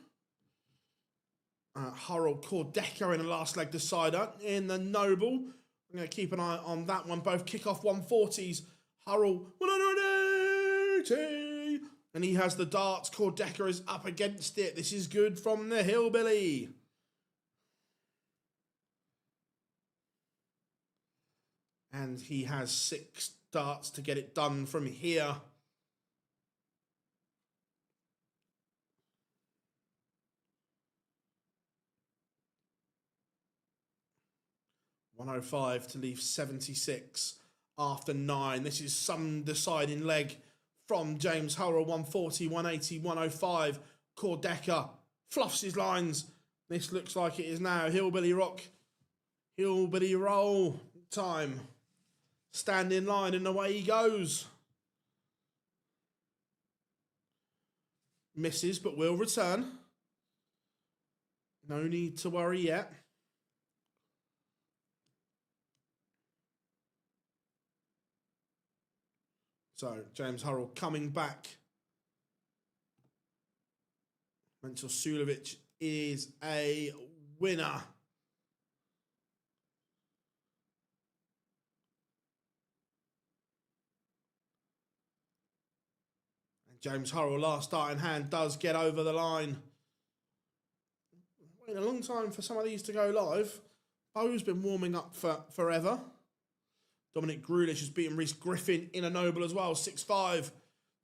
Speaker 1: Harold Cordecker in the last leg decider in the Noble. I'm going to keep an eye on that one. Both kick-off 140s. Harold 180. And he has the darts. Cordecker is up against it. This is good from the Hillbilly. And he has 6 darts to get it done from here. .105 to leave 76 after 9. This is some deciding leg from James Hurrell. 140, 180, 105. Cordecker fluffs his lines. This looks like it is now Hillbilly Rock, Hillbilly Roll time. Stand in line and away he goes. Misses but will return. No need to worry yet. So, James Hurrell coming back. Mental Sulovic is a winner. And James Hurrell, last start in hand, does get over the line. Waiting a long time for some of these to go live. Bo's been warming up for forever. Dominic Grulish has beaten Reese Griffin in a Noble as well. 6-5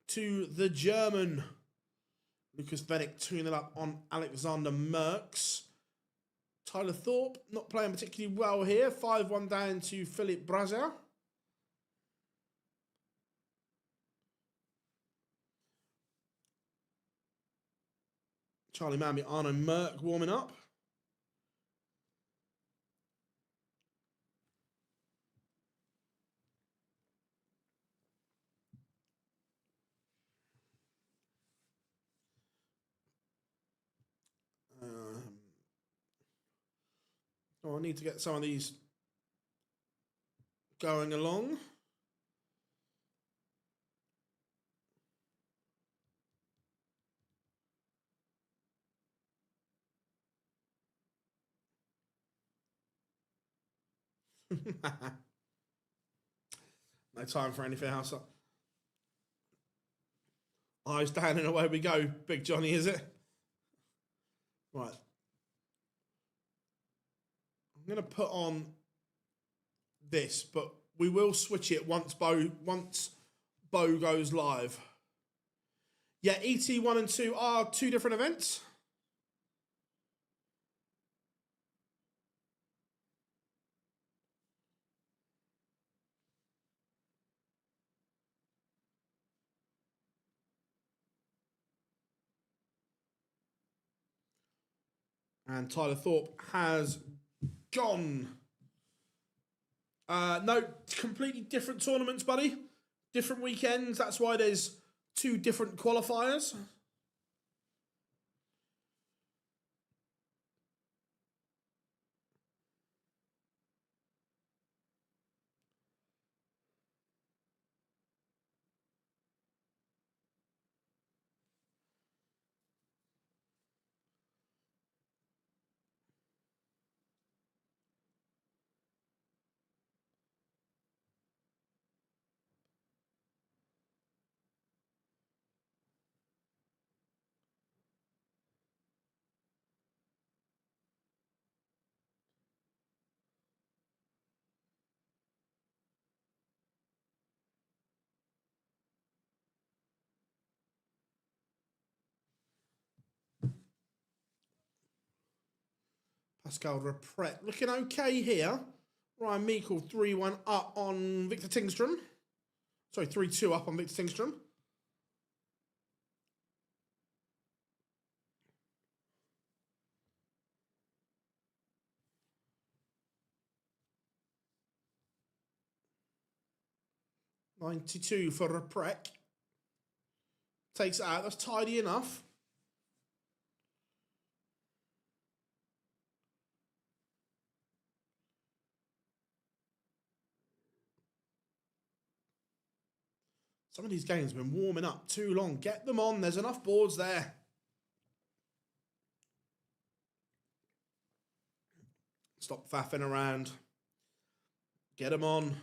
Speaker 1: to the German. Lucas Venick 2-0 up on Alexander Merckx. Tyler Thorpe not playing particularly well here. 5-1 down to Philip Brazer. Charlie Mammy, Arno Merck warming up. I need to get some of these going along. No time for anything else. Eyes down and away we go. Big Johnny, is it? Right. I'm going to put on this, but we will switch it once Bo goes live. Yeah, ET 1 and 2 are two different events. And Tyler Thorpe has gone. No, completely different tournaments, buddy. Different weekends. That's why there's two different qualifiers. Pascal Repret looking okay here. Ryan Meikle 3-1 up on Victor Tingstrom. Sorry, 3-2 up on Victor Tingstrom. $92 for Repret. Takes it out. That's tidy enough. Some of these games have been warming up too long. Get them on. There's enough boards there. Stop faffing around. Get them on.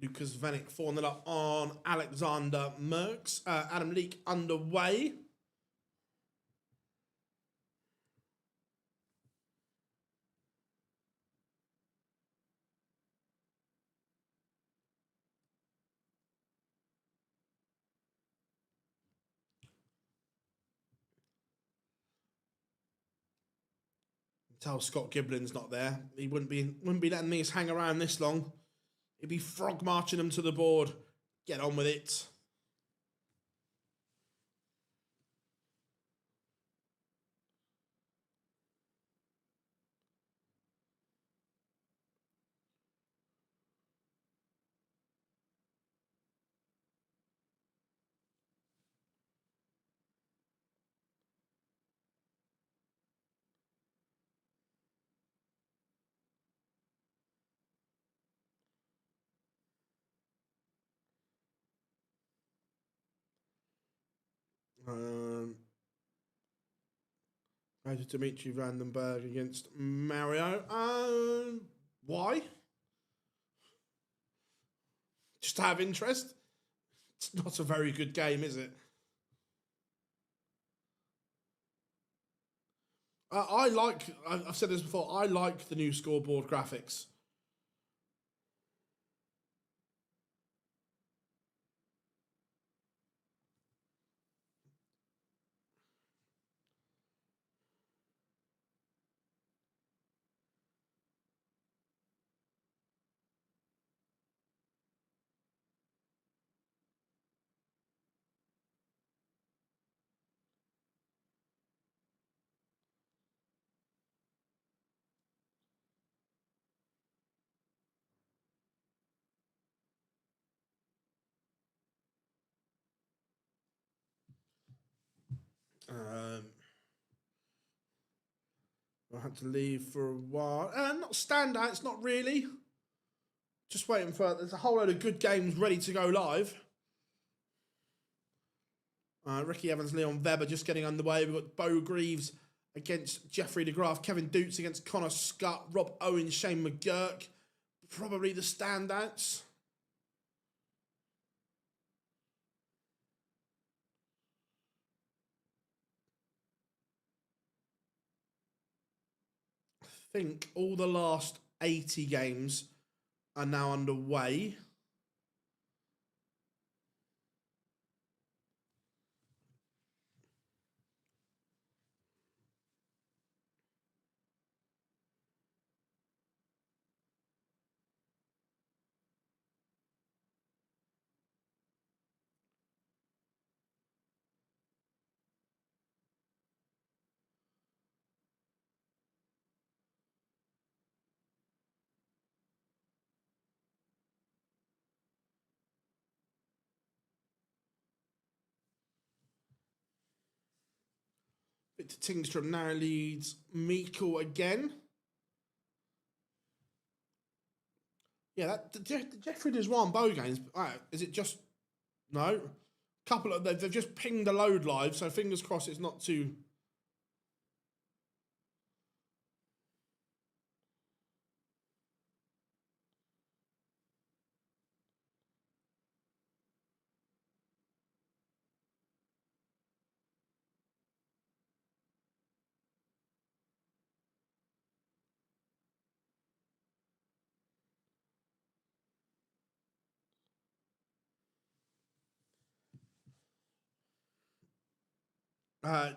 Speaker 1: Lucas Vanek 4-0 up on Alexander Merckx. Adam Leake underway. Tell Scott Giblin's not there. He wouldn't be letting me hang around this long. He'd be frog marching them to the board. Get on with it. Go to Dimitri Vandenberg against Mario. Why? Just to have interest? It's not a very good game, is it? I've said this before, I like the new scoreboard graphics. I had to leave for a while. Not standouts, not really. Just waiting for. There's a whole load of good games ready to go live. Ricky Evans, Leon Weber just getting underway. We've got Bo Greaves against Jeffrey de Graaf, Kevin Dutz against Connor Scott, Rob Owen, Shane McGurk. Probably the standouts. I think all the last 80 games are now underway. Victor Tingstrom now leads Meikle again. Yeah, Jeffrey does one bow games. Is it just no? Couple of they've just pinged the load live, so fingers crossed it's not too.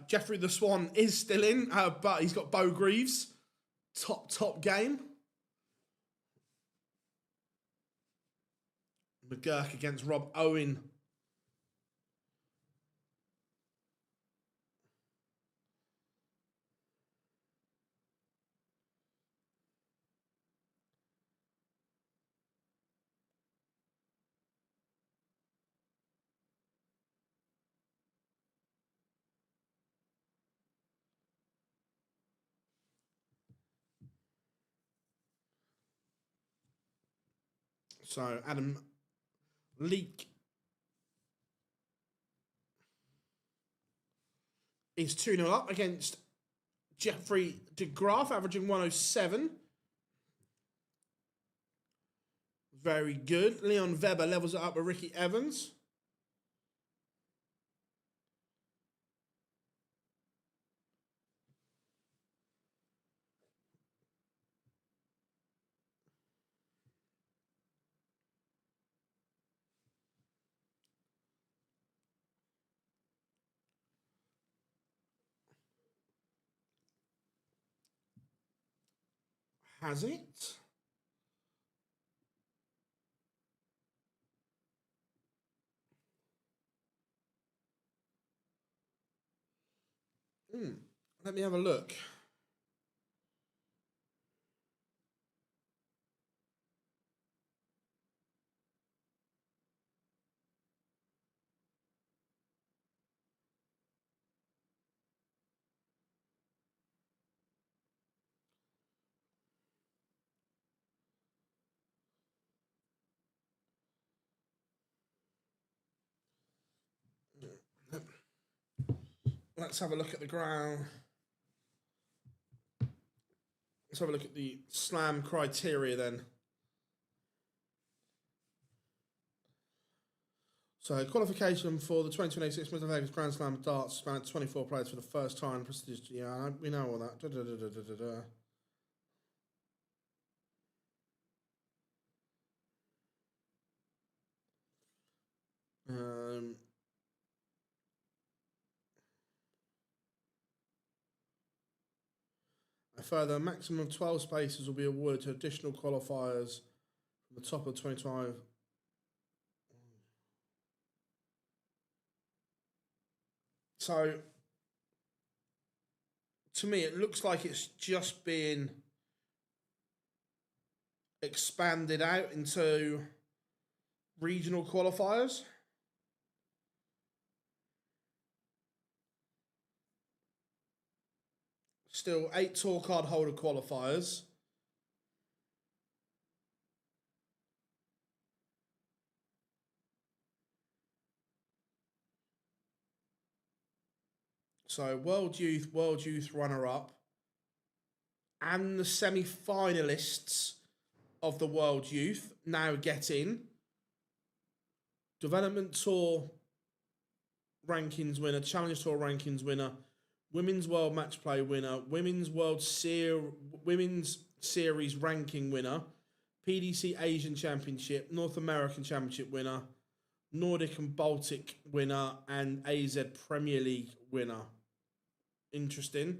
Speaker 1: Jeffrey the Swan is still in, but he's got Bo Greaves. Top game. McGurk against Rob Owen. So Adam Leake is 2-0 up against Jeffrey de Graaf, averaging 107. Very good. Leon Weber levels it up with Ricky Evans. Has it? Let me have a look. let's have a look at the ground. Let's have a look at the slam criteria then. So, qualification for the 2026 Mr. Vegas Grand Slam darts span 24 players for the first time. Prestigious, yeah, we know all that. A further maximum of 12 spaces will be awarded to additional qualifiers from the top of 25. So, to me, it looks like it's just been expanded out into regional qualifiers. Still 8 tour card holder qualifiers. So World Youth runner-up, and the semi-finalists of the World Youth now get in. Development Tour rankings winner, Challenge Tour rankings winner, Women's World Match Play winner, Women's Series ranking winner, PDC Asian Championship, North American Championship winner, Nordic and Baltic winner, and AZ Premier League winner. Interesting.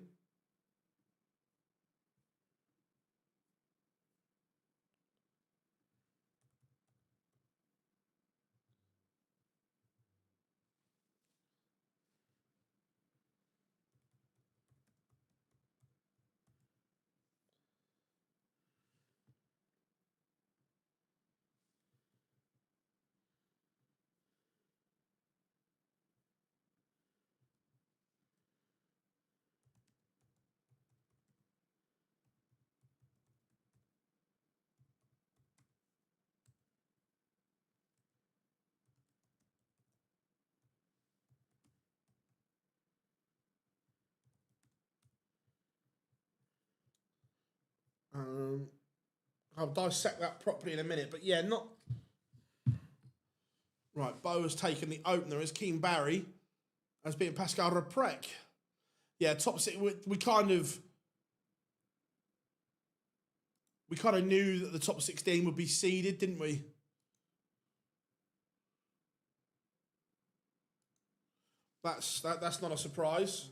Speaker 1: I'll dissect that properly in a minute, but yeah, not... Right, Bo has taken the opener as Keane Barry has beaten Pascal Reprec. Yeah, top six, we kind of knew that the top 16 would be seeded, didn't we? That's not a surprise.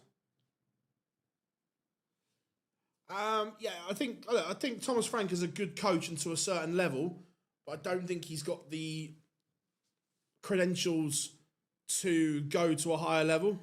Speaker 1: Yeah, I think Thomas Frank is a good coach and to a certain level, but I don't think he's got the credentials to go to a higher level.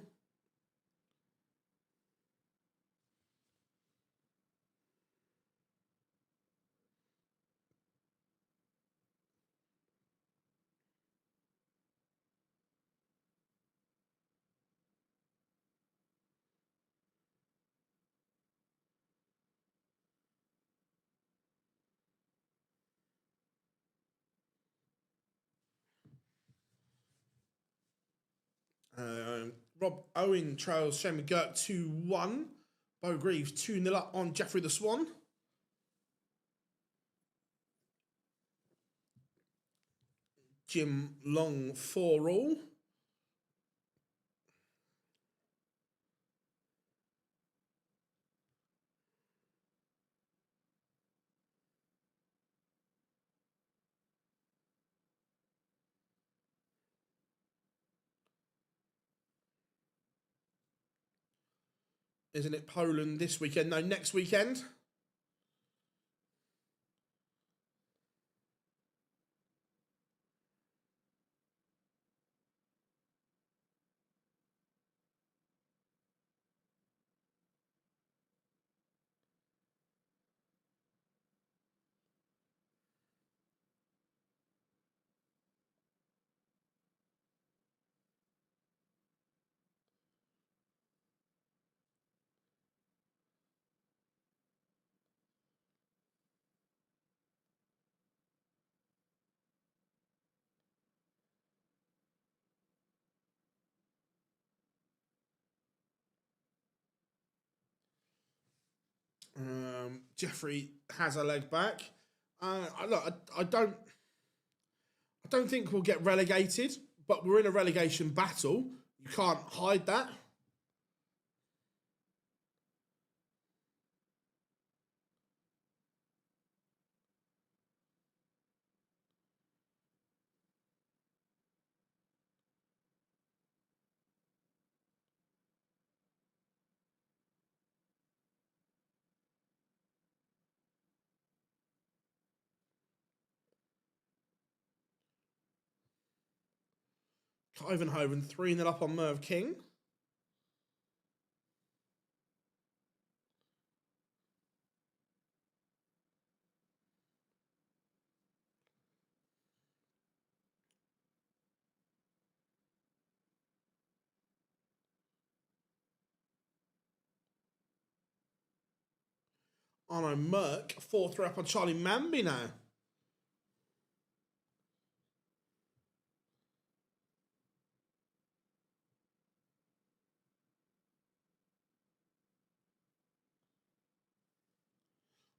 Speaker 1: Rob Owen trails Shane McGurk 2-1. Bo Greaves 2-0 up on Jeffrey the Swan. Jim Long 4-all. Isn't it Poland this weekend? No, next weekend. Jeffrey has a leg back. I don't think we'll get relegated, but we're in a relegation battle. You can't hide that. Ivanhoven 3-0 up on Merv King. Oh no, Merck 4-3 up on Charlie Mamby now.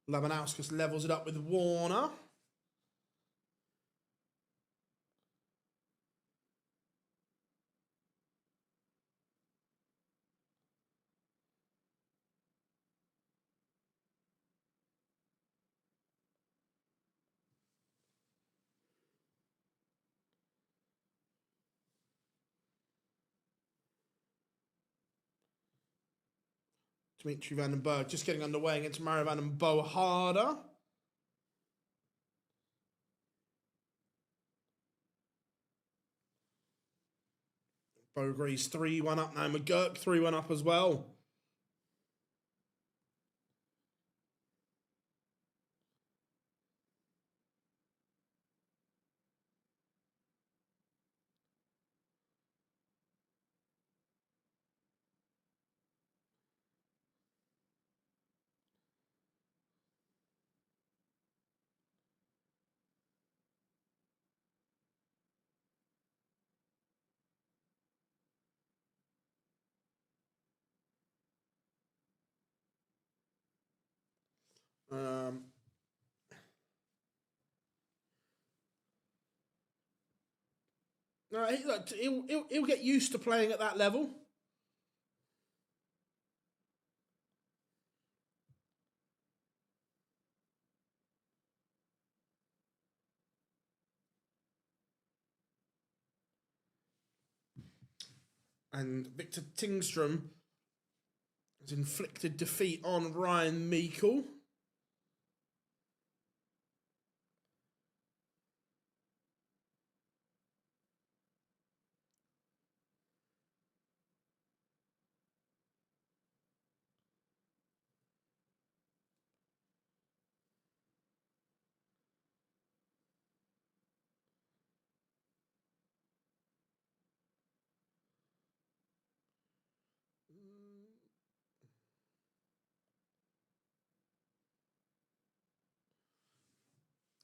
Speaker 1: Labanauskas levels it up with Warner. Dimitri van den Berg just getting underway against Mario van den Boharder. Bogre's 3-1 up now. McGurk 3-1 up as well. No, he'll get used to playing at that level. And Victor Tingstrom has inflicted defeat on Ryan Meikle.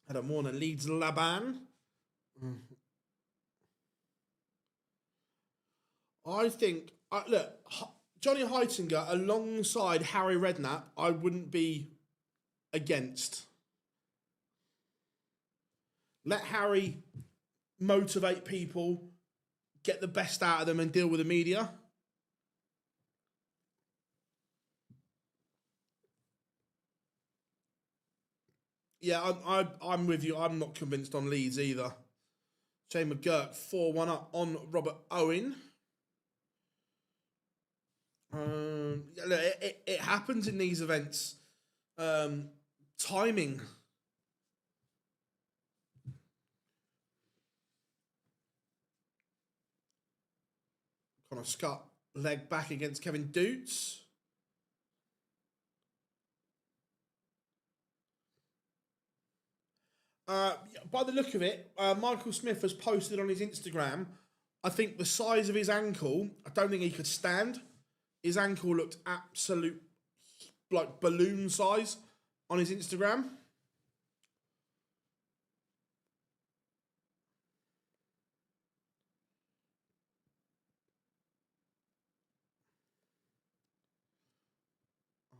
Speaker 1: Adam Warner leads Laban. I think, look, Johnny Heitinger alongside Harry Redknapp, I wouldn't be against. Let Harry motivate people, get the best out of them, and deal with the media. Yeah, I'm with you. I'm not convinced on Leeds either. Shane McGurk 4-1 up on Robert Owen. It happens in these events. Timing. Connor Scott leg back against Kevin Doots. By the look of it, Michael Smith has posted on his Instagram, I think the size of his ankle, I don't think he could stand. His ankle looked absolute, like balloon size on his Instagram.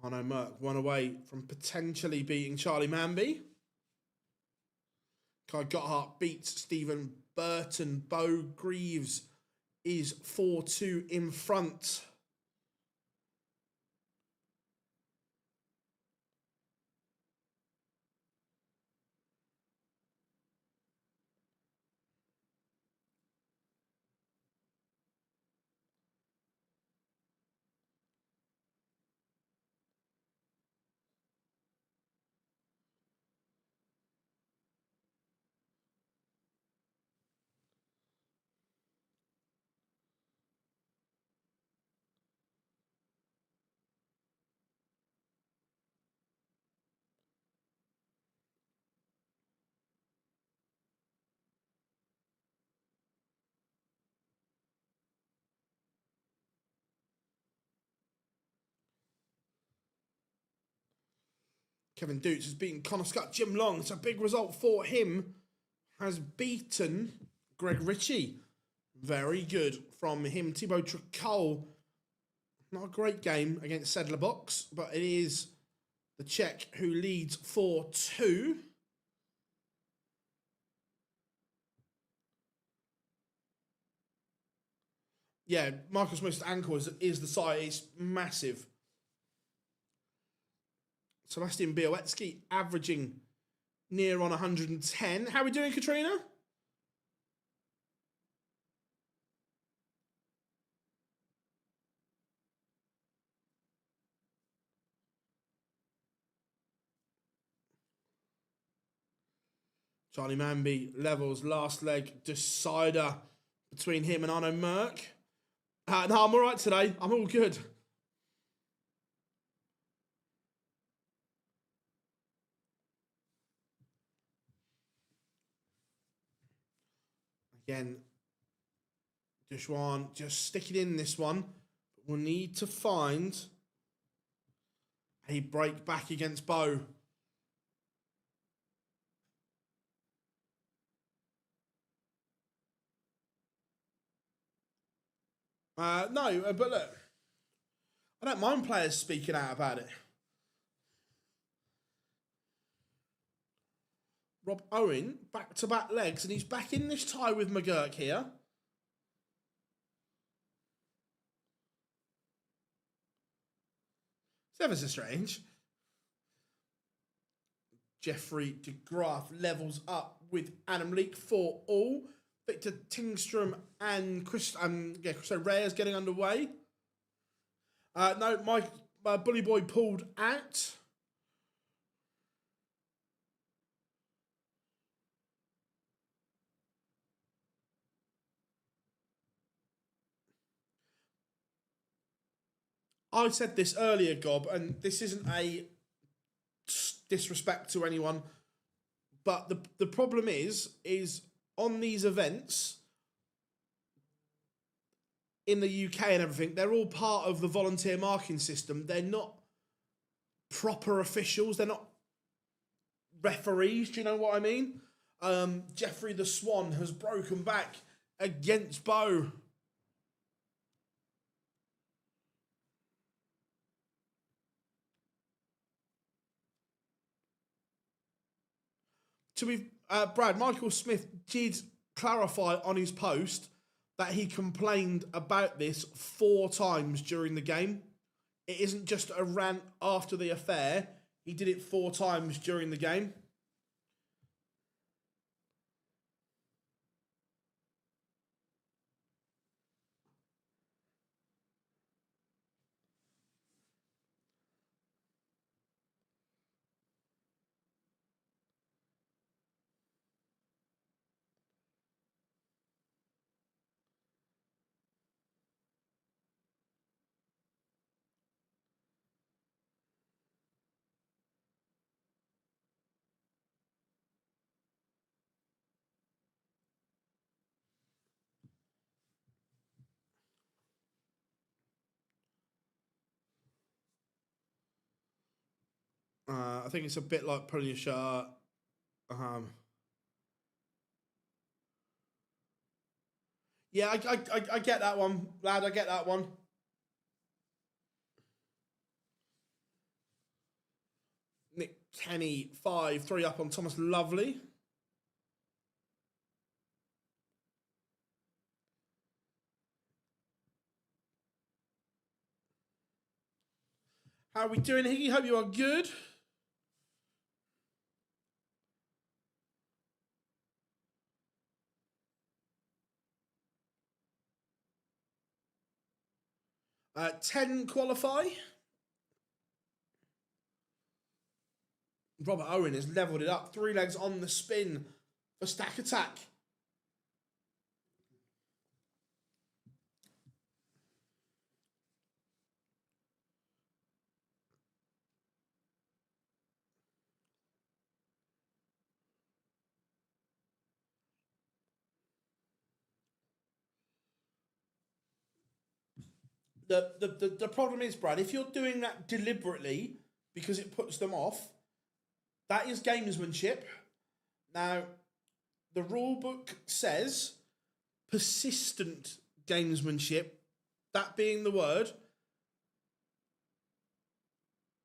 Speaker 1: Arno Merck, one away from potentially beating Charlie Manby. Kai Gotthard beats Stephen Burton. Bo Greaves is 4-2 in front. Kevin Dukes has beaten Connor Scott. Jim Long, it's a big result for him, has beaten Greg Ritchie. Very good from him. Thibaut Tricol, not a great game against Sedler Box, but it is the Czech who leads 4-2. Yeah, Michael Smith's ankle is the size. It's massive. Sebastian Białecki averaging near on 110. How are we doing, Katrina? Charlie Manby levels last leg decider between him and Arno Merck. No, I'm all right today. I'm all good. Again, Dushwan just sticking in this one. But we'll need to find a break back against Bo. No, but look, I don't mind players speaking out about it. Rob Owen, back-to-back legs, and he's back in this tie with McGurk here. It's ever so strange. Jeffrey de Graaf levels up with Adam Leake for all. Victor Tingstrom and Chris Reyes getting underway. No, my bully boy pulled out. I said this earlier, Gob, and this isn't a disrespect to anyone, but the problem is on these events in the UK and everything, they're all part of the volunteer marking system. They're not proper officials. They're not referees. Do you know what I mean? Jeffrey the Swan has broken back against Bo. To be Brad, Michael Smith did clarify on his post that he complained about this 4 times during the game. It isn't just a rant after the affair. He did it 4 times during the game. I think it's a bit like pulling your shirt. Yeah, I get that one, lad. I get that one. Kenny 5-3 up on Thomas Lovely. How are we doing, Higgy? Hope you are good. Uh, 10 qualify. Robert Owen has levelled it up. 3 legs on the spin for Stack Attack. The problem is, Brad, if you're doing that deliberately because it puts them off, that is gamesmanship. Now, the rule book says persistent gamesmanship, that being the word,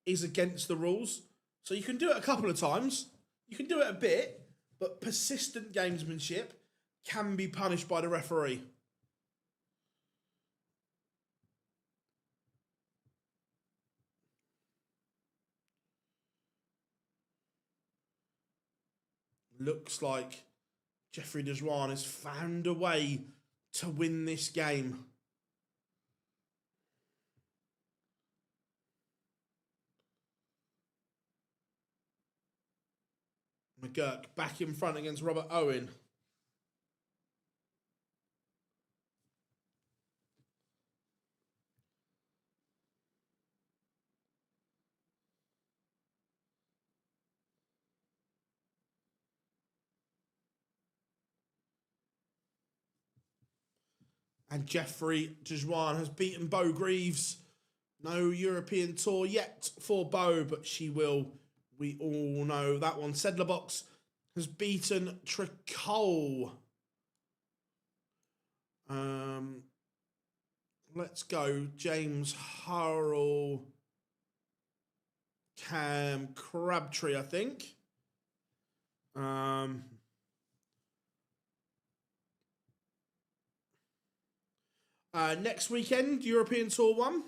Speaker 1: is against the rules. So you can do it a couple of times, you can do it a bit, but persistent gamesmanship can be punished by the referee. Looks like Jeffrey Deswan has found a way to win this game. McGurk back in front against Robert Owen. And Jeffrey Deswan has beaten Bo Greaves. No European Tour yet for Bo, but she will. We all know that one. Sedlerbox has beaten Tricole. Let's go. James Harrell. Cam Crabtree, I think. Next weekend, European Tour 1.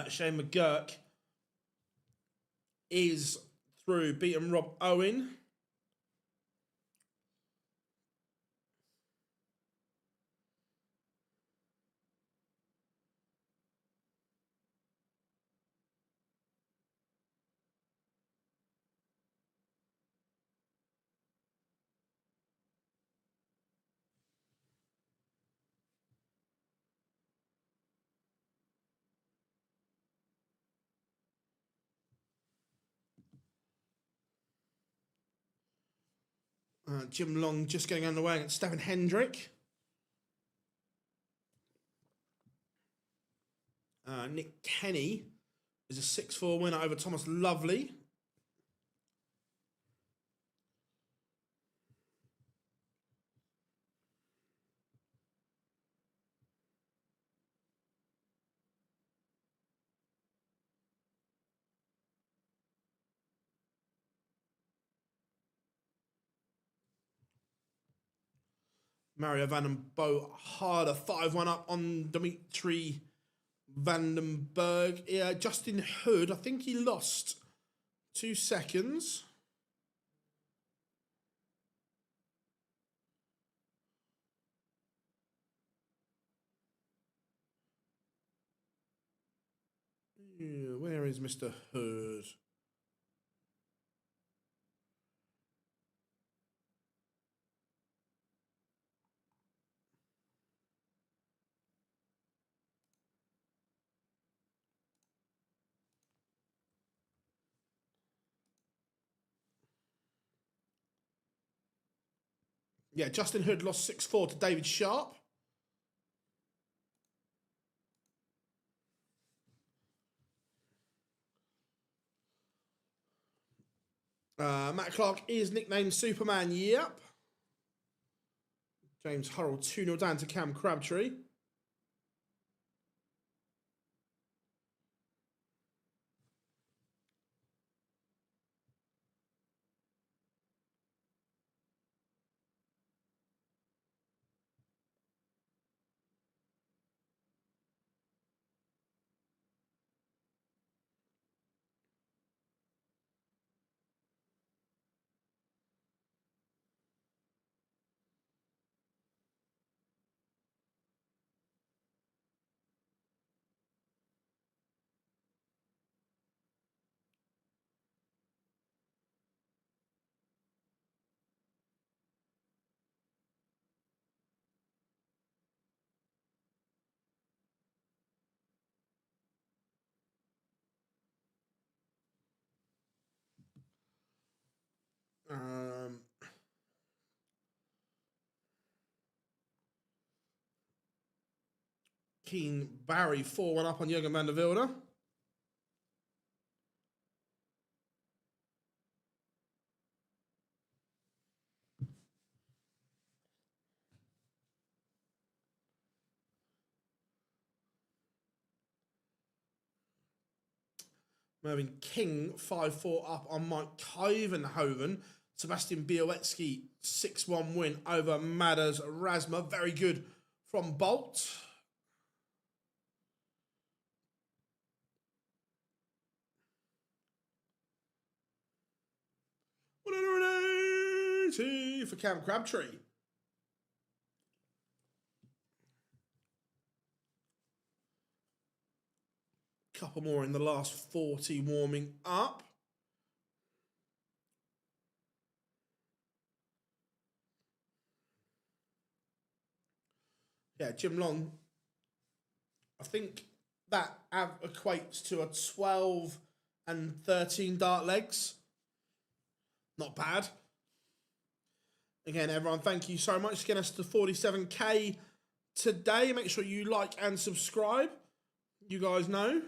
Speaker 1: Shane McGurk is through, beating Rob Owen. Jim Long just getting underway against Stefan Hendrick. Nick Kenny is a 6-4 winner over Thomas Lovely. Mario van den Boe harder, 5-1 up on Dimitri Vandenberg. Yeah, Justin Hood, I think he lost 2 seconds. Yeah, where is Mr. Hood? Yeah, Justin Hood lost 6-4 to David Sharp. Matt Clark is nicknamed Superman. Yep. James Hurrell 2-0 down to Cam Crabtree. Keen Barry 4-1 up on Jurgen van der Wilde. Mervyn King 5-4 up on Mike Kovenhoven. Sebastian Białecki 6-1 win over Madars Razma. Very good from Bolt. For Cam Crabtree. Couple more in the last 40 warming up. Yeah, Jim Long, I think that equates to a 12 and 13 dart legs. Not bad. Again, everyone, thank you so much for getting us to 47k today. Make sure you like and subscribe. You guys know.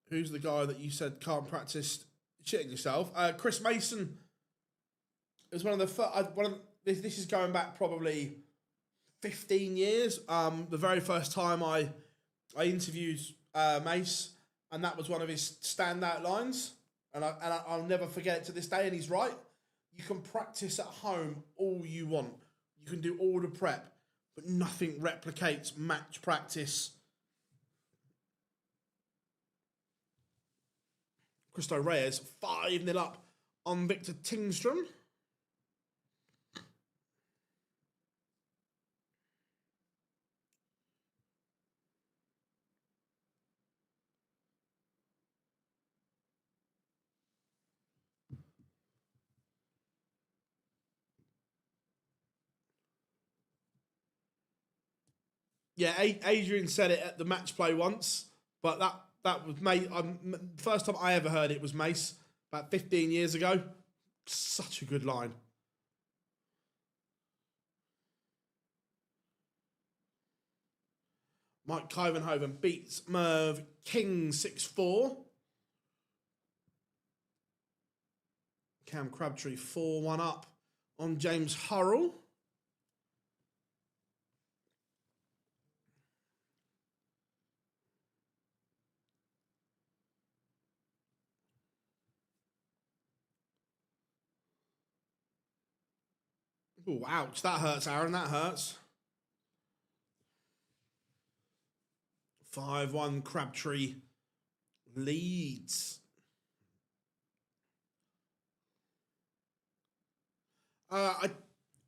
Speaker 1: Who's the guy that you said can't practice shitting yourself? Chris Mason is one of the first. This is going back probably 15 years. The very first time I interviewed Mace, and that was one of his standout lines, and I'll never forget it to this day. And he's right. You can practice at home all you want. You can do all the prep, but nothing replicates match practice. Christo Reyes 5-0 up on Victor Tingstrom. Yeah, Adrian said it at the match play once, but that was Mace. First time I ever heard it was Mace about 15 years ago. Such a good line. Mike Kovenhoven beats Merv King 6-4. Cam Crabtree 4-1 up on James Hurrell. Oh, ouch. That hurts, Aaron. That hurts. 5-1 Crabtree leads.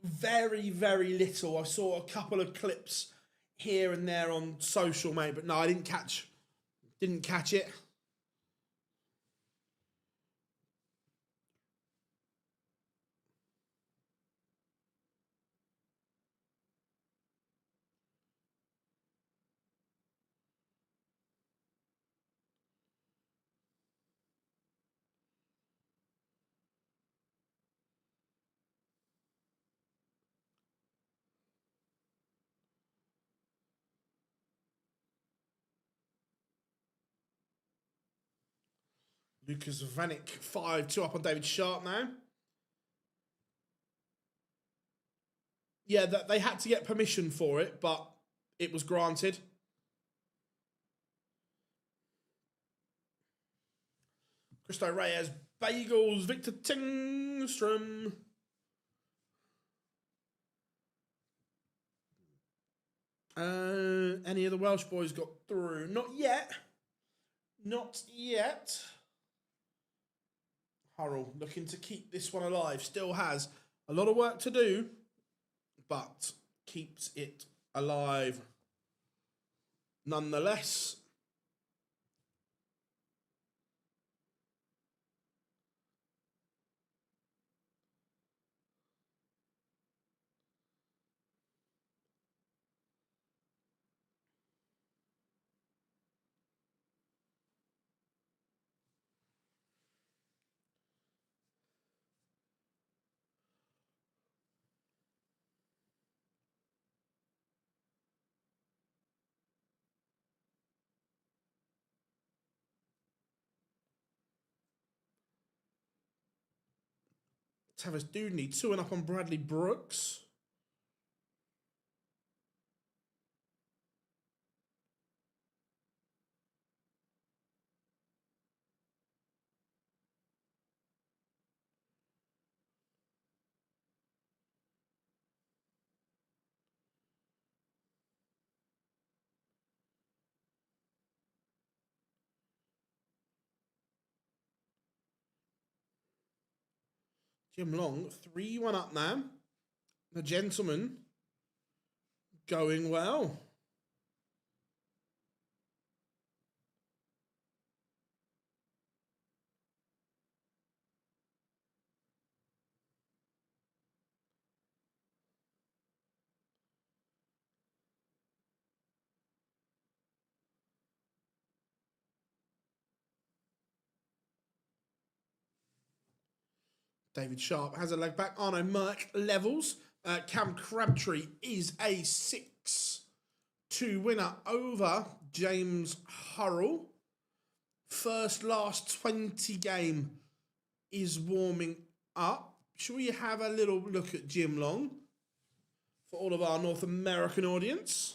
Speaker 1: Very, very little. I saw a couple of clips here and there on social, mate, but no, I didn't catch it. Lucas Vanek 5-2 up on David Sharp now. Yeah, they had to get permission for it, but it was granted. Christo Reyes, Bagels, Victor Tingstrom. Any of the Welsh boys got through? Not yet. Not yet. Hurrell looking to keep this one alive. Still has a lot of work to do, but keeps it alive nonetheless. Tavis Dudney 2-1 up on Bradley Brooks. Jim Long 3-1 up now. The gentleman going well. David Sharp has a leg back. Arno Merck levels. Cam Crabtree is a 6-2 winner over James Hurrell. First last 20 game is warming up. Shall we have a little look at Jim Long for all of our North American audience?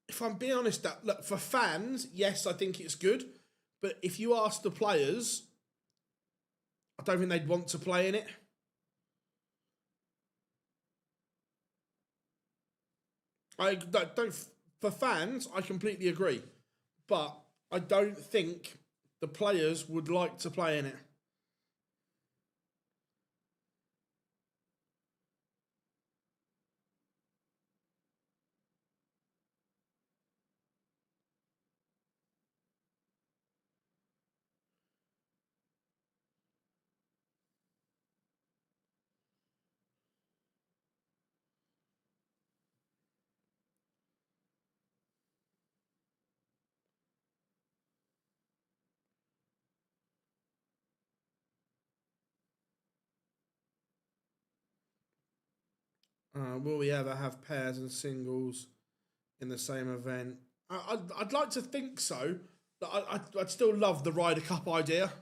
Speaker 1: If I'm being honest, look, for fans, yes, I think it's good. But if you ask the players, I don't think they'd want to play in it. I don't. For fans, I completely agree. But I don't think the players would like to play in it. Will we ever have pairs and singles in the same event? I'd like to think so. But I'd still love the Ryder Cup idea.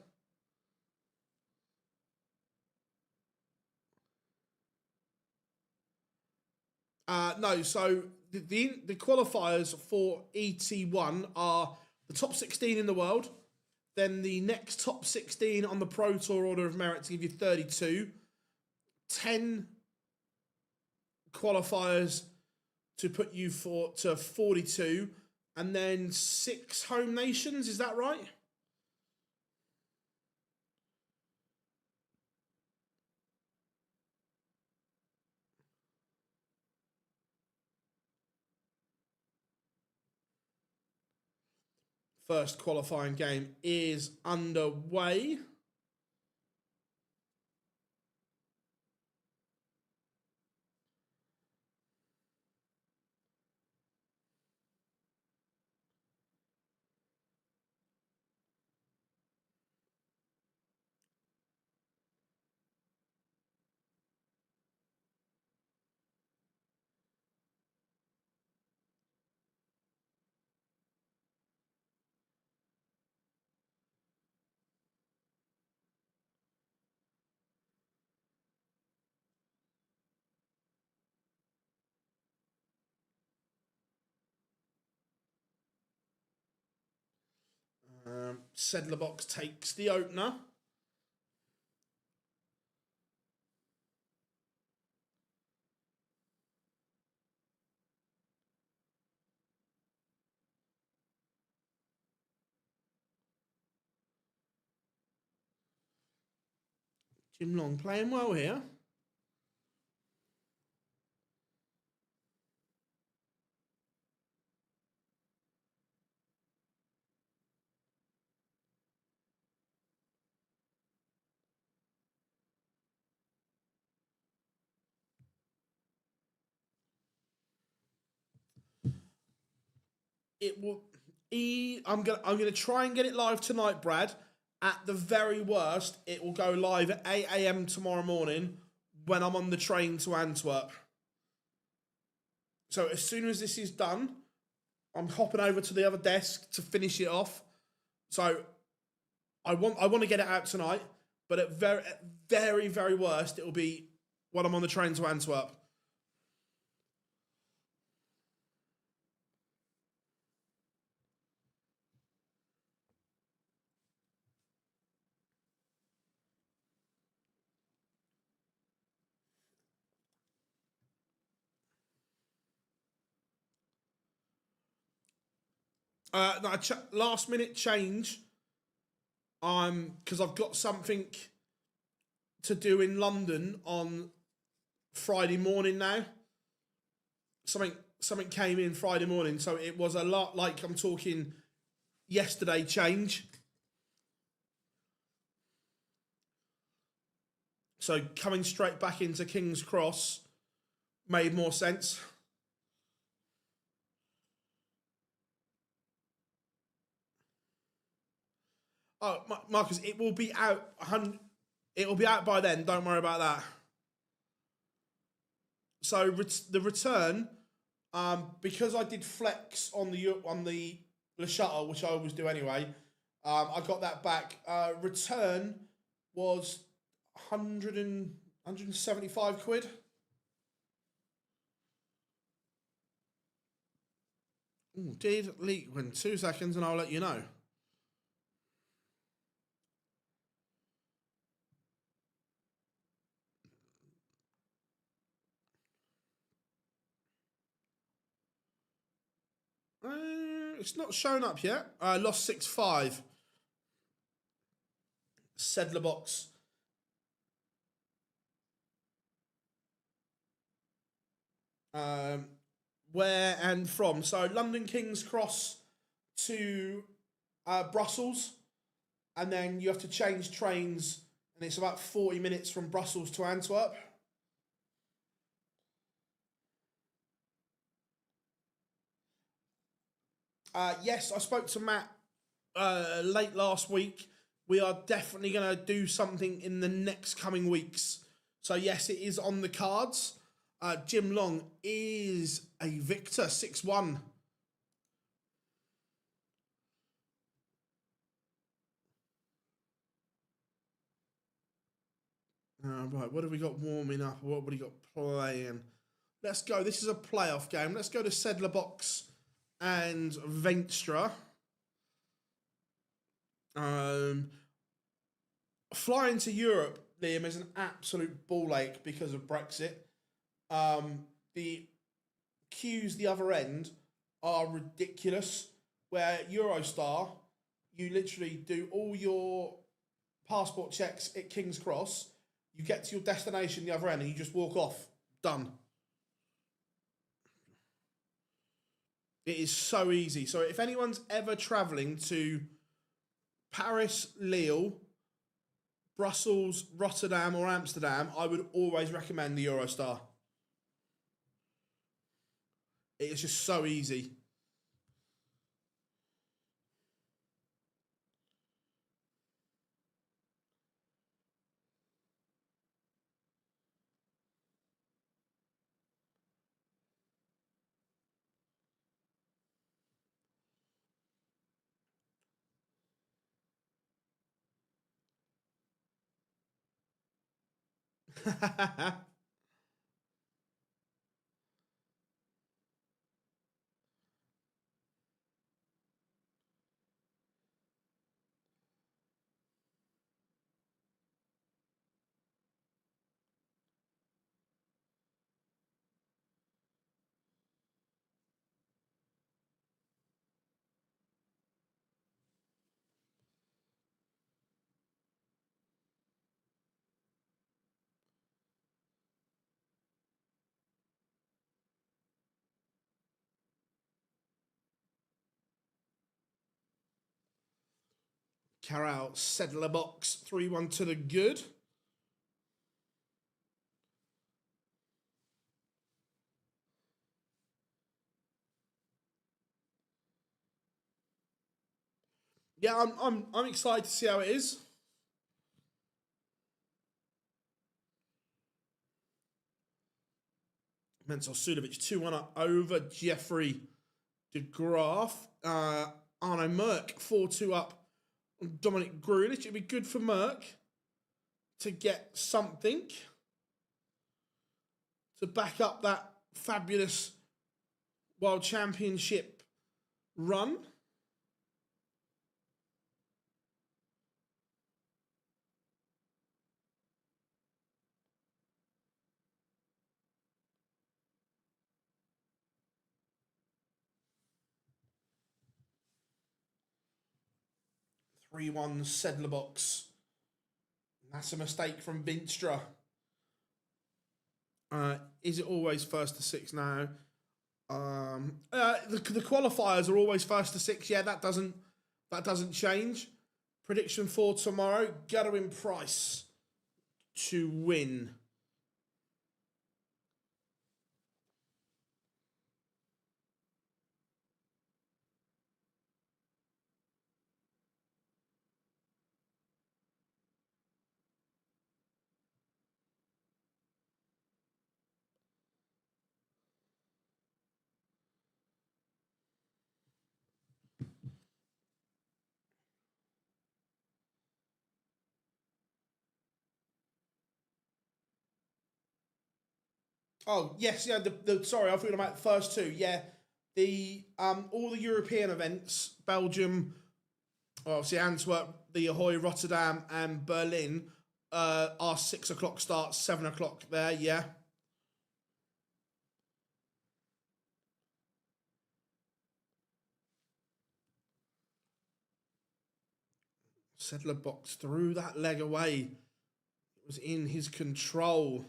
Speaker 1: No, so the qualifiers for ET1 are the top 16 in the world, then the next top 16 on the Pro Tour order of merit to give you 32, 10 qualifiers to put you to 42, and then 6 home nations, is that right? First qualifying game is underway. Sedler Box takes the opener. Jim Long playing well here. It will. I'm gonna try and get it live tonight, Brad. At the very worst, it will go live at 8 a.m. tomorrow morning when I'm on the train to Antwerp. So as soon as this is done, I'm hopping over to the other desk to finish it off. So I want to get it out tonight, but at very, very worst, it will be when I'm on the train to Antwerp. No, last minute change. Because I've got something to do in London on Friday morning now. Something came in Friday morning, so it was a lot like I'm talking yesterday change. So coming straight back into King's Cross made more sense. Oh, Marcus, it will be out. It will be out by then. Don't worry about that. So the return, because I did flex on the shuttle, which I always do anyway. I got that back. Return was 175 quid. Ooh, did leak in 2 seconds, and I'll let you know. It's not shown up yet. Lost 6-5. Sedler Box. Where and from? So London King's Cross to Brussels, and then you have to change trains, and it's about 40 minutes from Brussels to Antwerp. Yes, I spoke to Matt late last week. We are definitely going to do something in the next coming weeks. So yes, it is on the cards. Jim Long is a victor, 6-1. Right, what have we got warming up? What have we got playing? Let's go. This is a playoff game. Let's go to Sedler Box and Venstra. Flying to Europe, Liam, is an absolute ball ache because of Brexit. The queues the other end are ridiculous. Where Eurostar, you literally do all your passport checks at King's Cross. You get to your destination the other end and you just walk off. Done. It is so easy. So if anyone's ever travelling to Paris, Lille, Brussels, Rotterdam or Amsterdam, I would always recommend the Eurostar. It is just so easy. Carroll, Sedler Box, 3-1 to the good. Yeah, I'm excited to see how it is. Mensel Sudovic 2-1 up over Jeffrey de Graaf. Arno Merck 4-2 up on Dominic Grulich. It'd be good for Merck to get something to back up that fabulous World Championship run. Three 1 Sedler Box. That's a mistake from Vinstra. Is it always first to six now? The qualifiers are always first to six. Yeah, that doesn't change. Prediction for tomorrow: Gerwin Price to win. Oh yes, yeah. Sorry, I thought about the first two. Yeah, the all the European events, Belgium, obviously Antwerp, the Ahoy, Rotterdam, and Berlin are 6 o'clock starts, 7 o'clock there. Yeah. Sedler Box threw that leg away. It was in his control.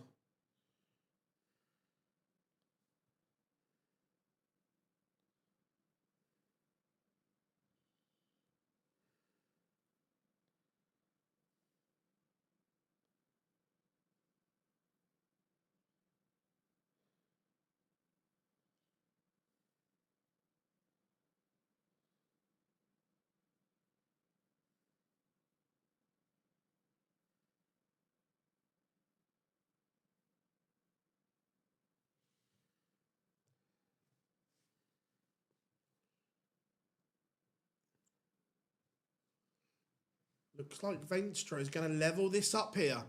Speaker 1: Looks like Venstre is going to level this up here.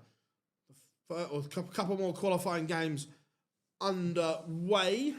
Speaker 1: Or a couple more qualifying games underway.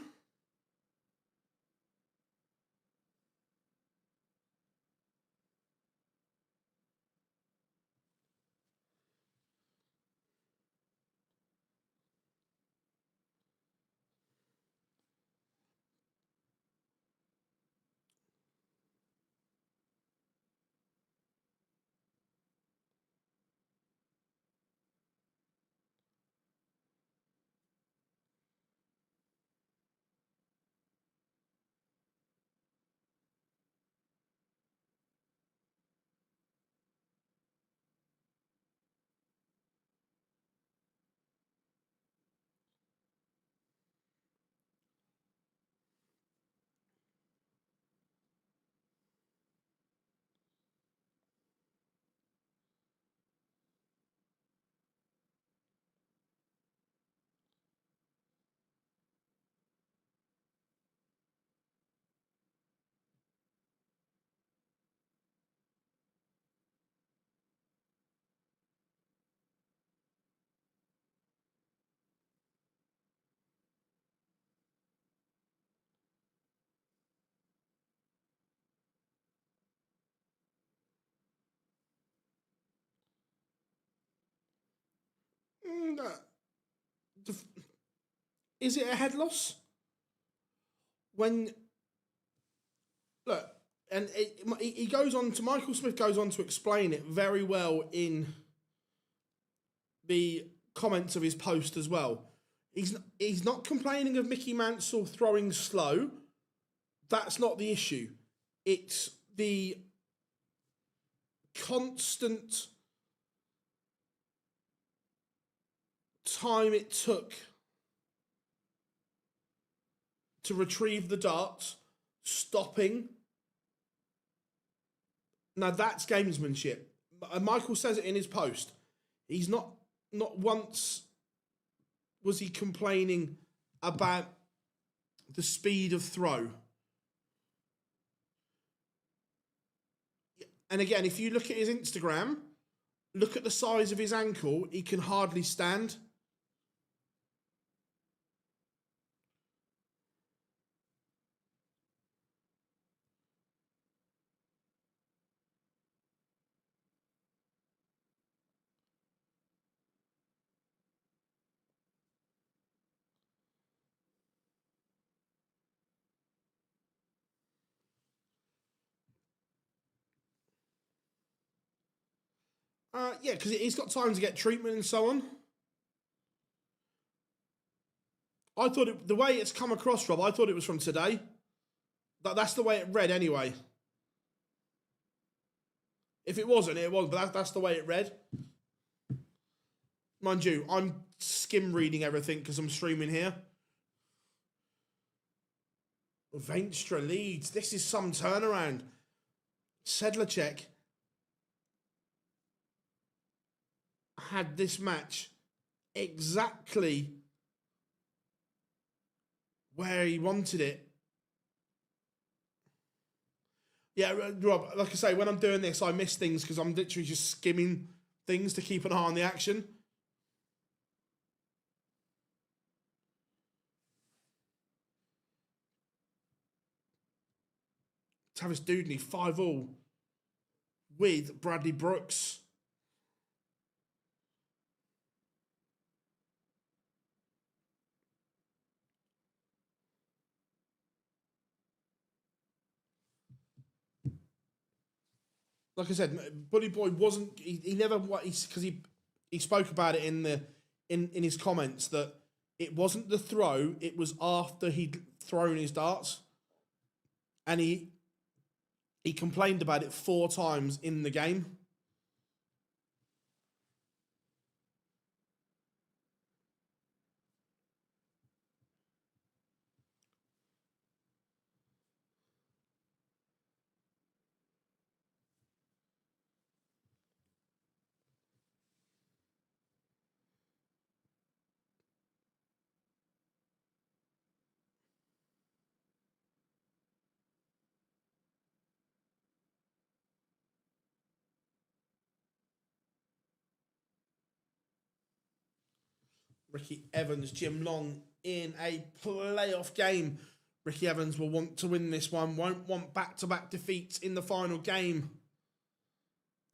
Speaker 1: Is it a head loss? When, look, and he goes on to, Michael Smith goes on to explain it very well in the comments of his post as well. He's not complaining of Mickey Mansell throwing slow. That's not the issue. It's the constant time it took to retrieve the darts, stopping. Now that's gamesmanship. Michael says it in his post. He's not once was he complaining about the speed of throw. And again, if you look at his Instagram, look at the size of his ankle, he can hardly stand. Yeah, because he's got time to get treatment and so on. I thought the way it's come across, Rob, I thought it was from today. That's the way it read anyway. If it wasn't, it was, but that's the way it read. Mind you, I'm skim reading everything because I'm streaming here. Venstre leads. This is some turnaround. Sedlacek had this match exactly where he wanted it. Yeah, Rob, like I say, when I'm doing this, I miss things because I'm literally just skimming things to keep an eye on the action. Tavis Dudney, 5-all with Bradley Brooks. Like I said, Bully Boy wasn't. He never. Because he spoke about it in his comments that it wasn't the throw. It was after he'd thrown his darts, and he complained about it 4 times in the game. Ricky Evans, Jim Long in a playoff game. Ricky Evans will want to win this one, won't want back-to-back defeats in the final game.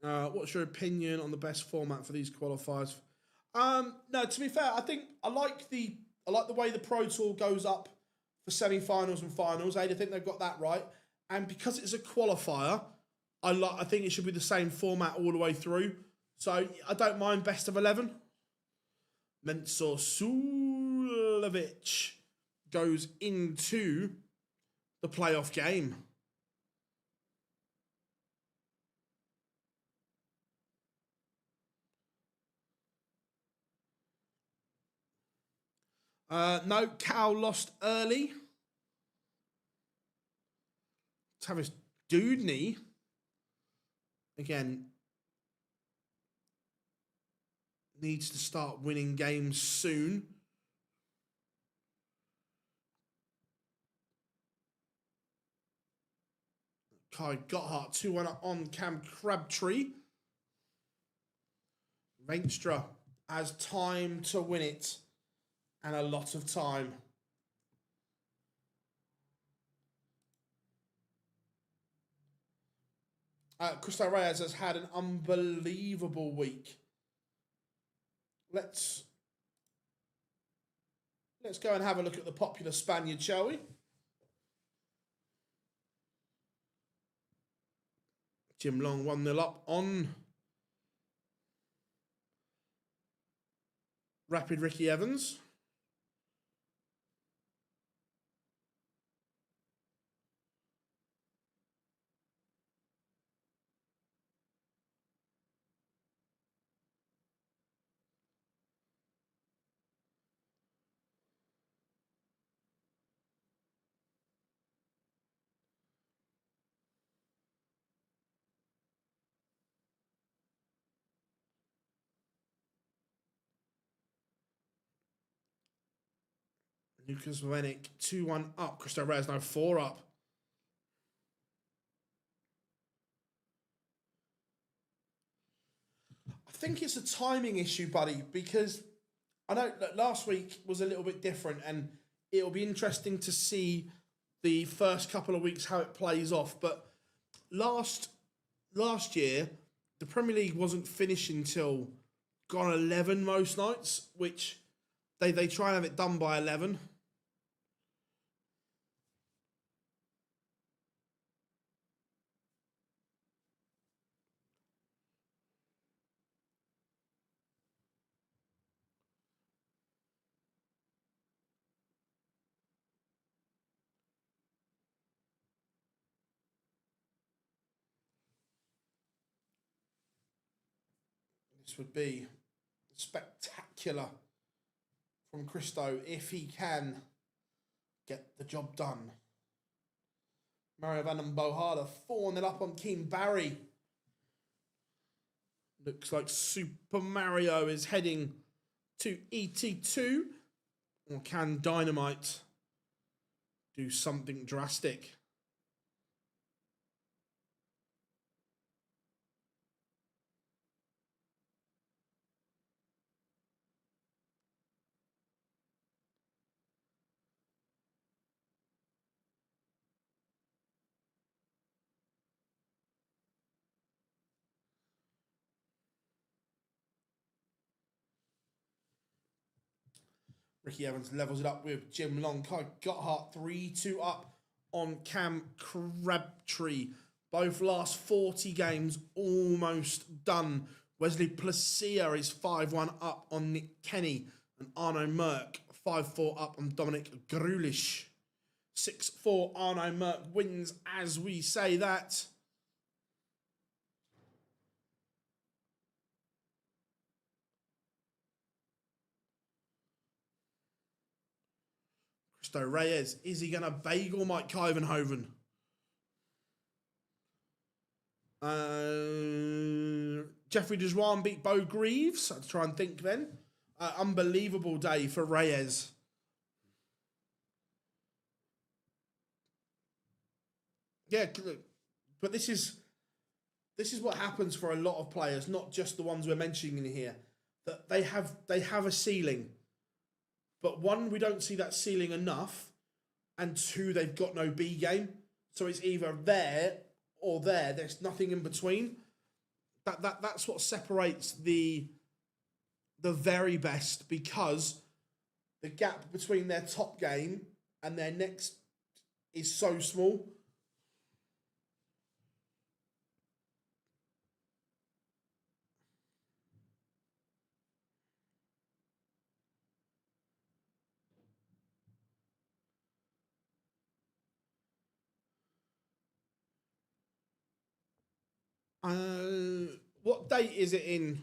Speaker 1: What's your opinion on the best format for these qualifiers? No, to be fair, I think I like the way the Pro Tour goes up for semi-finals and finals. I think they've got that right. And because it's a qualifier, I think it should be the same format all the way through. So I don't mind best of 11. Mensur Suljovic goes into the playoff game. No, Cal lost early. Tavis Dudney, again, needs to start winning games soon. Kai Gotthard 2-1 on Cam Crabtree. Veenstra has time to win it and a lot of time. Cristo Reyes has had an unbelievable week. Let's go and have a look at the popular Spaniard, shall we? Jim Long 1-0 up on Rapid Ricky Evans. Lucas Venick 2-1 up. Cristo Reyes now 4 up. I think it's a timing issue, buddy, because I know that last week was a little bit different, and it'll be interesting to see the first couple of weeks how it plays off. But last year, the Premier League wasn't finishing until gone 11 most nights, which they try and have it done by 11. This would be spectacular from Cristo if he can get the job done. Mario Van den Bohada 4-0 up on Keen Barry. Looks like Super Mario is heading to ET2. Or can Dynamite do something drastic? Ricky Evans levels it up with Jim Long. Kai Gotthard 3-2 up on Cam Crabtree. Both last 40 games almost done. Wesley Placia is 5-1 up on Nick Kenny. And Arno Merck 5-4 up on Dominic Grulish. 6-4 Arno Merck wins as we say that. Cristo Reyes, is he going to bagel Mike Kyvenhoven? Jeffrey Deswan beat Bo Greaves. I'll try and think then. Unbelievable day for Reyes. Yeah, but this is what happens for a lot of players, not just the ones we're mentioning in here. That they have a ceiling. But one, we don't see that ceiling enough, and two, they've got no B game. So it's either there or there. There's nothing in between. That's what separates the very best, because the gap between their top game and their next is so small. What date is it in?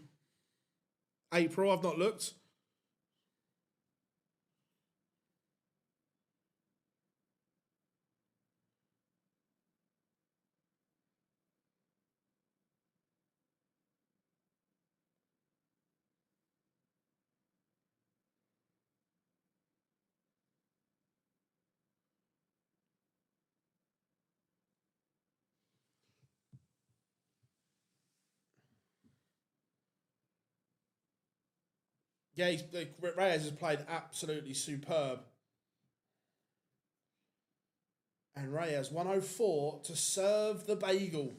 Speaker 1: April? I've not looked. Yeah, Reyes has played absolutely superb. And Reyes, 104 to serve the bagel.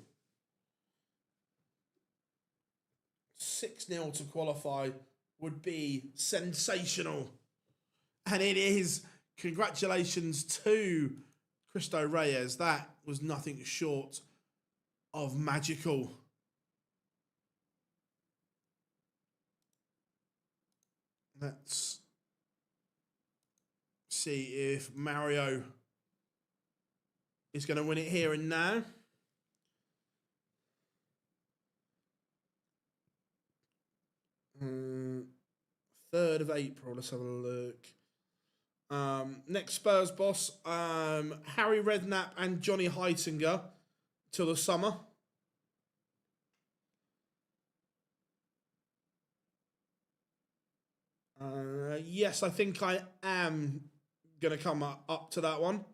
Speaker 1: 6-0 to qualify would be sensational. And it is. Congratulations to Cristo Reyes. That was nothing short of magical. Let's see if Mario is going to win it here and now. Mm, 3rd of April. Let's have a look. Next Spurs boss, Harry Redknapp and Johnny Heitinger till the summer. Yes, I think I am going to come up to that one.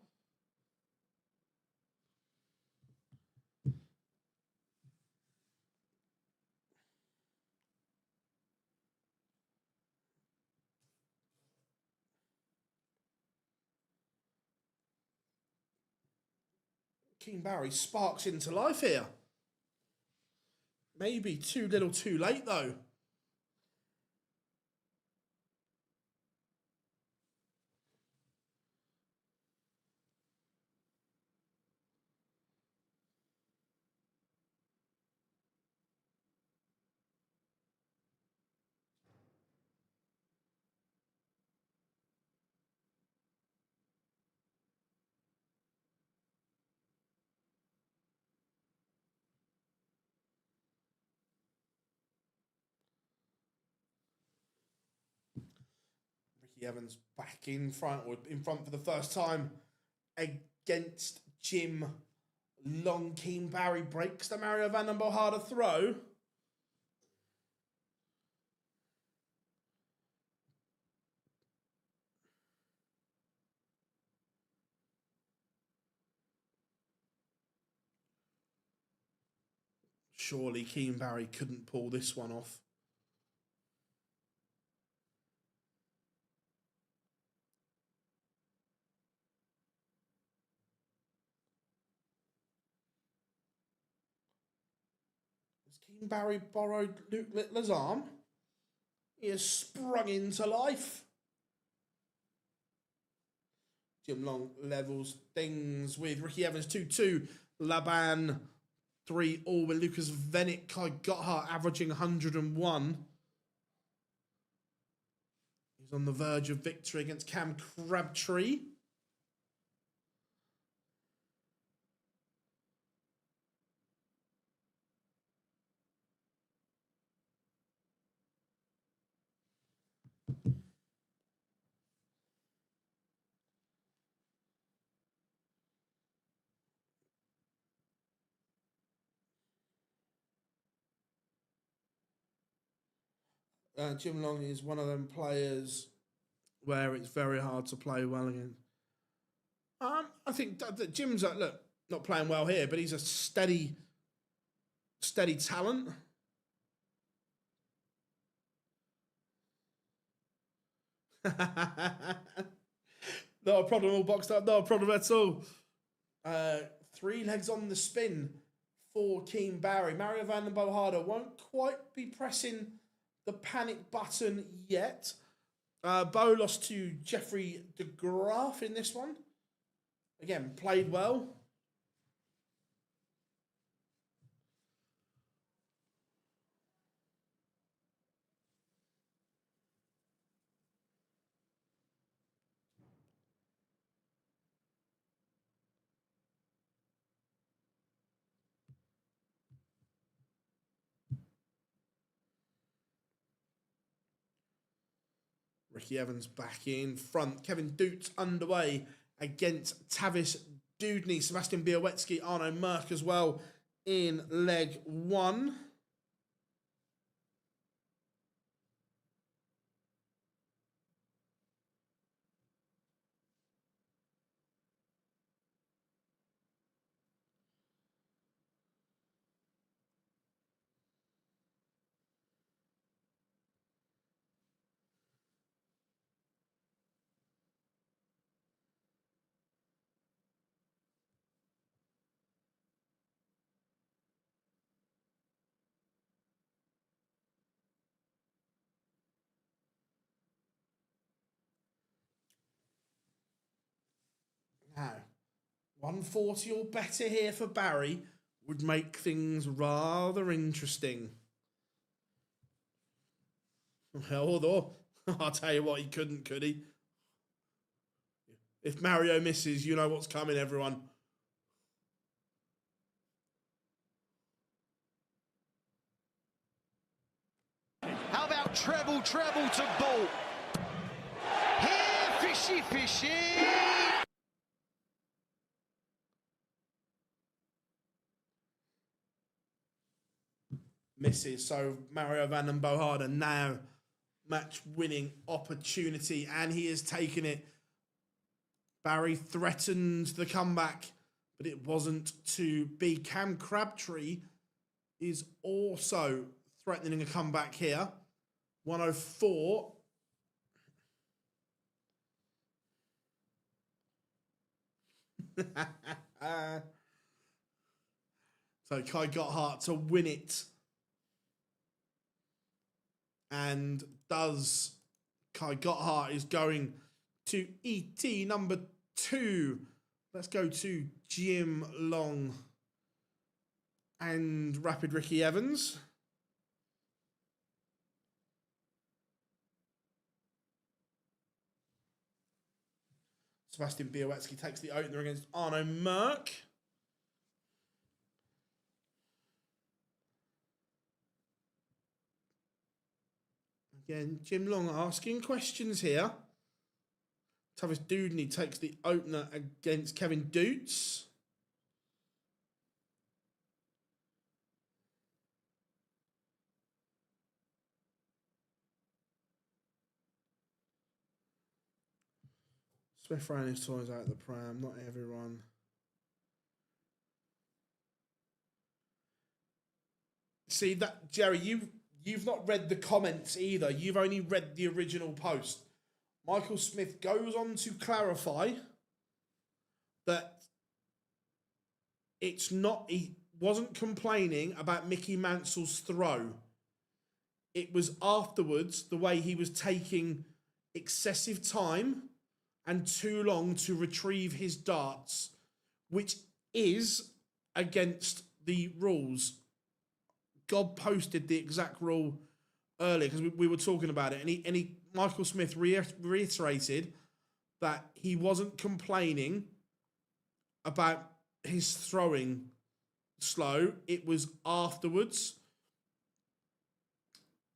Speaker 1: King Barry sparks into life here. Maybe too little too late, though. Ricky Evans back in front, or in front for the first time against Jim Long. King Barry breaks the Mario van den Bohada throw. Surely Keen Barry couldn't pull this one off. Has Keen Barry borrowed Luke Littler's arm? He has sprung into life. Jim Long levels things with Ricky Evans 2-2. Laban 3-all with Lucas Vennick. Got her averaging 101. He's on the verge of victory against Cam Crabtree. Jim Long is one of them players where it's very hard to play well against. I think that Jim's look, not playing well here, but he's a steady talent. Not a problem, all boxed up. Not a problem at all. 3 legs on the spin for Keen Barry. Mario van den Bohada won't quite be pressing the panic button yet. Bo lost to Jeffrey de Graaf in this one. Again, played well. Ricky Evans back in front. Kevin Dutz underway against Tavis Dudney. Sebastian Białecki, Arno Merck as well in leg 1. Now, 140 or better here for Barry would make things rather interesting. Although, I'll tell you what, he couldn't, could he? If Mario misses, you know what's coming, everyone.
Speaker 2: How about treble to Bull? Here, fishy.
Speaker 1: Misses. So Mario van den Bohada now match winning opportunity, and he has taken it. Barry threatened the comeback, but it wasn't to be. Cam Crabtree is also threatening a comeback here. 104. So Kai Gotthard to win it. And does. Kai Gotthard is going to ET number 2. Let's go to Jim Long and Rapid Ricky Evans. Sebastian Białecki takes the opener against Arno Merck. Again, Jim Long asking questions here. Tavis Dudney takes the opener against Kevin Dutz. Smith ran his toys out of the pram, not everyone. See that, Jerry, you've not read the comments either. You've only read the original post. Michael Smith goes on to clarify that it's not, he wasn't complaining about Mickey Mansell's throw. It was afterwards, the way he was taking excessive time and too long to retrieve his darts, which is against the rules. God posted the exact rule earlier because we were talking about it, and he Michael Smith reiterated that he wasn't complaining about his throwing slow. It was afterwards.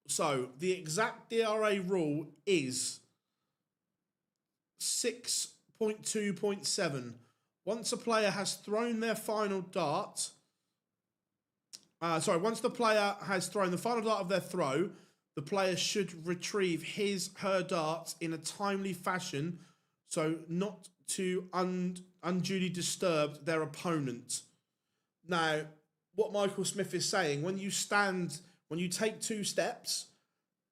Speaker 1: So the exact DRA rule is 6.2.7. Once a player has thrown their final dart, once the player has thrown the final dart of their throw, the player should retrieve her darts in a timely fashion, so not to unduly disturb their opponent. Now, what Michael Smith is saying, when you take 2 steps,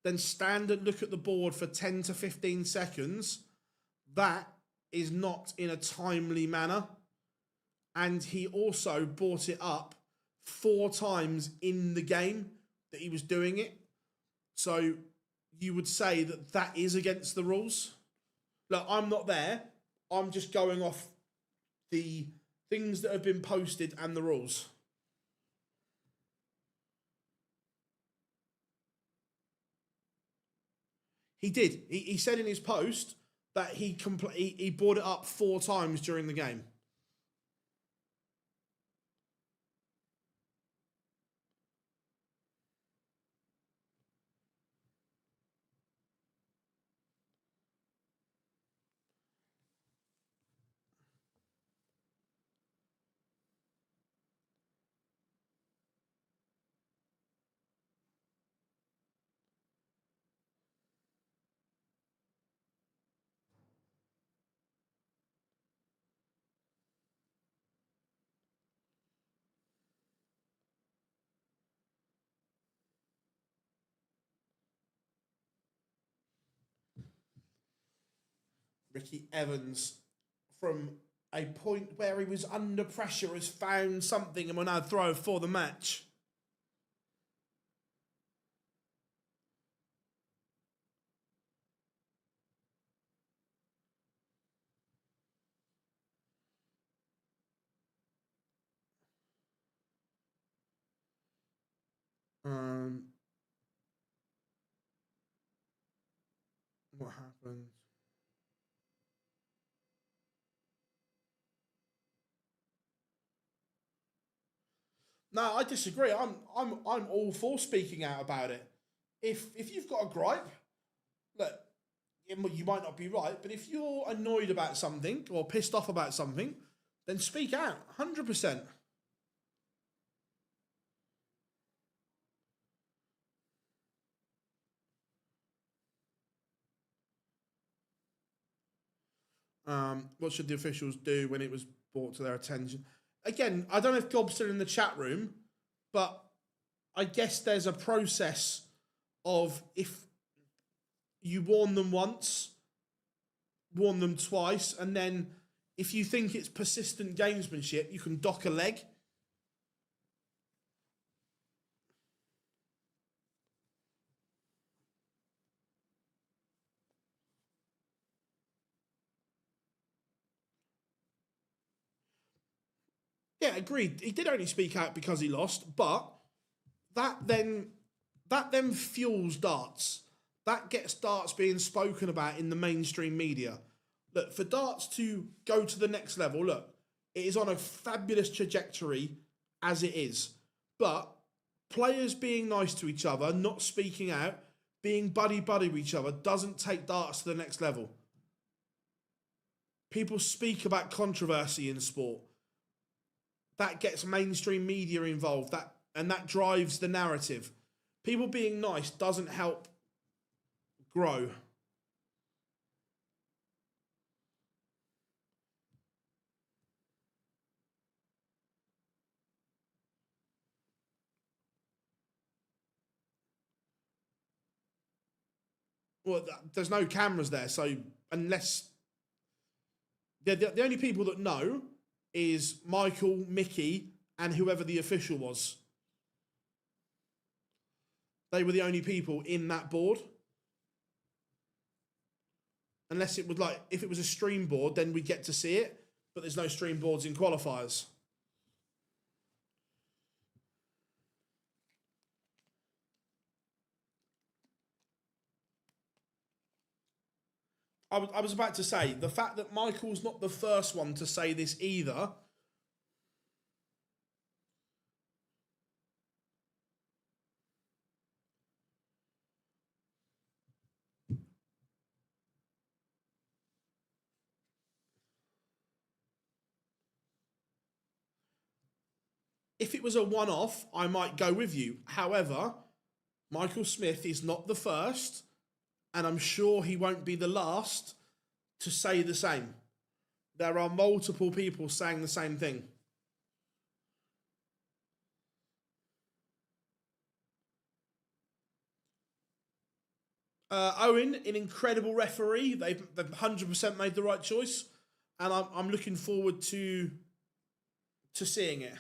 Speaker 1: then stand and look at the board for 10 to 15 seconds, that is not in a timely manner. And he also brought it up 4 times in the game that he was doing it. So you would say that that is against the rules. Look, I'm not there. I'm just going off the things that have been posted and the rules. He did. He said in his post that he brought it up 4 times during the game. Ricky Evans, from a point where he was under pressure, has found something and will now throw for the match. What happened? No, I disagree. I'm all for speaking out about it. If you've got a gripe, look, you might not be right, but if you're annoyed about something or pissed off about something, then speak out. 100%. What should the officials do when it was brought to their attention? Again, I don't know if Gob's still in the chat room, but I guess there's a process of, if you warn them once, warn them twice, and then if you think it's persistent gamesmanship, you can dock a leg. Yeah, agreed. He did only speak out because he lost, but that then fuels darts. That gets darts being spoken about in the mainstream media. Look, for darts to go to the next level, look, it is on a fabulous trajectory as it is. But players being nice to each other, not speaking out, being buddy-buddy with each other, doesn't take darts to the next level. People speak about controversy in sport. That gets mainstream media involved, and that drives the narrative. People being nice doesn't help grow. Well, there's no cameras there, so unless... The only people that know is Michael, Mickey, and whoever the official was. They were the only people in that board. Unless it was like, if it was a stream board, then we'd get to see it, but there's no stream boards in qualifiers. I was about to say, the fact that Michael's not the first one to say this either. If it was a one-off, I might go with you. However, Michael Smith is not the first, and I'm sure he won't be the last to say the same. There are multiple people saying the same thing. Owen, an incredible referee. They've 100% made the right choice, and I'm looking forward to seeing it.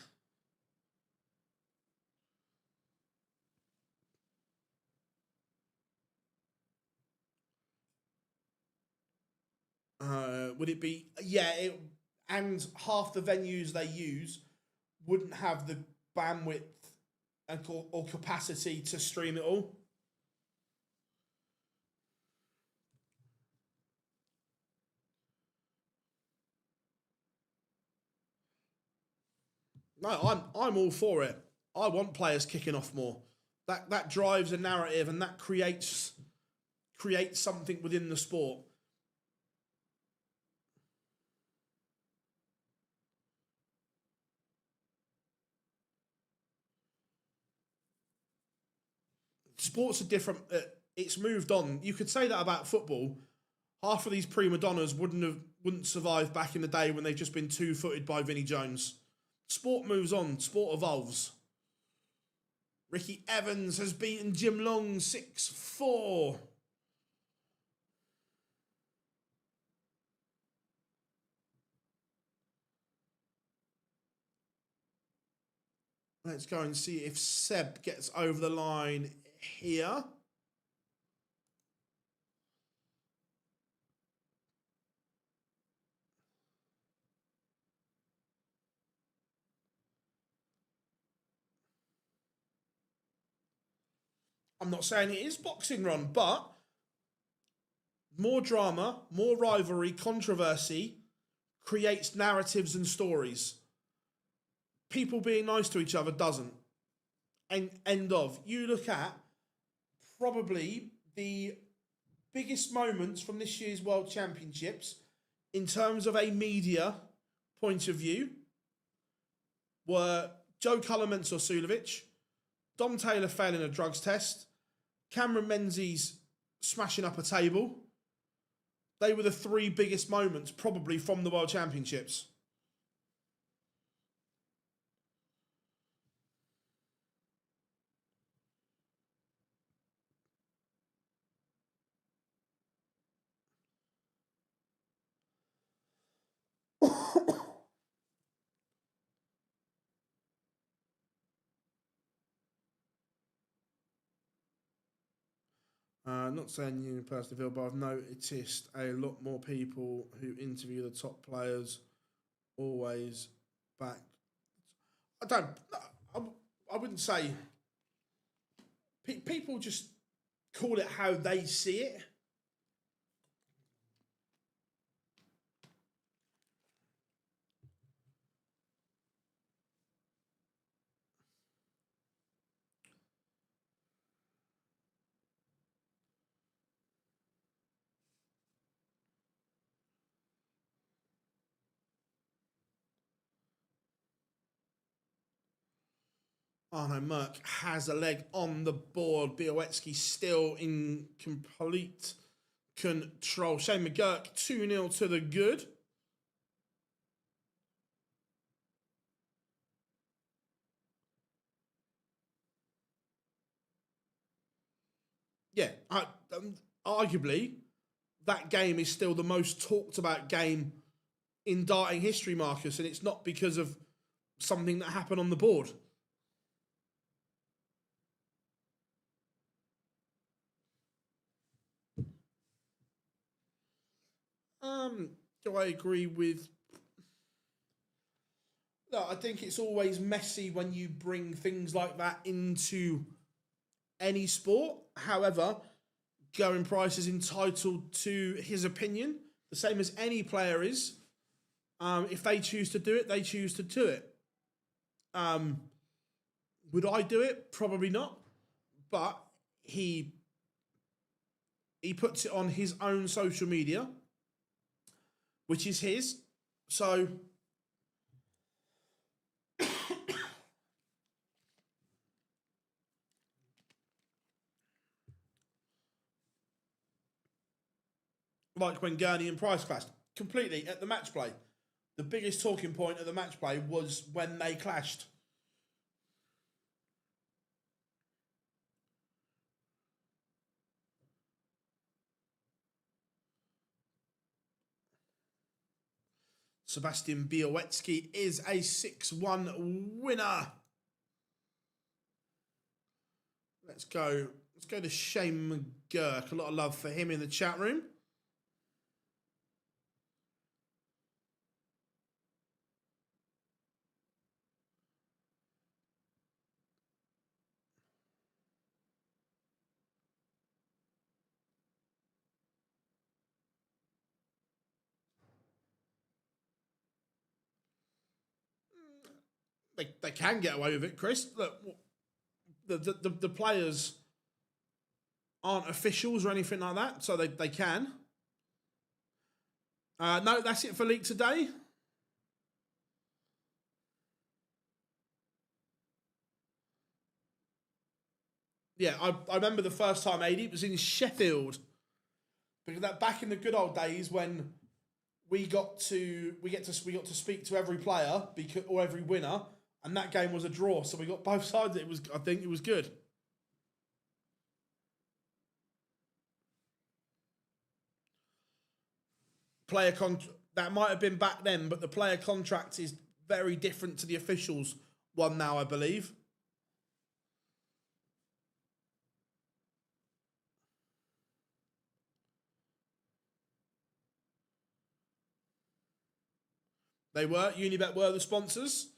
Speaker 1: Would it be? Yeah, and half the venues they use wouldn't have the bandwidth or capacity to stream it all. No, I'm all for it. I want players kicking off more. That drives a narrative, and that creates something within the sport. Sports are different. It's moved on. You could say that about football. Half of these prima donnas wouldn't survive back in the day when they've just been two-footed by Vinnie Jones. Sport moves on. Sport evolves. Ricky Evans has beaten Jim Long 6-4. Let's go and see if Seb gets over the line here. I'm not saying it is boxing, Ron, but more drama, more rivalry, controversy creates narratives and stories. People being nice to each other doesn't. End of. You look at probably the biggest moments from this year's World Championships in terms of a media point of view were Joe Cullen Mensur Suljovic, Dom Taylor failing a drugs test, Cameron Menzies smashing up a table. They were the three biggest moments probably from the World Championships. Not saying you personally feel, but I've noticed a lot more people who interview the top players always back. I wouldn't say. People just call it how they see it. Oh no, Merck has a leg on the board. Białecki still in complete control. Shane McGurk 2-0 to the good. Yeah, arguably, that game is still the most talked about game in darting history, Marcus, and it's not because of something that happened on the board. Do I agree with? No, I think it's always messy when you bring things like that into any sport. However, Gerwyn Price is entitled to his opinion, the same as any player is. If they choose to do it, they choose to do it. Would I do it? Probably not. But he puts it on his own social media, which is his. So like when Gurney and Price clashed, completely at the match play. The biggest talking point at the match play was when they clashed. Sebastian Białowski is a 6-1 winner. Let's go to Shane McGurk. A lot of love for him in the chat room. They can get away with it, Chris. Look, the players aren't officials or anything like that, so they can. No, that's it for League today. Yeah, I remember the first time, AD, it was in Sheffield. Because that back in the good old days when we got to speak to every player or every winner, and that game was a draw, so we got both sides. I think it was good. That might have been back then, but the player contract is very different to the officials one now, I believe. Unibet were the sponsors.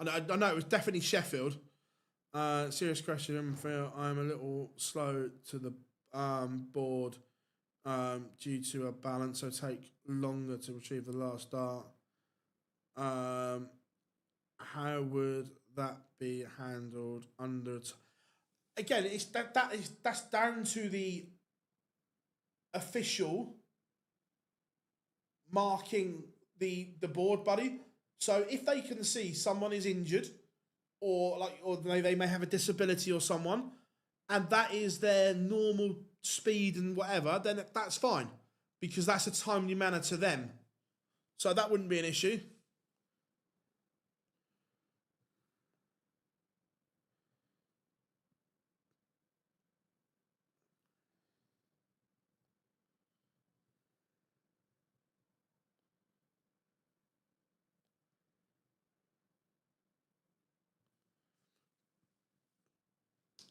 Speaker 1: I know it was definitely Sheffield. Serious question. I'm a little slow to the board due to a balance, so take longer to retrieve the last dart. How would that be handled under? Again, that's down to the official marking the board, buddy. So if they can see someone is injured, or they may have a disability or someone, and that is their normal speed and whatever, then that's fine, because that's a timely manner to them. So that wouldn't be an issue.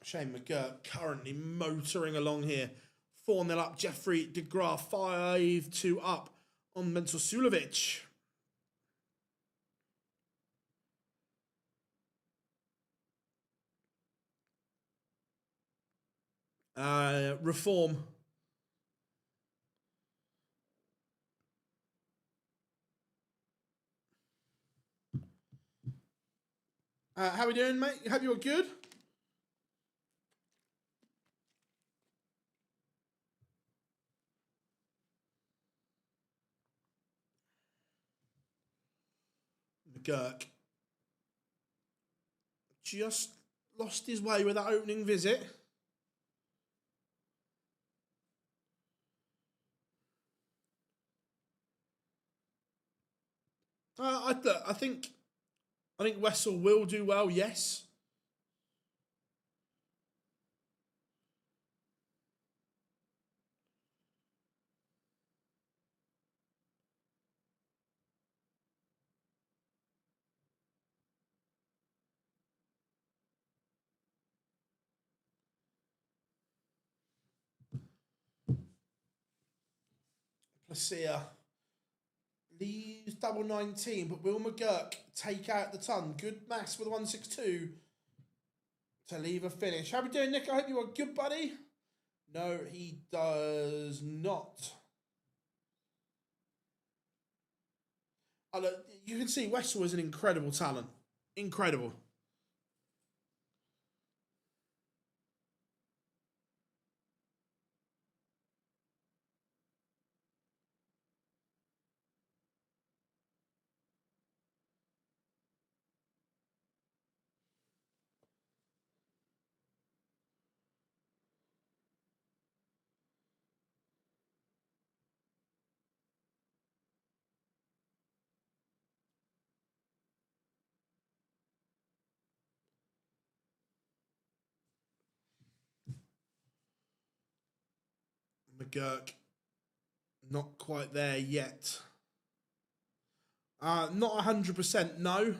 Speaker 1: Shane McGurk currently motoring along here. 4-0 up. Jeffrey de Graaf 5-2 up on Mental Sulovic. Reform. How we doing, mate? Hope you're good. McGurk just lost his way with that opening visit. I think Wessel will do well, yes. Placia leaves double 19, but will McGurk take out the ton? Good maths with 162 to leave a finish. How we doing, Nick? I hope you are good, buddy. No, he does not. You can see Wessel is an incredible talent. Incredible. McGurk, not quite there yet. Not 100%, no.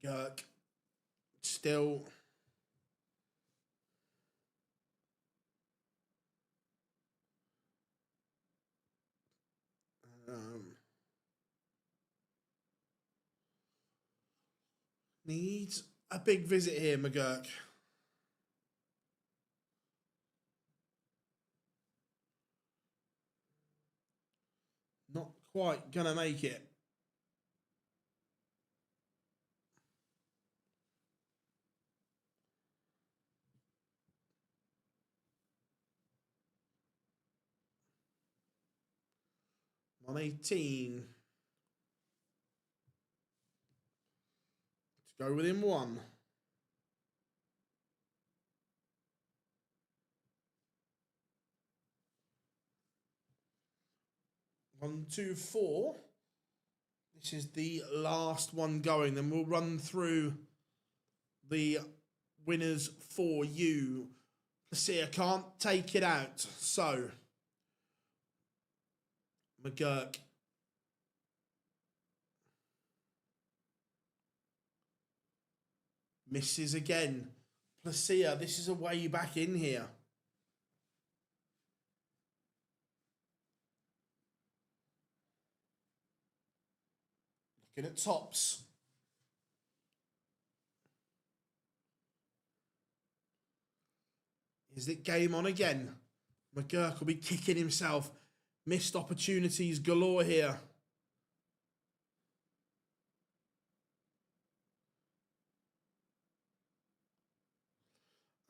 Speaker 1: McGurk still needs a big visit here, McGurk. Not quite gonna make it. On 18. To go within one. 1, 2, 4. This is the last one going. Then we'll run through the winners for you. Placia can't take it out. So, McGurk. Misses again. Placia, this is a way back in here. Looking at tops. Is it game on again? McGurk will be kicking himself. Missed opportunities galore here.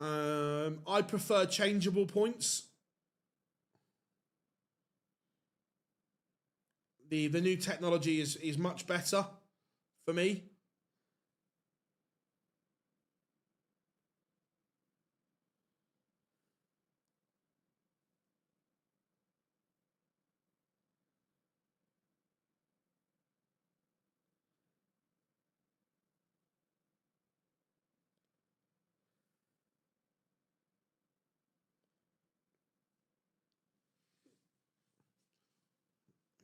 Speaker 1: I prefer changeable points. The new technology is much better for me.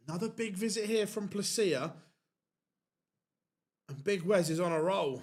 Speaker 1: Another big visit here from Placia. And Big Wes is on a roll.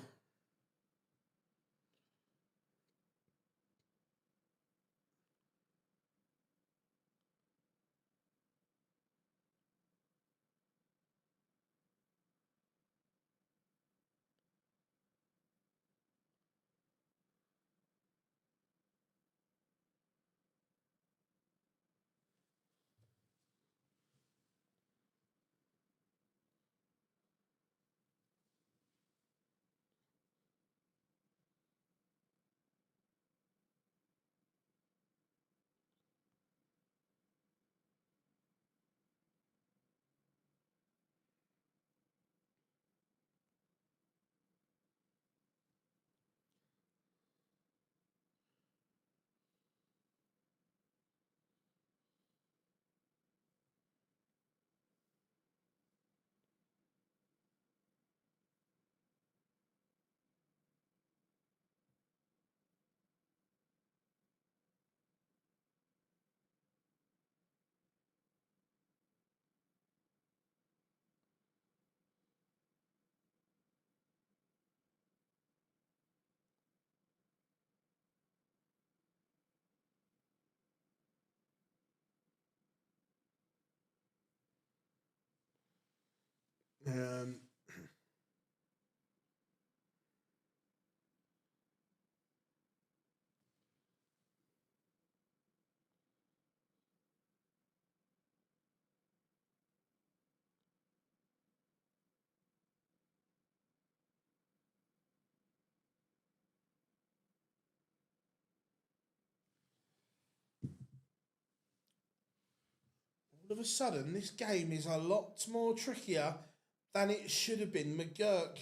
Speaker 1: Um, All of a sudden, this game is a lot more trickier than it should have been. McGurk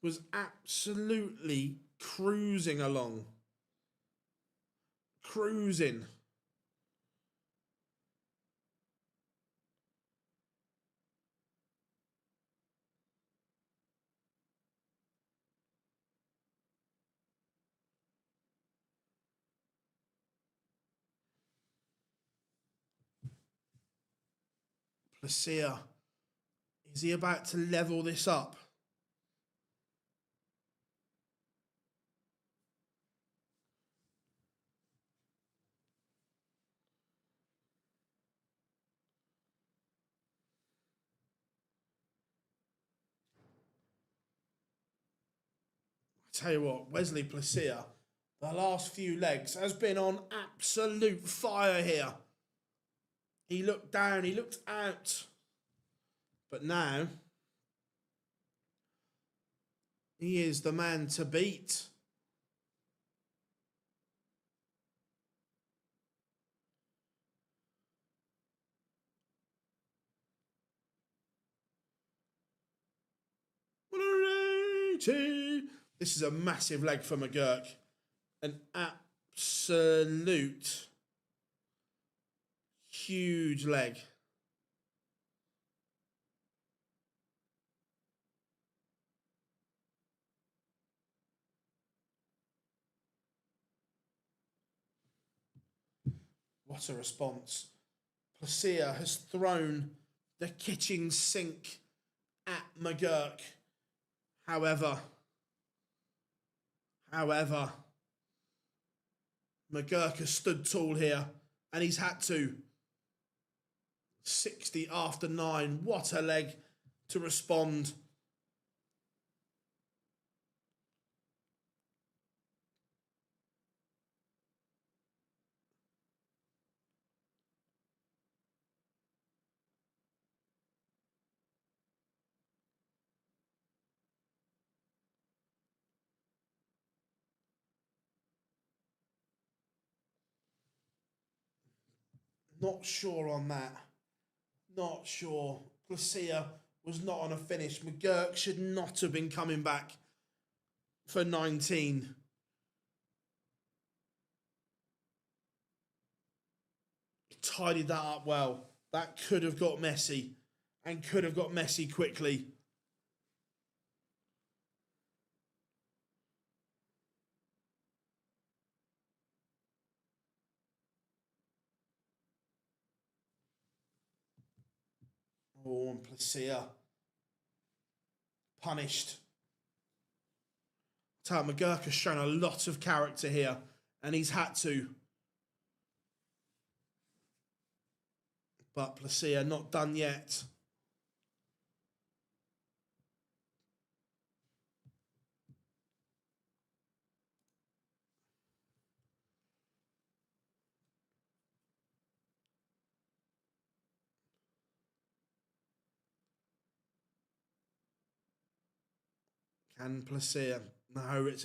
Speaker 1: was absolutely cruising along. Cruising. Placia, is he about to level this up? I tell you what, Wesley Placia, the last few legs, has been on absolute fire here. He looked down, he looked out. But now, he is the man to beat. This is a massive leg for McGurk. An absolute huge leg. What a response. Placia has thrown the kitchen sink at McGurk. However, McGurk has stood tall here and he's had to. 60 after 9. What a leg to respond. Not sure on that. Not sure. Placia was not on a finish. McGurk should not have been coming back for 19. He tidied that up well. That could have got messy and could have got messy quickly. Oh, and Placia punished. McGurk has shown a lot of character here, and he's had to. But Placia not done yet. Can Placia? No, it's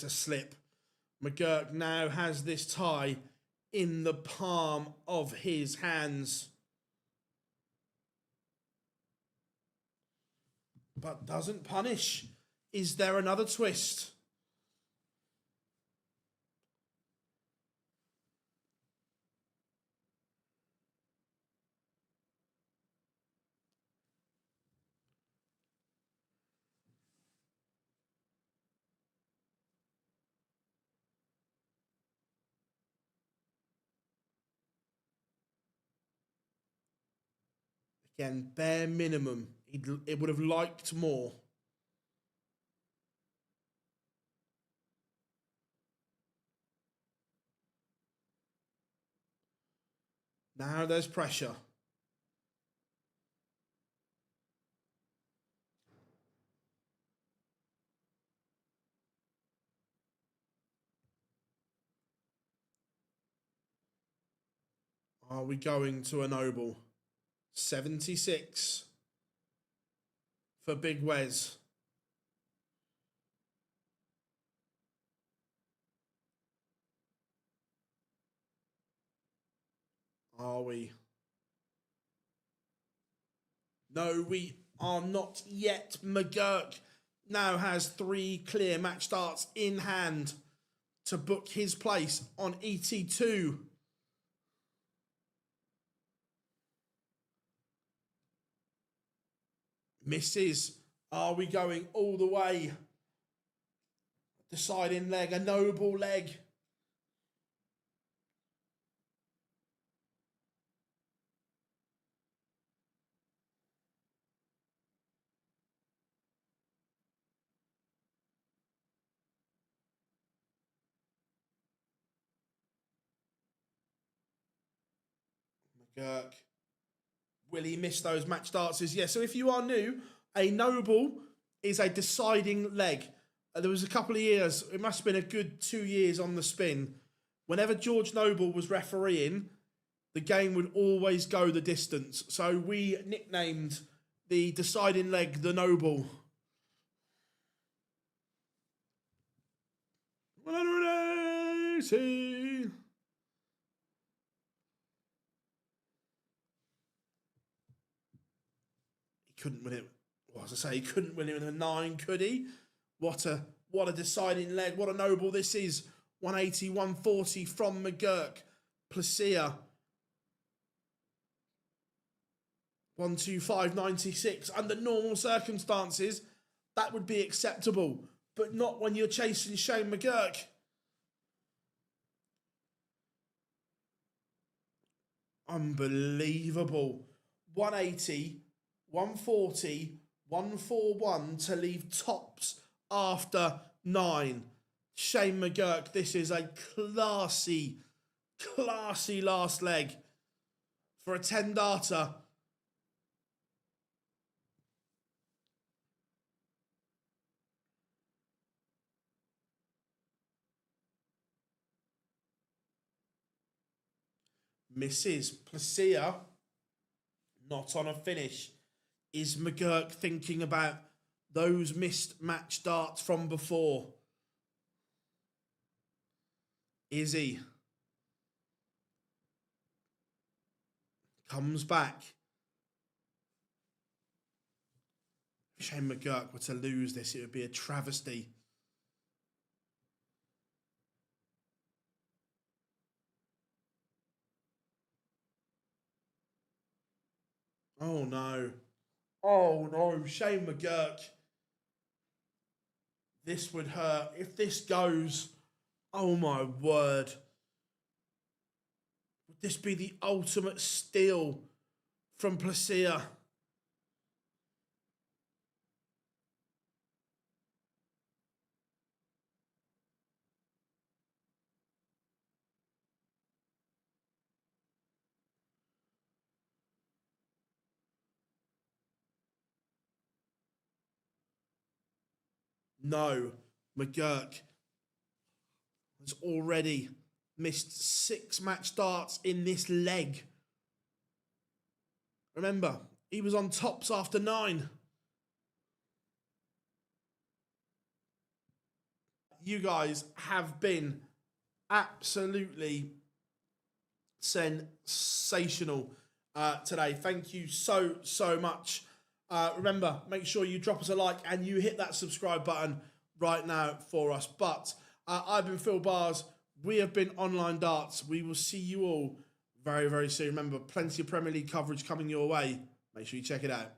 Speaker 1: a slip. McGurk now has this tie in the palm of his hands. But doesn't punish. Is there another twist? Again, bare minimum. It would have liked more. Now there's pressure. Are we going to a noble? 76 for Big Wes. Are we? No, we are not yet. McGurk now has 3 clear match starts in hand to book his place on ET2. Misses. Are we going all the way? Deciding leg, a noble leg. McGurk. Will he miss those match starts? Yeah, so if you are new, a noble is a deciding leg. There was a couple of years, it must have been a good 2 years on the spin. Whenever George Noble was refereeing, the game would always go the distance. So we nicknamed the deciding leg the Noble. 180. He couldn't win it. What was I say? He couldn't win it with a 9, could he? What a deciding leg. What a Noble this is. 180, 140 from McGurk. Placia. 125.96. Under normal circumstances, that would be acceptable, but not when you're chasing Shane McGurk. Unbelievable. 180, 140, 141 to leave tops after 9. Shane McGurk, this is a classy last leg for a 10-darter. Misses. Placia not on a finish. Is McGurk thinking about those missed match darts from before? Is he? Comes back. If Shane McGurk were to lose this, it would be a travesty. Oh no. Oh no, Shane McGurk. This would hurt. If this goes, oh my word. Would this be the ultimate steal from Placia? No, McGurk has already missed 6 match starts in this leg. Remember, he was on tops after 9. You guys have been absolutely sensational today. Thank you so much. Remember, make sure you drop us a like and you hit that subscribe button right now for us. But I've been Phil Bars. We have been Online Darts. We will see you all very soon. Remember, plenty of Premier League coverage coming your way. Make sure you check it out.